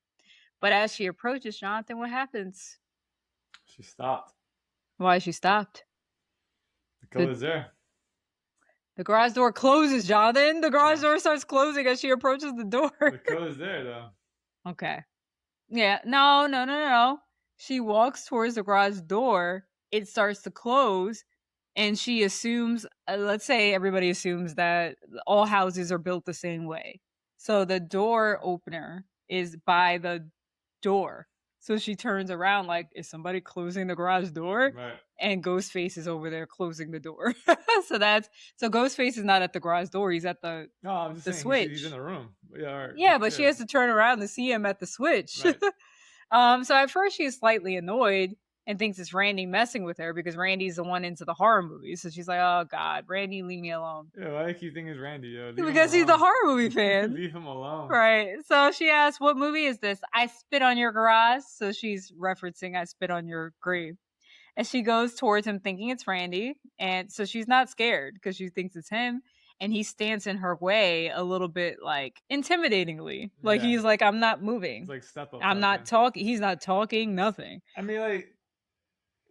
But as she approaches Jonathan, what happens? She stopped. Why she stopped? The killer's there. The garage door closes, Jonathan. The garage door starts closing as she approaches the door. The killer's there, though. Okay. Yeah, no. She walks towards the garage door. It starts to close, and she assumes, let's say everybody assumes that all houses are built the same way. So the door opener is by the door. So she turns around like, is somebody closing the garage door? Right. And Ghostface is over there closing the door. So Ghostface is not at the garage door. He's at the switch. He's in the room. Yeah, right. Yeah, but she has to turn around to see him at the switch. Right. So at first she's slightly annoyed, and thinks it's Randy messing with her because Randy's the one into the horror movies. So she's like, oh God, Randy, leave me alone. Yeah, why do you keep thinking it's Randy? Yo, leave him Because he's the alone. horror movie fan. Leave him alone. Right. So she asks, what movie is this? I Spit on Your Garage. So she's referencing I Spit on Your Grave. And she goes towards him thinking it's Randy. And so she's not scared because she thinks it's him. And he stands in her way a little bit like intimidatingly. Like he's like, I'm not moving. It's like step up. I'm not talking. He's not talking, nothing. I mean, like,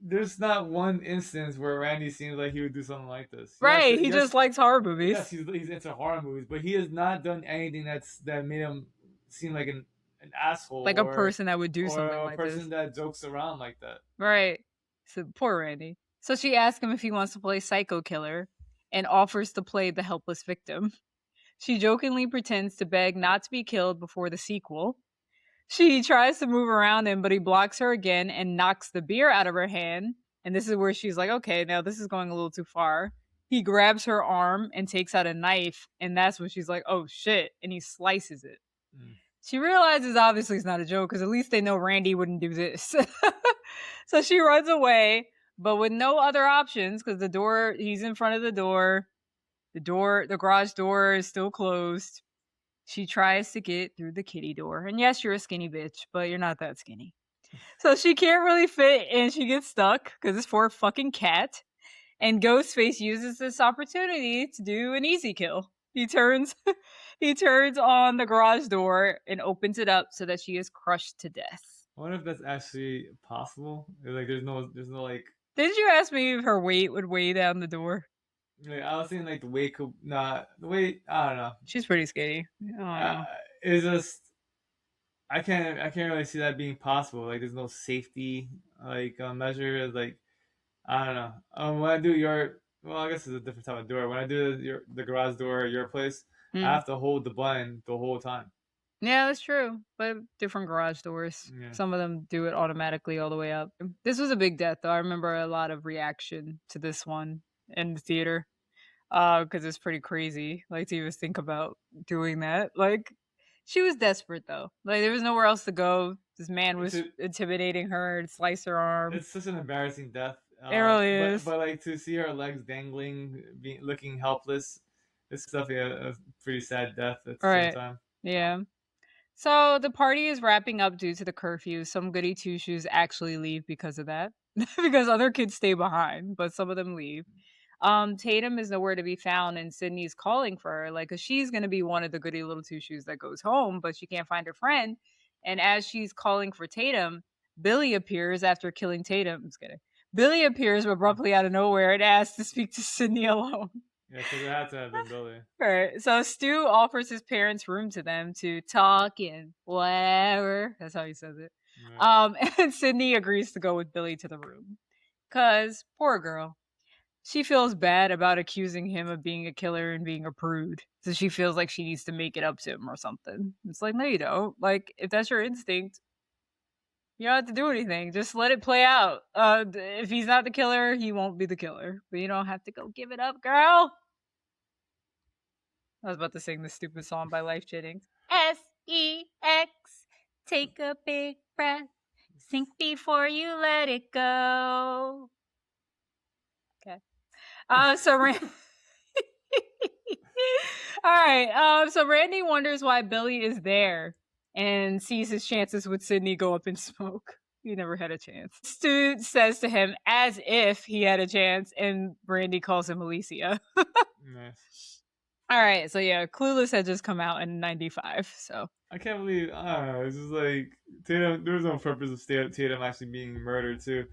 there's not one instance where Randy seems like he would do something like this. Right. Yes, he just likes horror movies. Yes, he's into horror movies, but he has not done anything that made him seem like an asshole. Like a person that would do something like this. Or a person that jokes around like that. Right. So poor Randy. So she asks him if he wants to play psycho killer and offers to play the helpless victim. She jokingly pretends to beg not to be killed before the sequel. She tries to move around him, but he blocks her again and knocks the beer out of her hand. And this is where she's like, okay, now this is going a little too far. He grabs her arm and takes out a knife. And that's when she's like, oh shit. And he slices it. She realizes obviously it's not a joke because at least they know Randy wouldn't do this. So she runs away, but with no other options because the door, he's in front of the door. The garage door is still closed. She tries to get through the kitty door. And yes, you're a skinny bitch, but you're not that skinny. So she can't really fit and she gets stuck because it's for a fucking cat. And Ghostface uses this opportunity to do an easy kill. He turns on the garage door and opens it up so that she is crushed to death. I wonder if that's actually possible. Like, there's no like. Did you ask me if her weight would weigh down the door? Like, I was thinking like the weight could not. The weight, I don't know. She's pretty skinny. It's just I can't really see that being possible. Like, there's no safety measure. Like, I don't know. When I do I guess it's a different type of door. When I do the garage door at your place, I have to hold the button the whole time. Yeah, that's true. But different garage doors. Yeah. Some of them do it automatically all the way up. This was a big death, though. I remember a lot of reaction to this one in the theater. Because it's pretty crazy. Like, to even think about doing that. Like, she was desperate, though. Like, there was nowhere else to go. This man was intimidating her and sliced her arm. It's such an embarrassing death. It really is. But like, to see her legs dangling, looking helpless, it's definitely a pretty sad death at the same time. Yeah. So the party is wrapping up due to the curfew. Some goody two-shoes actually leave because of that. Because other kids stay behind, but some of them leave. Tatum is nowhere to be found, and Sydney's calling for her, like, cause she's gonna be one of the goody little two shoes that goes home, but she can't find her friend. And as she's calling for Tatum, Billy appears after killing Tatum. I'm just kidding. Billy appears abruptly out of nowhere and asks to speak to Sydney alone. Yeah, because it had to have been Billy. Right. So Stu offers his parents' room to them to talk and whatever. That's how he says it. Right. And Sydney agrees to go with Billy to the room. Cause poor girl. She feels bad about accusing him of being a killer and being a prude. So she feels like she needs to make it up to him or something. It's like, no, you don't. Like, if that's your instinct, you don't have to do anything. Just let it play out. If he's not the killer, he won't be the killer. But you don't have to go give it up, girl. I was about to sing the stupid song by Life Jennings. S-E-X, take a big breath. Think before you let it go. Okay. So all right. So Randy wonders why Billy is there and sees his chances with Sydney go up in smoke. He never had a chance. Stu says to him as if he had a chance, and Randy calls him Alicia. Nice. All right. So yeah, Clueless had just come out in '95. So I can't believe. I don't know. It's just like Tatum. There was no purpose of Tatum actually being murdered too.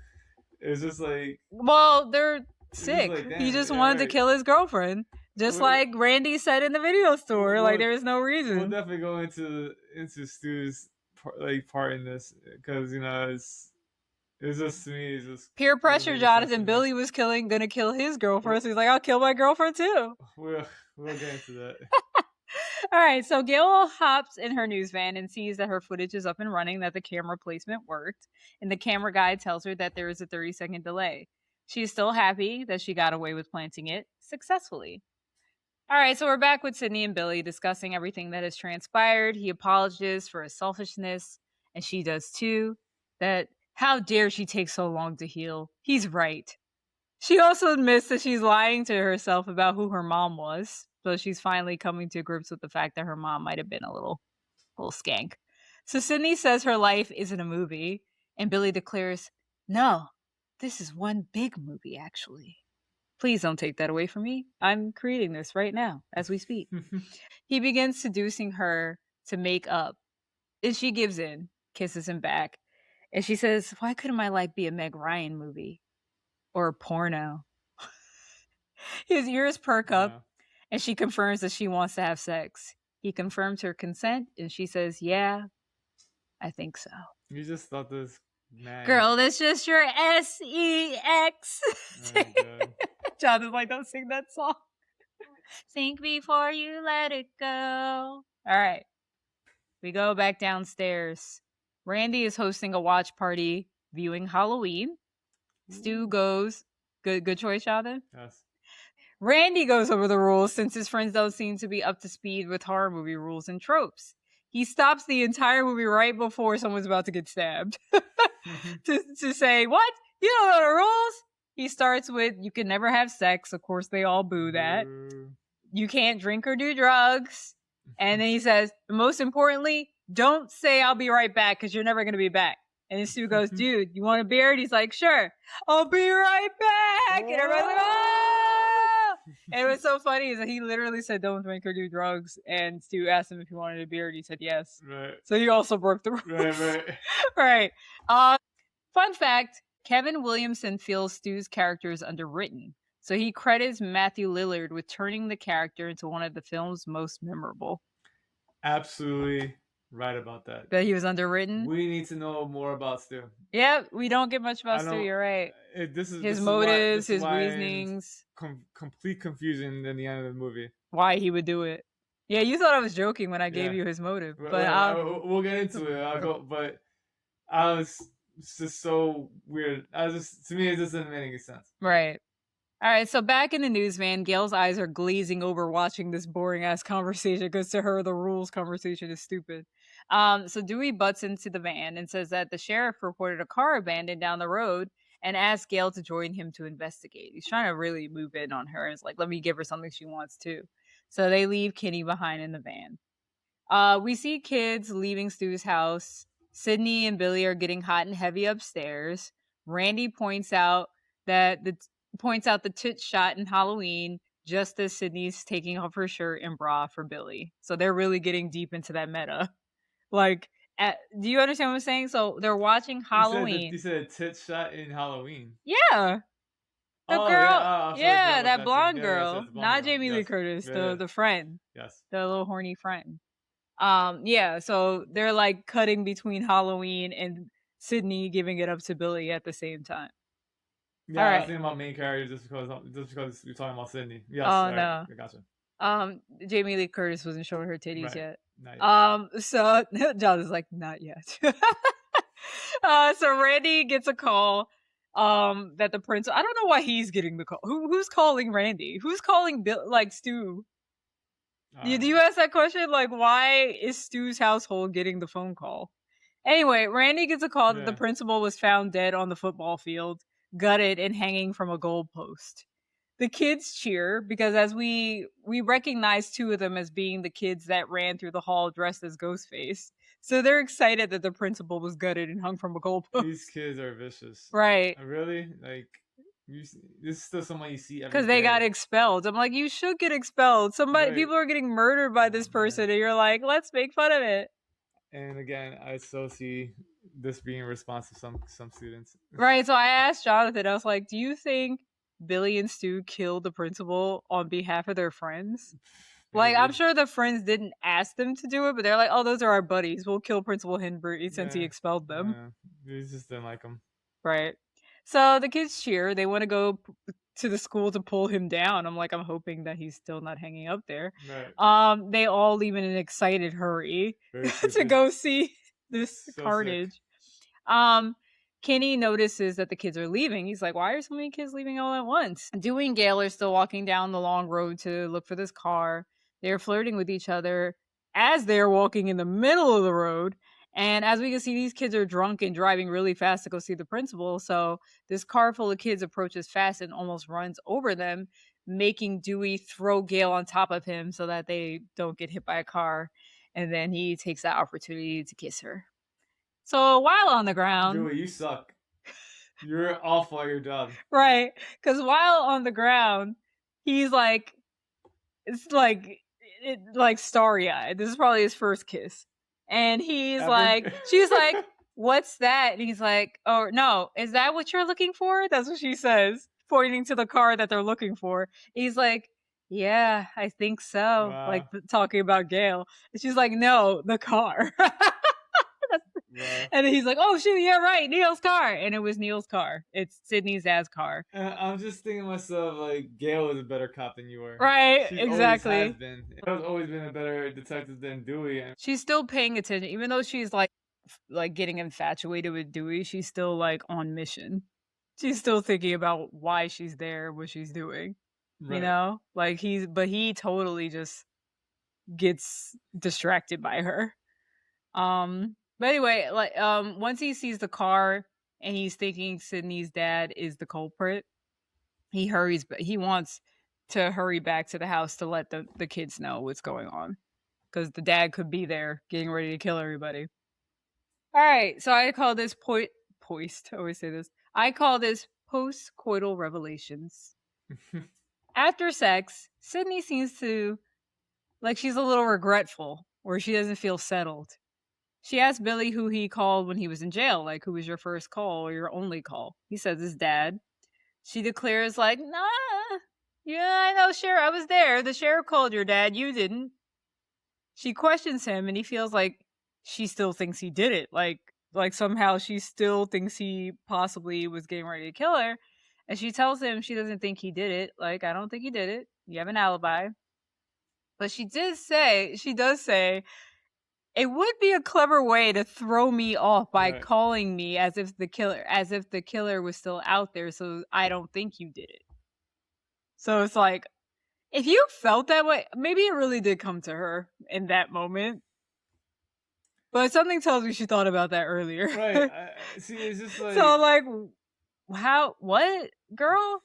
It's just like, well, they're sick. Like, he just wanted to kill his girlfriend, just like Randy said in the video store. Like, there was no reason. We'll definitely go into Stu's part in this because it's just, to me, it's just peer pressure. Jonathan, Billy was gonna kill his girlfriend, so he's like, I'll kill my girlfriend too. We'll get into that. All right, so Gail hops in her news van and sees that her footage is up and running, that the camera placement worked, and the camera guy tells her that there is a 30-second delay. She's still happy that she got away with planting it successfully. All right, so we're back with Sydney and Billy discussing everything that has transpired. He apologizes for his selfishness, and she does too. That How dare she take so long to heal? He's right. She also admits that she's lying to herself about who her mom was. So she's finally coming to grips with the fact that her mom might have been a little skank. So Sydney says her life isn't a movie, and Billy declares, "No, this is one big movie, actually. Please don't take that away from me. I'm creating this right now as we speak." He begins seducing her to make up, and she gives in, kisses him back, and she says, "Why couldn't my life be a Meg Ryan movie or a porno?" His ears perk up, Yeah. and she confirms that she wants to have sex. He confirms her consent, and she says, "Yeah, I think so." You just thought this man. Girl, that's just your sex. Oh my god. Jonathan's like, don't sing that song. Think before you let it go. All right. We go back downstairs. Randy is hosting a watch party viewing Halloween. Stu goes. Good choice, Jonathan. Yes. Randy goes over the rules since his friends don't seem to be up to speed with horror movie rules and tropes. He stops the entire movie right before someone's about to get stabbed to say, "What? You don't know the rules?" He starts with, "You can never have sex." Of course, they all boo that. "You can't drink or do drugs." And then he says, "Most importantly, don't say I'll be right back because you're never going to be back." And then Stu goes, "Dude, you want a beer?" And he's like, "Sure, I'll be right back." And everybody's like, "Oh!" And it was so funny is that he literally said, "Don't drink or do drugs." And Stu asked him if he wanted a beer, and he said yes. Right. So he also broke the rules. Right. Right. Fun fact, Kevin Williamson feels Stu's character is underwritten. So he credits Matthew Lillard with turning the character into one of the film's most memorable. Absolutely right about that. That he was underwritten? We need to know more about Stu. Yep, we don't get much about Stu, you're right. His motives, his reasonings. Complete confusion in the end of the movie. Why he would do it. Yeah, you thought I was joking when I gave you his motive. But we'll get into it. But I was just so weird. To me, it just didn't make any sense. Right. All right, so back in the news van, Gail's eyes are glazing over watching this boring-ass conversation because to her, the rules conversation is stupid. So Dewey butts into the van and says that the sheriff reported a car abandoned down the road and asked Gail to join him to investigate. He's trying to really move in on her. And it's like, let me give her something she wants too. So they leave Kenny behind in the van. We see kids leaving Stu's house. Sydney and Billy are getting hot and heavy upstairs. Randy points out the tit shot in Halloween just as Sydney's taking off her shirt and bra for Billy. So they're really getting deep into that meta. Like, do you understand what I'm saying? So they're watching Halloween. You said a tit shot in Halloween. Yeah. The girl. Yeah, that blonde girl. Yes, not Jamie Lee Curtis, the friend. Yes. The little horny friend. Yeah, so they're like cutting between Halloween and Sydney giving it up to Billy at the same time. Yeah, I was thinking about main characters just because you're talking about Sydney. Yes. Oh no. I gotcha. Jamie Lee Curtis wasn't showing her titties yet. Not yet. So John is like, not yet. So Randy gets a call that the principal, I don't know why he's getting the call. Who's calling Randy? Who's calling Bill, like Stu? Do you ask that question? Like, why is Stu's household getting the phone call? Anyway, Randy gets a call that the principal was found dead on the football field, gutted and hanging from a goalpost. The kids cheer because as we recognize two of them as being the kids that ran through the hall dressed as Ghostface. So they're excited that the principal was gutted and hung from a goalpost. These kids are vicious. Right. Really? Like, this is still someone you see every day. Because they got expelled. I'm like, you should get expelled. People are getting murdered by this person, and you're like, let's make fun of it. And again, I still see this being a response to some students. Right. So I asked Jonathan, I was like, do you think Billy and Stu killed the principal on behalf of their friends? Like, I'm sure the friends didn't ask them to do it, but they're like, oh, those are our buddies. We'll kill Principal Henbury since he expelled them. Yeah. They just didn't like him. Right. So the kids cheer. They want to go to the school to pull him down. I'm like, I'm hoping that he's still not hanging up there. Right. They all leave in an excited hurry to go see this carnage. Kenny notices that the kids are leaving. He's like, why are so many kids leaving all at once? Dewey and Gail are still walking down the long road to look for this car. They're flirting with each other as they're walking in the middle of the road. And as we can see, these kids are drunk and driving really fast to go see the principal. So this car full of kids approaches fast and almost runs over them, making Dewey throw Gail on top of him so that they don't get hit by a car. And then he takes that opportunity to kiss her. So while on the ground, Dewey, you suck. You're awful at your job. right? Because while on the ground, he's like, it's like starry eyed. This is probably his first kiss, and he's like, she's like, "What's that?" And he's like, "Oh no, is that what you're looking for?" That's what she says, pointing to the car that they're looking for. He's like, "Yeah, I think so." Wow. Like talking about Gail, and she's like, "No, the car." Wow. And then he's like, "Oh shoot, yeah, right, Neil's car," and it was Neil's car. It's Sydney's dad's car. I'm just thinking to myself, like, Gail was a better cop than you were. Right, She exactly. always has been. Gail's always been a better detective than Dewey. She's still paying attention, even though she's like getting infatuated with Dewey. She's still like on mission. She's still thinking about why she's there, what she's doing. Right. You know, like he totally just gets distracted by her. But anyway, like once he sees the car and he's thinking Sydney's dad is the culprit, he hurries. He wants to hurry back to the house to let the kids know what's going on, because the dad could be there getting ready to kill everybody. All right, so I call this poist. I always say this. I call this post-coital revelations. After sex, Sydney seems to like she's a little regretful, or she doesn't feel settled. She asks Billy who he called when he was in jail, like, who was your first call or your only call? He says his dad. She declares, like, nah, yeah, I know, sure, I was there. The sheriff called your dad, you didn't. She questions him, and he feels like she still thinks he did it. Like somehow she still thinks he possibly was getting ready to kill her. And she tells him she doesn't think he did it. Like, I don't think he did it. You have an alibi. But she does say, it would be a clever way to throw me off by calling me as if the killer was still out there, so I don't think you did it. So it's like, if you felt that way, maybe it really did come to her in that moment. But something tells me she thought about that earlier. Right. See, it's just like, so like, what, girl?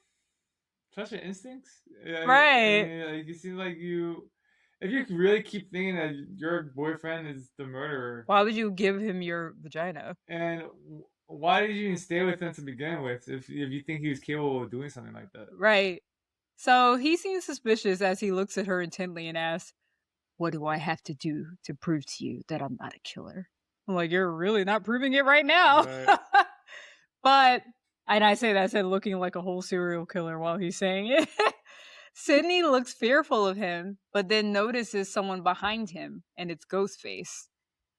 Trust your instincts. Right. I mean, like, you seem like if you really keep thinking that your boyfriend is the murderer, why would you give him your vagina? And why did you even stay with him to begin with if you think he was capable of doing something like that? Right. So he seems suspicious as he looks at her intently and asks, "What do I have to do to prove to you that I'm not a killer?" I'm like, you're really not proving it right now. Right. But, and I say that, I said looking like a whole serial killer while he's saying it. Sydney looks fearful of him, but then notices someone behind him, and it's Ghostface.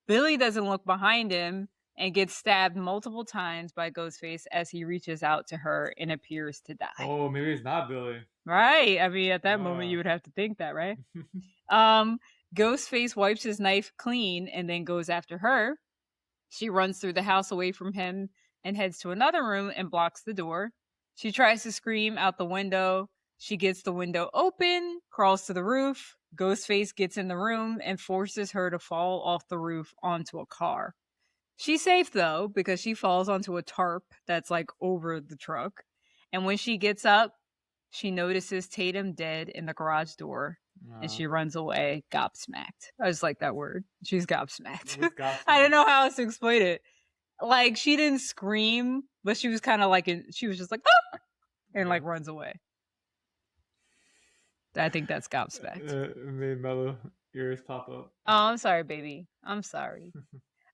Billy doesn't look behind him and gets stabbed multiple times by Ghostface as he reaches out to her and appears to die. Oh, maybe it's not Billy. Right. I mean, at that moment, you would have to think that, right? Ghostface wipes his knife clean and then goes after her. She runs through the house away from him and heads to another room and blocks the door. She tries to scream out the window. She gets the window open, crawls to the roof. Ghostface gets in the room and forces her to fall off the roof onto a car. She's safe, though, because she falls onto a tarp that's like over the truck. And when she gets up, she notices Tatum dead in the garage door. And she runs away, gobsmacked. I just like that word. She's gobsmacked. I didn't know how else to explain it. Like, she didn't scream, but she was kind of like, she was just like, oh! And like runs away. I think that's gobsmacked. Made Mellow ears pop up. Oh, I'm sorry, baby. I'm sorry.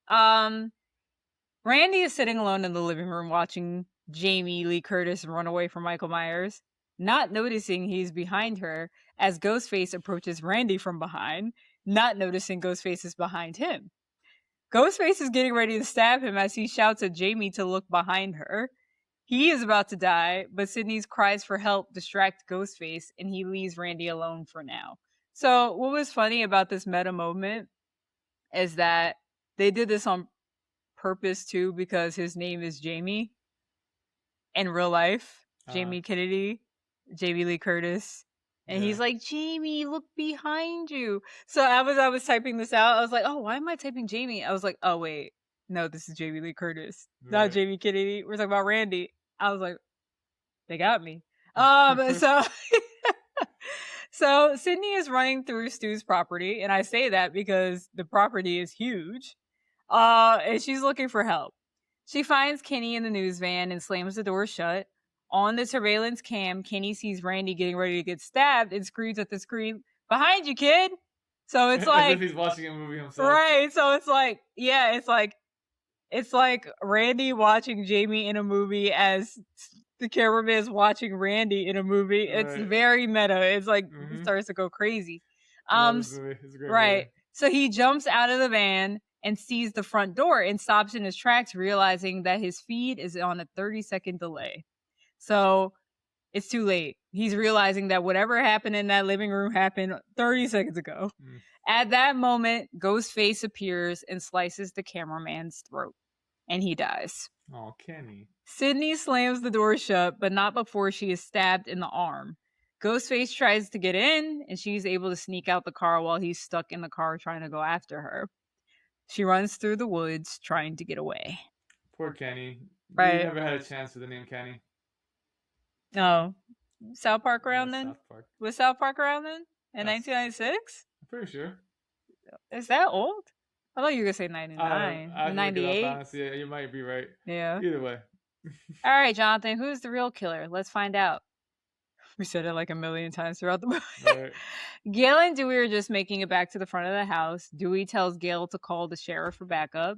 Randy is sitting alone in the living room watching Jamie Lee Curtis run away from Michael Myers, not noticing he's behind her as Ghostface approaches Randy from behind, not noticing Ghostface is behind him. Ghostface is getting ready to stab him as he shouts at Jamie to look behind her. He is about to die, but Sydney's cries for help distract Ghostface, and he leaves Randy alone for now. So what was funny about this meta moment is that they did this on purpose too, because his name is Jamie in real life. Jamie Kennedy, Jamie Lee Curtis, And Yeah. he's like, Jamie, look behind you. So I was typing this out. I was like, oh, why am I typing Jamie? I was like, oh wait, no, this is Jamie Lee Curtis, not Right. Jamie Kennedy. We're talking about Randy. I was like, they got me. So so Sydney is running through Stu's property, and I say that because the property is huge. And she's looking for help. She finds Kenny in the news van and slams the door shut. On the surveillance cam, Kenny sees Randy getting ready to get stabbed and screams at the screen, "Behind you, kid!" So it's As if like, he's watching a movie himself. right? So it's like, yeah, it's like Randy watching Jamie in a movie as the cameraman is watching Randy in a movie. It's Right. very meta. It's like he Mhm. starts to go crazy. I love this movie. It's a great Right. movie. So he jumps out of the van and sees the front door and stops in his tracks, realizing that his feed is on a 30-second delay. So it's too late. He's realizing that whatever happened in that living room happened 30 seconds ago. Mm. At that moment, Ghostface appears and slices the cameraman's throat, and he dies. Oh, Kenny. Sydney slams the door shut, but not before she is stabbed in the arm. Ghostface tries to get in, and she's able to sneak out the car while he's stuck in the car trying to go after her. She runs through the woods trying to get away. Poor Kenny. Right. He never had a chance with the name Kenny. Oh, South Park around Yeah, then? South Park. Was South Park around then? In Yes. 1996? I'm pretty sure. Is that old? I thought you were going to say 99. I 98? Honestly, yeah, you might be right. Yeah. Either way. All right, Jonathan, who's the real killer? Let's find out. We said it like a million times throughout the movie. Right. Gail and Dewey are just making it back to the front of the house. Dewey tells Gail to call the sheriff for backup.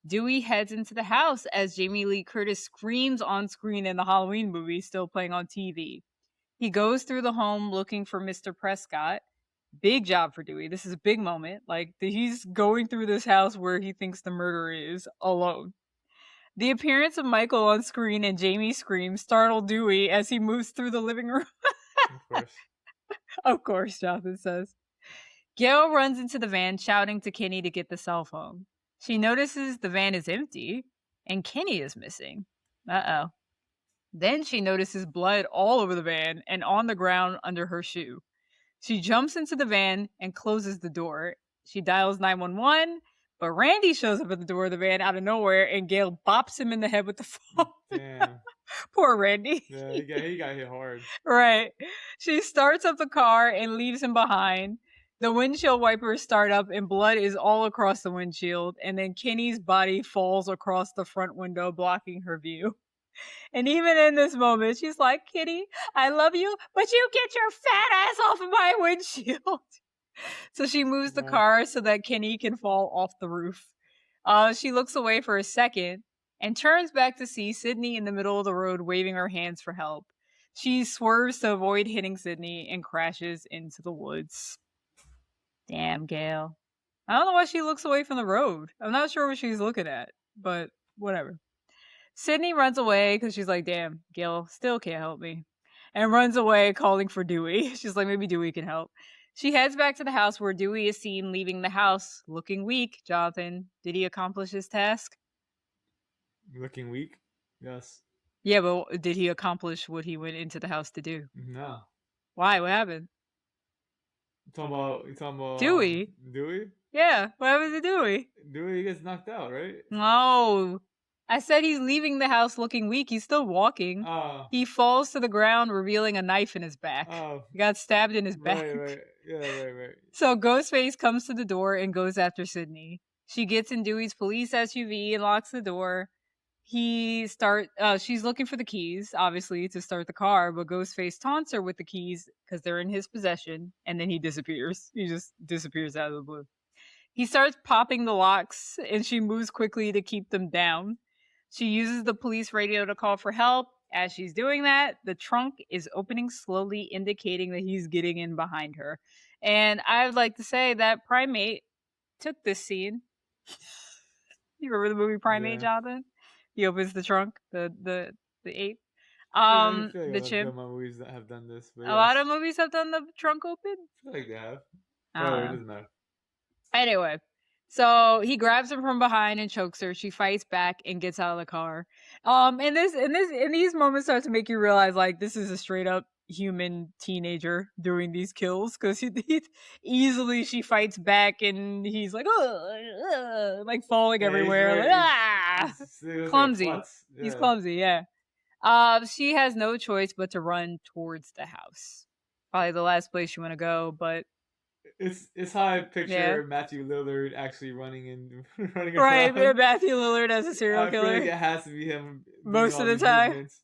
Dewey heads into the house as Jamie Lee Curtis screams on screen in the Halloween movie still playing on TV. He goes through the home looking for Mr. Prescott. Big job for Dewey. This is a big moment. Like, he's going through this house where he thinks the murderer is alone. The appearance of Michael on screen and Jamie's scream startle Dewey as he moves through the living room. Of course. Of course, Jonathan says. Gail runs into the van shouting to Kenny to get the cell phone. She notices the van is empty and Kenny is missing. Uh-oh. Then she notices blood all over the van and on the ground under her shoe. She jumps into the van and closes the door. She dials 911, but Randy shows up at the door of the van out of nowhere and Gail bops him in the head with the phone. Damn. Poor Randy. Yeah, he got hit hard. Right. She starts up the car and leaves him behind. The windshield wipers start up and blood is all across the windshield. And then Kenny's body falls across the front window, blocking her view. And even in this moment, she's like, Kitty, I love you, but you get your fat ass off of my windshield. So she moves the car so that Kenny can fall off the roof. She looks away for a second and turns back to see Sydney in the middle of the road waving her hands for help. She swerves to avoid hitting Sydney and crashes into the woods. Damn, Gail. I don't know why she looks away from the road. I'm not sure what she's looking at, but whatever. Sydney runs away because she's like, damn, Gail still can't help me. And runs away calling for Dewey. She's like, maybe Dewey can help. She heads back to the house where Dewey is seen leaving the house, looking weak. Jonathan, did he accomplish his task? Looking weak? Yes. Yeah, but did he accomplish what he went into the house to do? No. Why? What happened? You talking about Dewey? Dewey? Yeah, what happened to Dewey? Dewey gets knocked out, right? No. I said he's leaving the house looking weak. He's still walking. He falls to the ground, revealing a knife in his back. He got stabbed in his back. Right. Yeah, right. So Ghostface comes to the door and goes after Sydney. She gets in Dewey's police SUV and locks the door. She's looking for the keys, obviously, to start the car, but Ghostface taunts her with the keys because they're in his possession, and then he disappears. He just disappears out of the blue. He starts popping the locks, and she moves quickly to keep them down. She uses the police radio to call for help. As she's doing that, the trunk is opening slowly, indicating that he's getting in behind her. And I would like to say that Primate took this scene. You remember the movie Primate, Jonathan? He opens the trunk, the ape. The chimp. Movies that have done this. A lot of movies have done the trunk open. I feel like they have. It doesn't matter. Anyway, so he grabs her from behind and chokes her. She fights back and gets out of the car. And these moments start to make you realize, like, this is a straight up human teenager doing these kills because easily she fights back and he's like, like falling Yeah, he's everywhere, like very. He looks like a clumsy. klutz. He's Yeah. clumsy, yeah. She has no choice but to run towards the house. Probably the last place you want to go, but It's how I yeah. picture Matthew Lillard actually running and running Right, around. Matthew Lillard as a serial I feel like killer it has to be him doing most of all the these time. movements.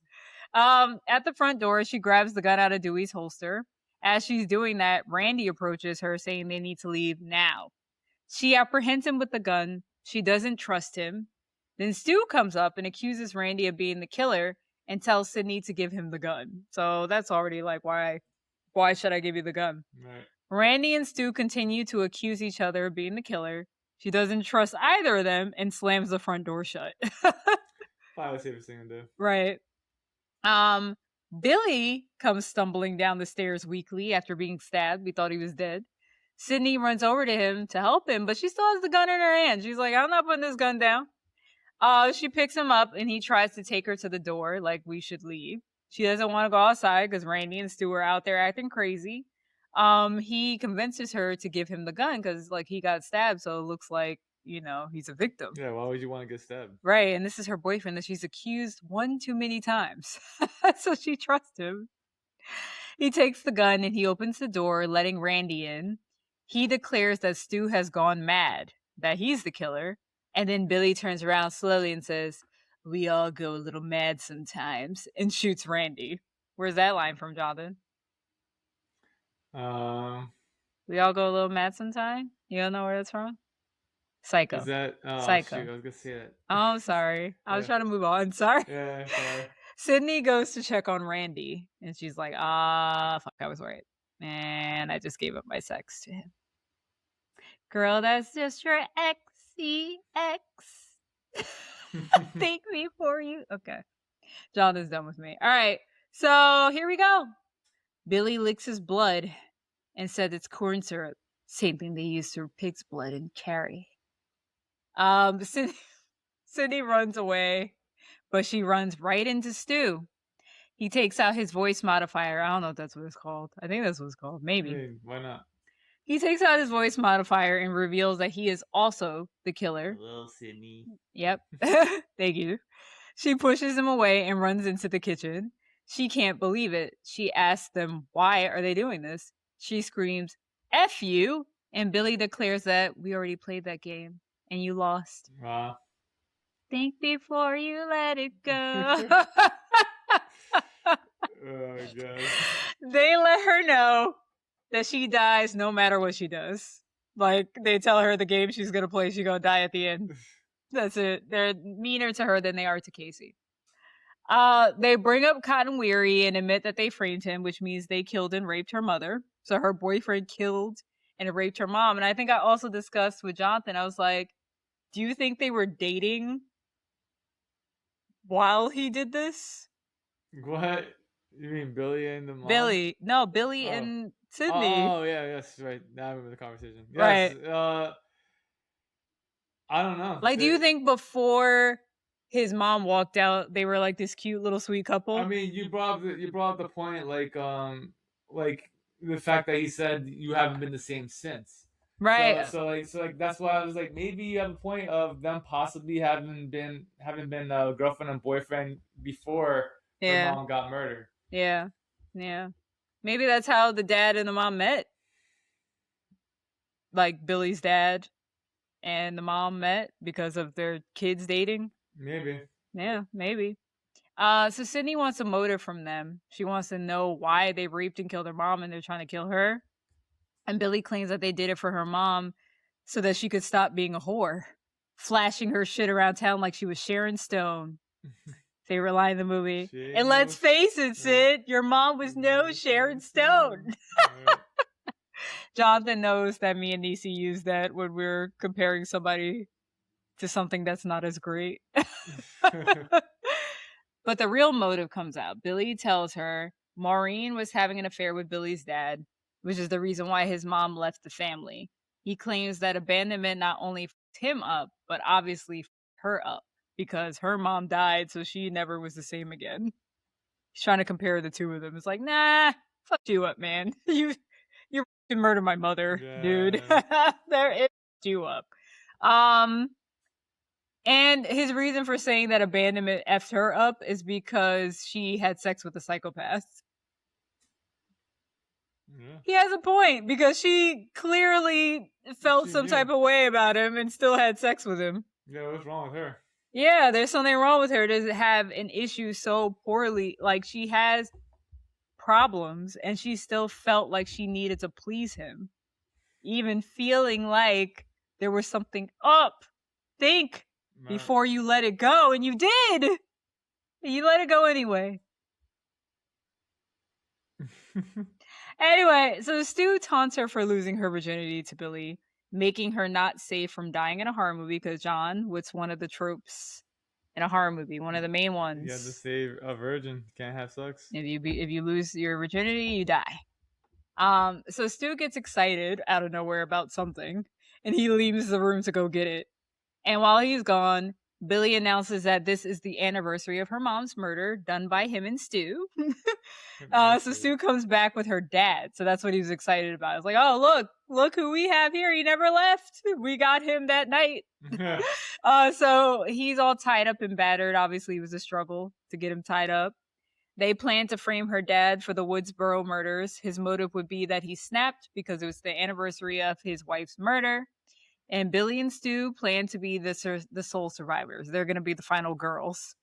At the front door, she grabs the gun out of Dewey's holster. As she's doing that, Randy approaches her saying they need to leave now. She apprehends him with the gun. She doesn't trust him. Then Stu comes up and accuses Randy of being the killer and tells Sydney to give him the gun. So that's already like, why should I give you the gun? Right. Randy and Stu continue to accuse each other of being the killer. She doesn't trust either of them and slams the front door shut. Probably the safest thing to do. Right. Billy comes stumbling down the stairs weakly after being stabbed. We thought he was dead. Sydney runs over to him to help him, but she still has the gun in her hand. She's like, I'm not putting this gun down. She picks him up and he tries to take her to the door, like we should leave. She doesn't want to go outside because Randy and Stu are out there acting crazy. He convinces her to give him the gun because like he got stabbed, so it looks like, he's a victim. Yeah, why would you want to get stabbed? Right, and this is her boyfriend that she's accused one too many times. So she trusts him. He takes the gun and he opens the door, letting Randy in. He declares that Stu has gone mad, that he's the killer. And then Billy turns around slowly and says, we all go a little mad sometimes, and shoots Randy. Where's that line from, Jonathan? We all go a little mad sometime? You don't know where that's from? Psycho. Is that? Oh, Psycho. shoot, I was gonna say that. Oh, I'm sorry. I was trying to move on. Sorry. Yeah, sorry. Sydney goes to check on Randy, and she's like, fuck, I was right. And I just gave up my sex to him. Girl, that's just your XCX. Think before you. Okay. Jonathan's done with me. All right. So here we go. Billy licks his blood and said it's corn syrup. Same thing they use for pig's blood in Carrie. Sydney runs away, but she runs right into Stu. He takes out his voice modifier. I don't know if that's what it's called. I think that's what it's called. Maybe. Hey, why not? He takes out his voice modifier and reveals that he is also the killer. Hello, Sydney. Yep. Thank you. She pushes him away and runs into the kitchen. She can't believe it. She asks them, why are they doing this? She screams, F you! And Billy declares that we already played that game and you lost. Wow. Think before you let it go. Oh, God. They let her know that she dies no matter what she does. Like, they tell her the game she's going to play, she's going to die at the end. That's it. They're meaner to her than they are to Casey. They bring up Cotton Weary and admit that they framed him, which means they killed and raped her mother. So her boyfriend killed and raped her mom. And I think I also discussed with Jonathan, I was like, do you think they were dating while he did this? What? You mean Billy and the mom? Billy and Sydney. Oh, yeah, yes, right. Now I remember the conversation. Yes, Right. I don't know. Like, do you think before his mom walked out, they were like this cute little sweet couple? I mean, you brought up the point, like the fact that he said you haven't been the same since. Right. So that's why I was like, maybe you have a point of them possibly having been girlfriend and boyfriend before her mom got murdered. Yeah. Maybe that's how the dad and the mom met. Like Billy's dad and the mom met because of their kids dating. Maybe. Yeah, maybe. So Sydney wants a motive from them. She wants to know why they raped and killed her mom and they're trying to kill her. And Billy claims that they did it for her mom so that she could stop being a whore, flashing her shit around town like she was Sharon Stone. Favorite line in the movie. And let's face it, Sid, your mom was no Sharon Stone. Jonathan knows that me and Nisi use that when we're comparing somebody to something that's not as great. But the real motive comes out. Billy tells her Maureen was having an affair with Billy's dad, which is the reason why his mom left the family. He claims that abandonment not only f***ed him up, but obviously f***ed her up because her mom died, so she never was the same again. He's trying to compare the two of them. It's like, nah, fuck you up, man. You murdered my mother, dude. There is you up. And his reason for saying that abandonment effed her up is because she had sex with a psychopath. Yeah. He has a point, because she clearly felt some type of way about him and still had sex with him. Yeah, what's wrong with her? Yeah, there's something wrong with her. Does have an issue so poorly. Like, she has problems and she still felt like she needed to please him. Even feeling like there was something up. Think before you let it go, and you did. You let it go anyway. Anyway, so Stu taunts her for losing her virginity to Billy, making her not safe from dying in a horror movie, because John, what's one of the tropes in a horror movie? One of the main ones. You have to save a virgin. Can't have sex. If you lose your virginity, you die. So Stu gets excited out of nowhere about something, and he leaves the room to go get it. And while he's gone, Billy announces that this is the anniversary of her mom's murder, done by him and Stu. So Stu comes back with her dad. So that's what he was excited about. It's like, oh, look who we have here. He never left. We got him that night. So he's all tied up and battered. Obviously, it was a struggle to get him tied up. They plan to frame her dad for the Woodsboro murders. His motive would be that he snapped because it was the anniversary of his wife's murder. And Billy and Stu plan to be the sole survivors. They're going to be the final girls.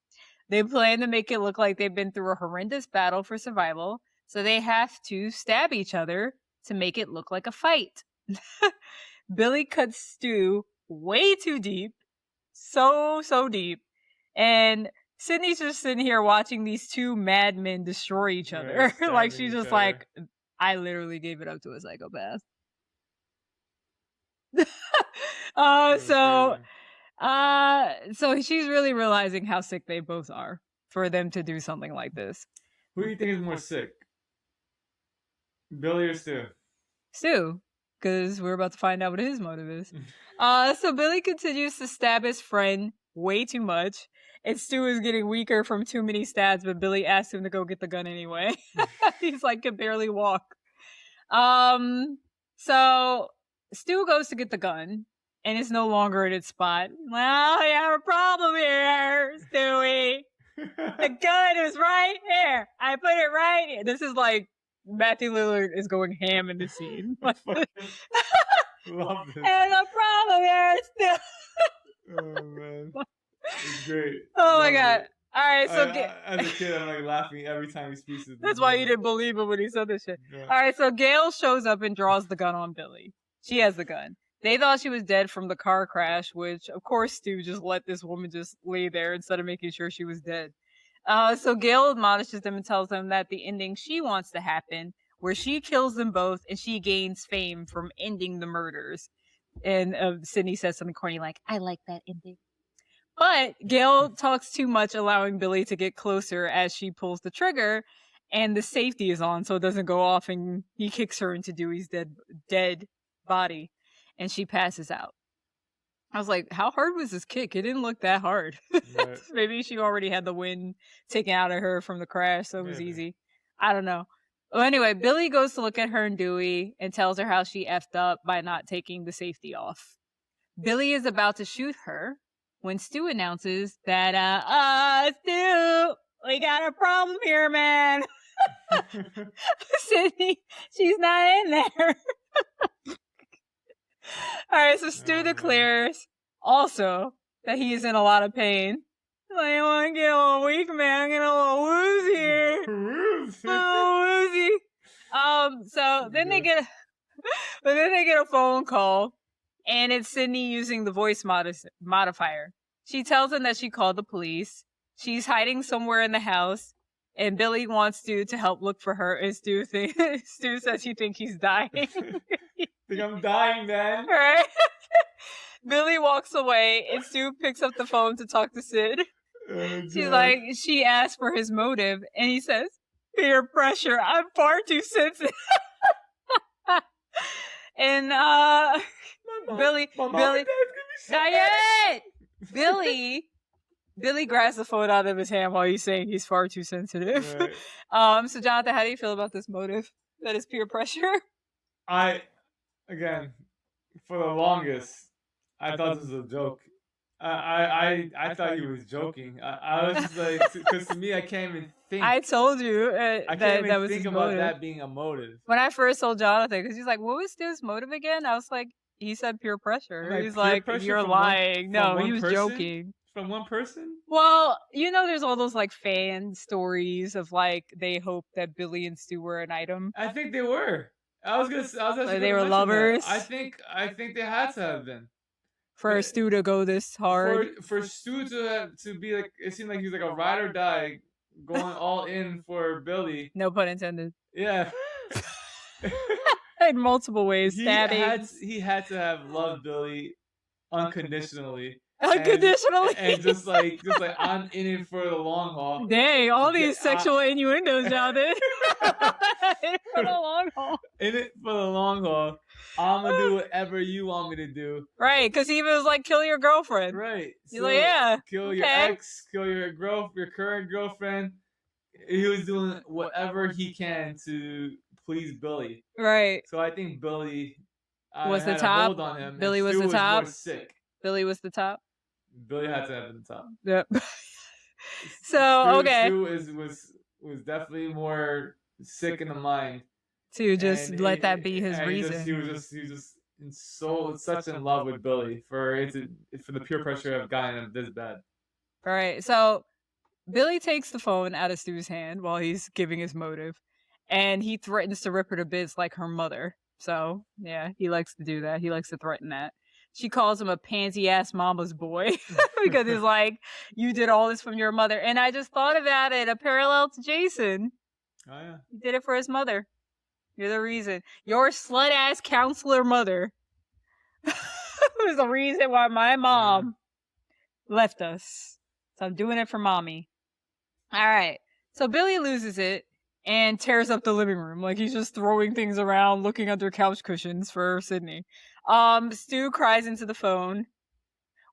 They plan to make it look like they've been through a horrendous battle for survival, so they have to stab each other to make it look like a fight. Billy cuts Stu way too deep. So deep. And Sydney's just sitting here watching these two madmen destroy each other. Like, she's just like, I literally gave it up to a psychopath. So she's really realizing how sick they both are for them to do something like this. Who do you think is more sick? Billy or Stu? Stu, because we're about to find out what his motive is. So Billy continues to stab his friend way too much, and Stu is getting weaker from too many stabs, but Billy asks him to go get the gun anyway. He's like, can barely walk. So Stu goes to get the gun, and it's no longer in its spot. Well, you have a problem here, Stewie. The gun is right here. I put it right here. This is like Matthew Lillard is going ham in the scene. Love this. There's a problem here, Stu. Oh, man. It's great. Oh, my God. It. All right, so as a kid, I'm like laughing every time he speaks. That's why you didn't believe him when he said this shit. Yeah. All right, so Gail shows up and draws the gun on Billy. She has the gun. They thought she was dead from the car crash, which, of course, Stu just let this woman just lay there instead of making sure she was dead. So Gail admonishes them and tells them that the ending she wants to happen, where she kills them both and she gains fame from ending the murders. And Sydney says something corny like, I like that ending. But Gail talks too much, allowing Billy to get closer as she pulls the trigger, and the safety is on so it doesn't go off, and he kicks her into Dewey's dead body, and she passes out. I was like, how hard was this kick? It didn't look that hard. Right. Maybe she already had the wind taken out of her from the crash, so it was easy. I don't know. Well, anyway, Billy goes to look at her and Dewey and tells her how she effed up by not taking the safety off. Billy is about to shoot her when Stu announces that, Stu, we got a problem here, man. Sydney, she's not in there. Alright, so Stu declares also that he is in a lot of pain. I want to get a little weak, man. I'm getting a little woozy here. So then they get a phone call, and it's Sydney using the voice modifier. She tells him that she called the police. She's hiding somewhere in the house, and Billy wants Stu to help look for her, and Stu says he thinks he's dying. Think I'm dying, man. Right? Billy walks away, and Stu picks up the phone to talk to Sid. She's like, she asked for his motive, and he says, peer pressure. I'm far too sensitive. And Billy, not yet. Billy Billy grabs the phone out of his hand while he's saying he's far too sensitive. Right. So Jonathan, how do you feel about this motive? That is peer pressure. I again for the longest, I thought this was a joke. I thought he was joking. I was just like, because to me, I can't even think. I told you I can't that even was think his about motive. that being a motive. When I first told Jonathan, because he's like, "What was Stu's motive again?" I was like, "He said peer pressure." Like, he's peer like, pressure "You're from lying." No, one he was person? joking. From one person? Well, there's all those like fan stories of like they hope that Billy and Stu were an item. I think they were. I was actually Like, gonna they were mention lovers. that. I think they had to have been. For Stu to go this hard. For Stu to be like, it seemed like he was like a ride or die, going all in for Billy. No pun intended. Yeah. In multiple ways, stabbing. He had to have loved Billy unconditionally. Unconditionally. And just like I'm in it for the long haul. Dang, all these sexual innuendos out there. In it for the long haul. In it for the long haul. I'm gonna do whatever you want me to do. Right, because he was like, kill your girlfriend. Right. He's like, yeah. Kill your ex, kill your current girlfriend. He was doing whatever he can to please Billy. Right. So I think Billy was the had top. A hold on him. Billy was the top. More sick. Billy was the top. Billy had to have been the top. Yep. So okay. Stu was definitely more sick in the mind. To just let that be his reason. He was just such in love with Billy for the peer pressure to have gotten him this bad. All right. So Billy takes the phone out of Stu's hand while he's giving his motive, and he threatens to rip her to bits like her mother. So yeah, he likes to do that. He likes to threaten that. She calls him a pansy-ass mama's boy because he's like, you did all this from your mother. And I just thought about it, a parallel to Jason. Oh, yeah. He did it for his mother. You're the reason. Your slut-ass counselor mother was the reason why my mom left us. So I'm doing it for mommy. All right. So Billy loses it and tears up the living room. Like, he's just throwing things around, looking under couch cushions for Sydney. Stu cries into the phone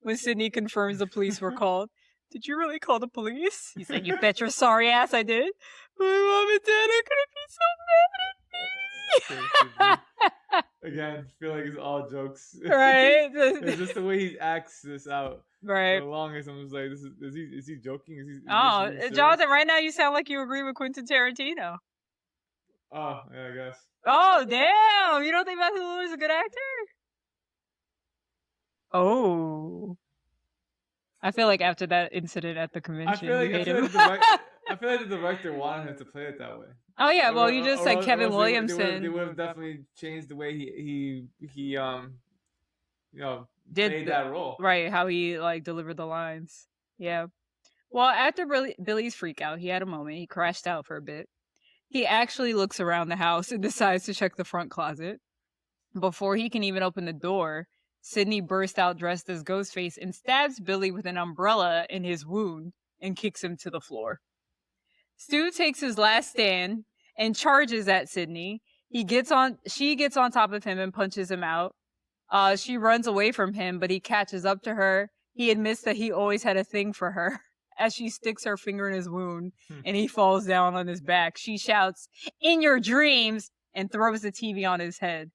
when Sydney confirms the police were called. Did you really call the police? He said, you bet your sorry ass I did. My mom and dad are gonna be so mad at me. Again, I feel like it's all jokes. Right? It's just the way he acts this out. Right. For the longest, I'm just like, is he joking? Is Jonathan, right now you sound like you agree with Quentin Tarantino. Oh, yeah, I guess. Oh, damn! You don't think Matthew Lillard is a good actor? Oh. I feel like after that incident at the convention, I feel like the director wanted him to play it that way. Oh yeah, well you just said Kevin Williamson. They would have definitely changed the way he did played that role. Right, how he like delivered the lines. Yeah. Well, after Billy's freak out, he had a moment. He crashed out for a bit. He actually looks around the house and decides to check the front closet. Before he can even open the door, Sydney bursts out dressed as Ghostface and stabs Billy with an umbrella in his wound and kicks him to the floor. Stu takes his last stand and charges at Sydney. She gets on top of him and punches him out. She runs away from him, but he catches up to her. He admits that he always had a thing for her. As she sticks her finger in his wound and he falls down on his back, she shouts, "In your dreams!" and throws the TV on his head.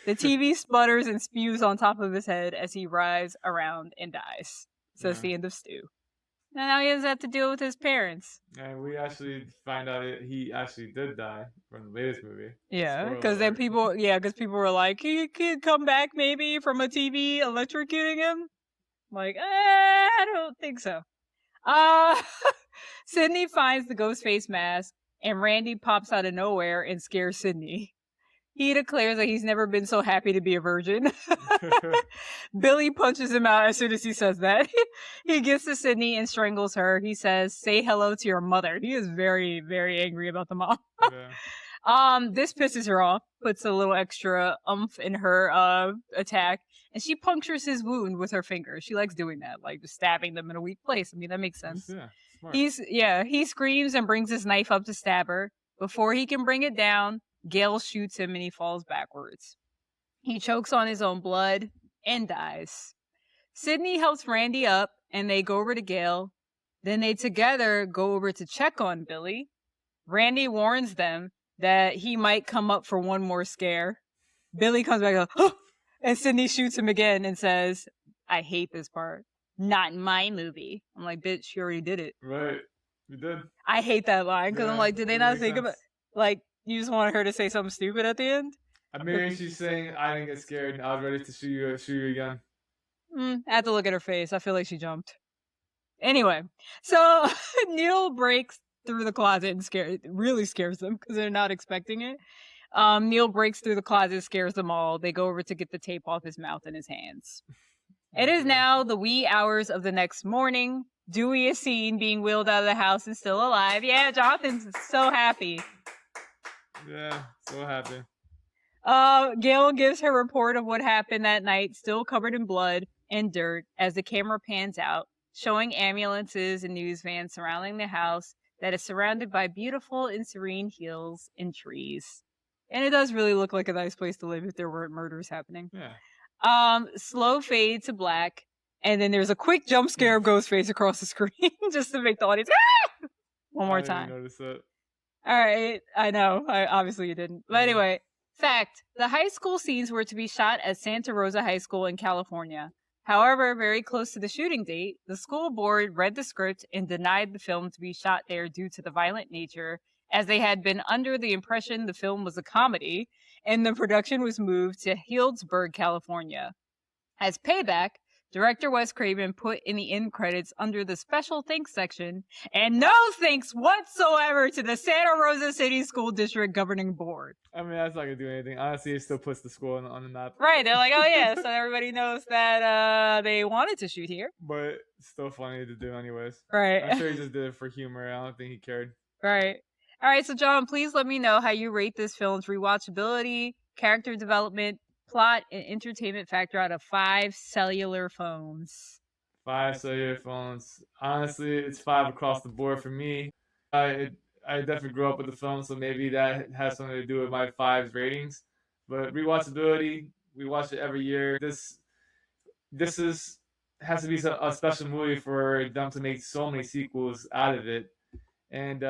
The TV sputters and spews on top of his head as he writhes around and dies. So that's the end of Stu. And now he has to deal with his parents. And we actually find out he actually did die from the latest movie. Yeah, because people were like, he could come back maybe from a TV electrocuting him. I'm like, I don't think so. Sydney finds the Ghostface mask, and Randy pops out of nowhere and scares Sydney. He declares that he's never been so happy to be a virgin. Billy punches him out as soon as he says that. He gets to Sydney and strangles her. He says, "Say hello to your mother." He is very, very angry about the mom. This pisses her off, puts a little extra oomph in her attack, and she punctures his wound with her finger. She likes doing that, like just stabbing them in a weak place. I mean, that makes sense. Yeah, smart. He screams and brings his knife up to stab her. Before he can bring it down, Gale shoots him and he falls backwards. He chokes on his own blood and dies. Sydney helps Randy up and they go over to Gale. Then they together go over to check on Billy. Randy warns them that he might come up for one more scare. Billy comes back and goes, and Sydney shoots him again and says, I hate this part. Not in my movie. I'm like, bitch, you already did it. Right. You did. I hate that line because I'm like, did they not think sense. about, like, you just wanted her to say something stupid at the end? Maybe she's saying, I didn't get scared. I was ready to shoot you again. I had to look at her face. I feel like she jumped. Anyway, so Neil breaks through the closet and really scares them because they're not expecting it. Neil breaks through the closet, scares them all. They go over to get the tape off his mouth and his hands. It is now the wee hours of the next morning. Dewey is seen being wheeled out of the house and still alive. Yeah, Jonathan's so happy. Yeah, so happy. Gail gives her report of what happened that night, still covered in blood and dirt, as the camera pans out, showing ambulances and news vans surrounding the house that is surrounded by beautiful and serene hills and trees. And it does really look like a nice place to live if there weren't murders happening. Yeah. Slow fade to black, and then there's a quick jump scare of Ghostface across the screen just to make the audience one more time. I didn't notice that. All right, I know. Obviously you didn't. But anyway, fact, the high school scenes were to be shot at Santa Rosa High School in California. However, very close to the shooting date, the school board read the script and denied the film to be shot there due to the violent nature, as they had been under the impression the film was a comedy, and the production was moved to Healdsburg, California. As payback, director Wes Craven put in the end credits under the special thanks section, and no thanks whatsoever to the Santa Rosa City School District Governing Board. I mean, that's not going to do anything. Honestly, it still puts the school on the map. Right, they're like, oh yeah, so everybody knows that they wanted to shoot here. But it's still funny to do anyways. Right. I'm sure he just did it for humor. I don't think he cared. Right. All right, so John, please let me know how you rate this film's rewatchability, character development, plot, and entertainment factor out of 5 cellular phones. 5 cellular phones. Honestly, it's 5 across the board for me. I definitely grew up with the film, so maybe that has something to do with my 5's ratings. But rewatchability, we watch it every year. This has to be a special movie for them to make so many sequels out of it. And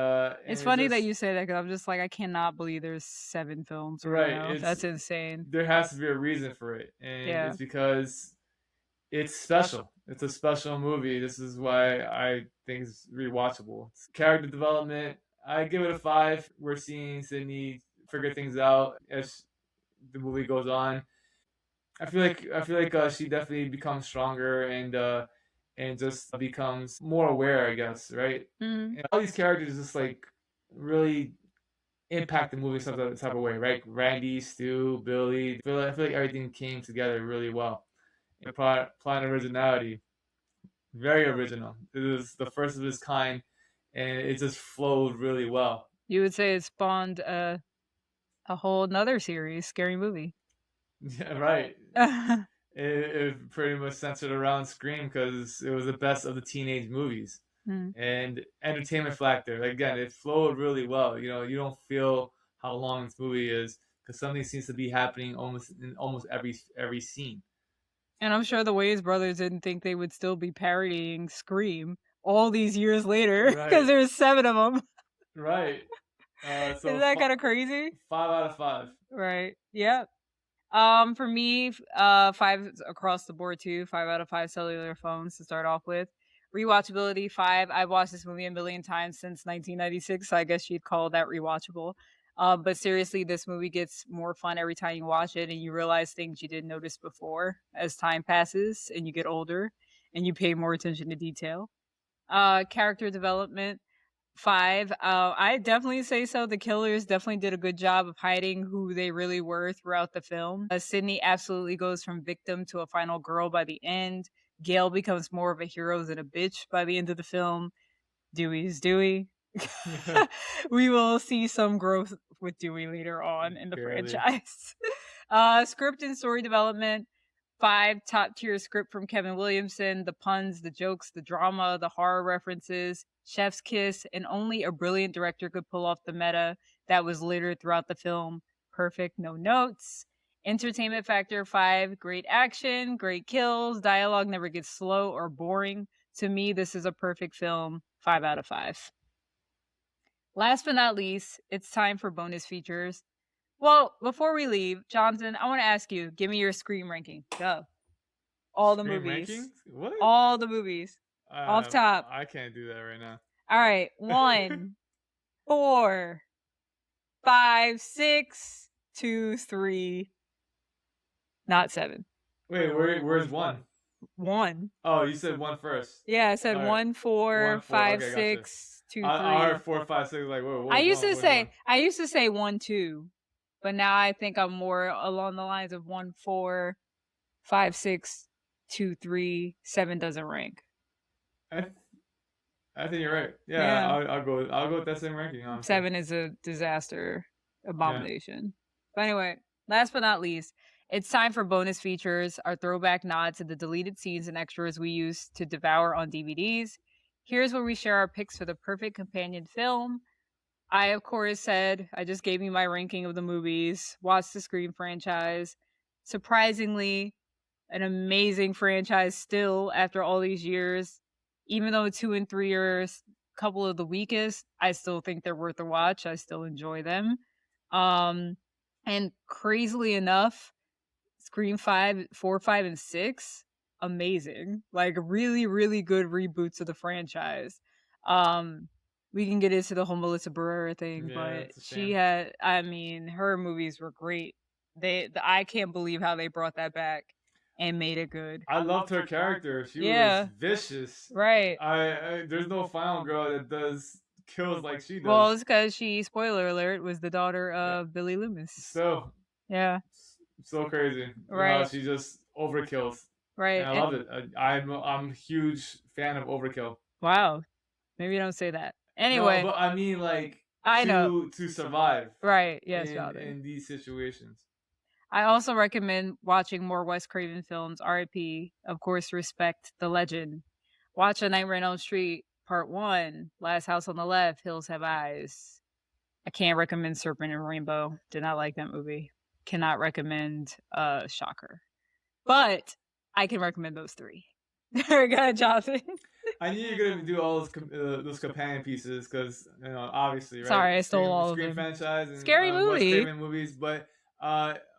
it's funny that you say that because I'm just like, I cannot believe there's 7 films. Right. That's insane. There has to be a reason for it. And it's because it's special. It's a special movie. This is why I think it's rewatchable. It's character development, I give it a 5. We're seeing Sydney figure things out as the movie goes on. I feel like she definitely becomes stronger and just becomes more aware, I guess, right? Mm-hmm. And all these characters just like really impact the movie in some type of way, right? Randy, Stu, Billy. I feel like everything came together really well. And plot and originality, very original. It was the first of its kind, and it just flowed really well. You would say it spawned a whole nother series, Scary Movie. Yeah, right. It pretty much centered around Scream because it was the best of the teenage movies. And entertainment factor, again, it flowed really well. You know, you don't feel how long this movie is because something seems to be happening in almost every scene. And I'm sure the Wayans brothers didn't think they would still be parodying Scream all these years later because there's 7 of them. Right. So is that kind of crazy? 5 out of 5. Right. Yep. For me, 5 across the board too. 5 out of 5 cellular phones to start off with. Rewatchability 5. I've watched this movie a million times since 1996, so I guess you'd call that rewatchable. But seriously, this movie gets more fun every time you watch it, and you realize things you didn't notice before as time passes and you get older and you pay more attention to detail. Character development 5. I definitely say so. The killers definitely did a good job of hiding who they really were throughout the film. Sydney absolutely goes from victim to a final girl by the end. Gail becomes more of a hero than a bitch by the end of the film. Dewey's Dewey. We will see some growth with Dewey later on in the franchise. Script and story development 5. Top tier script from Kevin Williamson. The puns, the jokes, the drama, the horror references, chef's kiss, and only a brilliant director could pull off the meta that was littered throughout the film. Perfect, no notes. Entertainment factor 5. Great action, great kills, dialogue never gets slow or boring. To me, this is a perfect film. 5 out of 5. Last but not least, it's time for bonus features. Well, before we leave, Jonathan, I want to ask you, give me your Scream ranking. Go. All the Scream movies. rankings? What? All the movies. Off top. I can't do that right now. All right. 1, 4, 5, 6, 2, 3. Not 7. Wait, where's 1? 1. Oh, you said 1 first. Yeah, I said All right. 1, 4, 1, 4, 5, okay, 6, 2, 3. I heard 4, 5, 6. Like, whoa, I used to say 1, 2, but now I think I'm more along the lines of 1, 4, 5, 6, 2, 3, 7 doesn't rank. I think you're right. Yeah. I'll go with that same ranking. Honestly. 7 is a disaster, abomination. Yeah. But anyway, last but not least, it's time for bonus features, our throwback nod to the deleted scenes and extras we used to devour on DVDs. Here's where we share our picks for the perfect companion film. I, of course, said, I just gave you my ranking of the movies, watched the Scream franchise. Surprisingly, an amazing franchise still after all these years. Even though 2 and 3 are a couple of the weakest, I still think they're worth a watch. I still enjoy them. And crazily enough, Scream 5, 4, 5, and 6, amazing. Like, really, really good reboots of the franchise. We can get into the whole Melissa Barrera thing, but she had, I mean, her movies were great. I can't believe how they brought that back and made it good. I loved her character. She was vicious. Right. There's no final girl that does kills like she does. Well, it's because she, spoiler alert, was the daughter of Billy Loomis. So. Yeah. So crazy. Right. You know, she just overkills. Right. And I love it. I'm a huge fan of overkill. Wow. Maybe don't say that. Anyway. No, but I mean, like, to survive. Right. Yes, in these situations. I also recommend watching more Wes Craven films. R.I.P. Of course, respect the legend. Watch A Nightmare on Elm Street Part 1, Last House on the Left, Hills Have Eyes. I can't recommend Serpent and Rainbow. Did not like that movie. Cannot recommend Shocker. But I can recommend those 3. Very good, Jonathan. I knew you were going to do all those companion pieces because, you know, obviously, right? Sorry, I stole all of them. Scream franchise and Scary movie. Wes Craven movies, but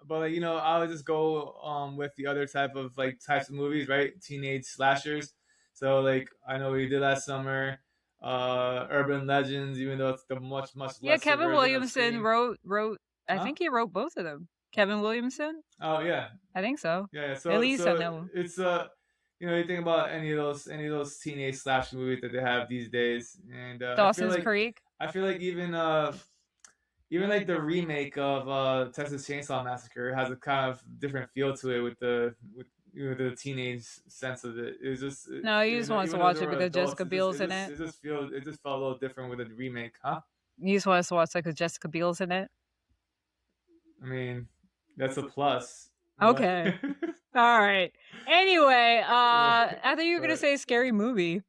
like, you know, I would just go with the other types of movies, right? Teenage slashers. So like I know we did last summer, Urban Legends, even though it's the much lesser Kevin Williamson wrote. I think he wrote both of them. Kevin Williamson. Oh yeah, I think so. Yeah, so at least I know. It's you know, you think about any of those teenage slasher movies that they have these days, and Dawson's Creek. I feel like even like the remake of Texas Chainsaw Massacre has a kind of different feel to it with the teenage sense of it. It's just no, you just want to watch it because Jessica Biel's in it. It just felt a little different with the remake, huh? You just want us to watch it because Jessica Biel's in it. I mean, that's a plus. Okay. All right. Anyway, I thought you were gonna say scary movie.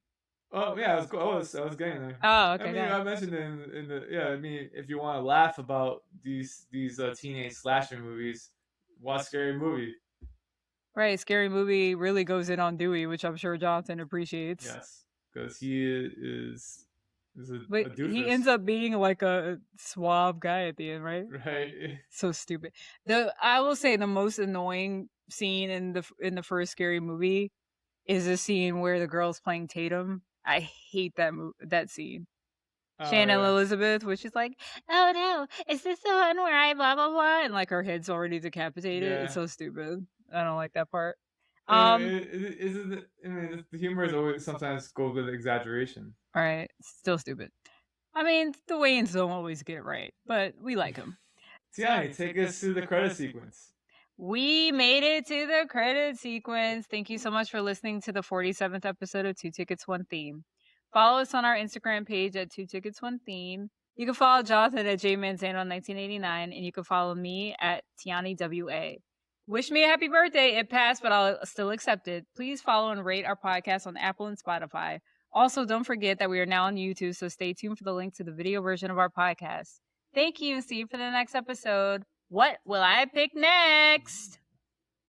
Oh yeah, I was getting there. Oh, okay. I mean, I mentioned in the I mean, if you want to laugh about these teenage slasher movies, watch Scary Movie. Right, Scary Movie really goes in on Dewey, which I'm sure Jonathan appreciates. Yes, because he is a doofus. He ends up being like a suave guy at the end, right? Right. So stupid. I will say the most annoying scene in the first Scary Movie is the scene where the girl's playing Tatum. I hate that scene. Shannon Elizabeth, which is like, oh no, is this the one where I blah blah blah, and like her head's already decapitated. Yeah. It's so stupid. I don't like that part. I mean, the humor is always sometimes goes with exaggeration. All right, still stupid. I mean, the Wayans don't always get it right, but we like them. Tionni, take us to the credit sequence. We made it to the credit sequence. Thank you so much for listening to the 47th episode of 2 Tickets, 1 Theme. Follow us on our Instagram page at 2 Tickets, 1 Theme. You can follow Jonathan at jmanzano1989, and you can follow me at TioniWA. Wish me a happy birthday. It passed, but I'll still accept it. Please follow and rate our podcast on Apple and Spotify. Also, don't forget that we are now on YouTube, so stay tuned for the link to the video version of our podcast. Thank you, and see you for the next episode. What will I pick next?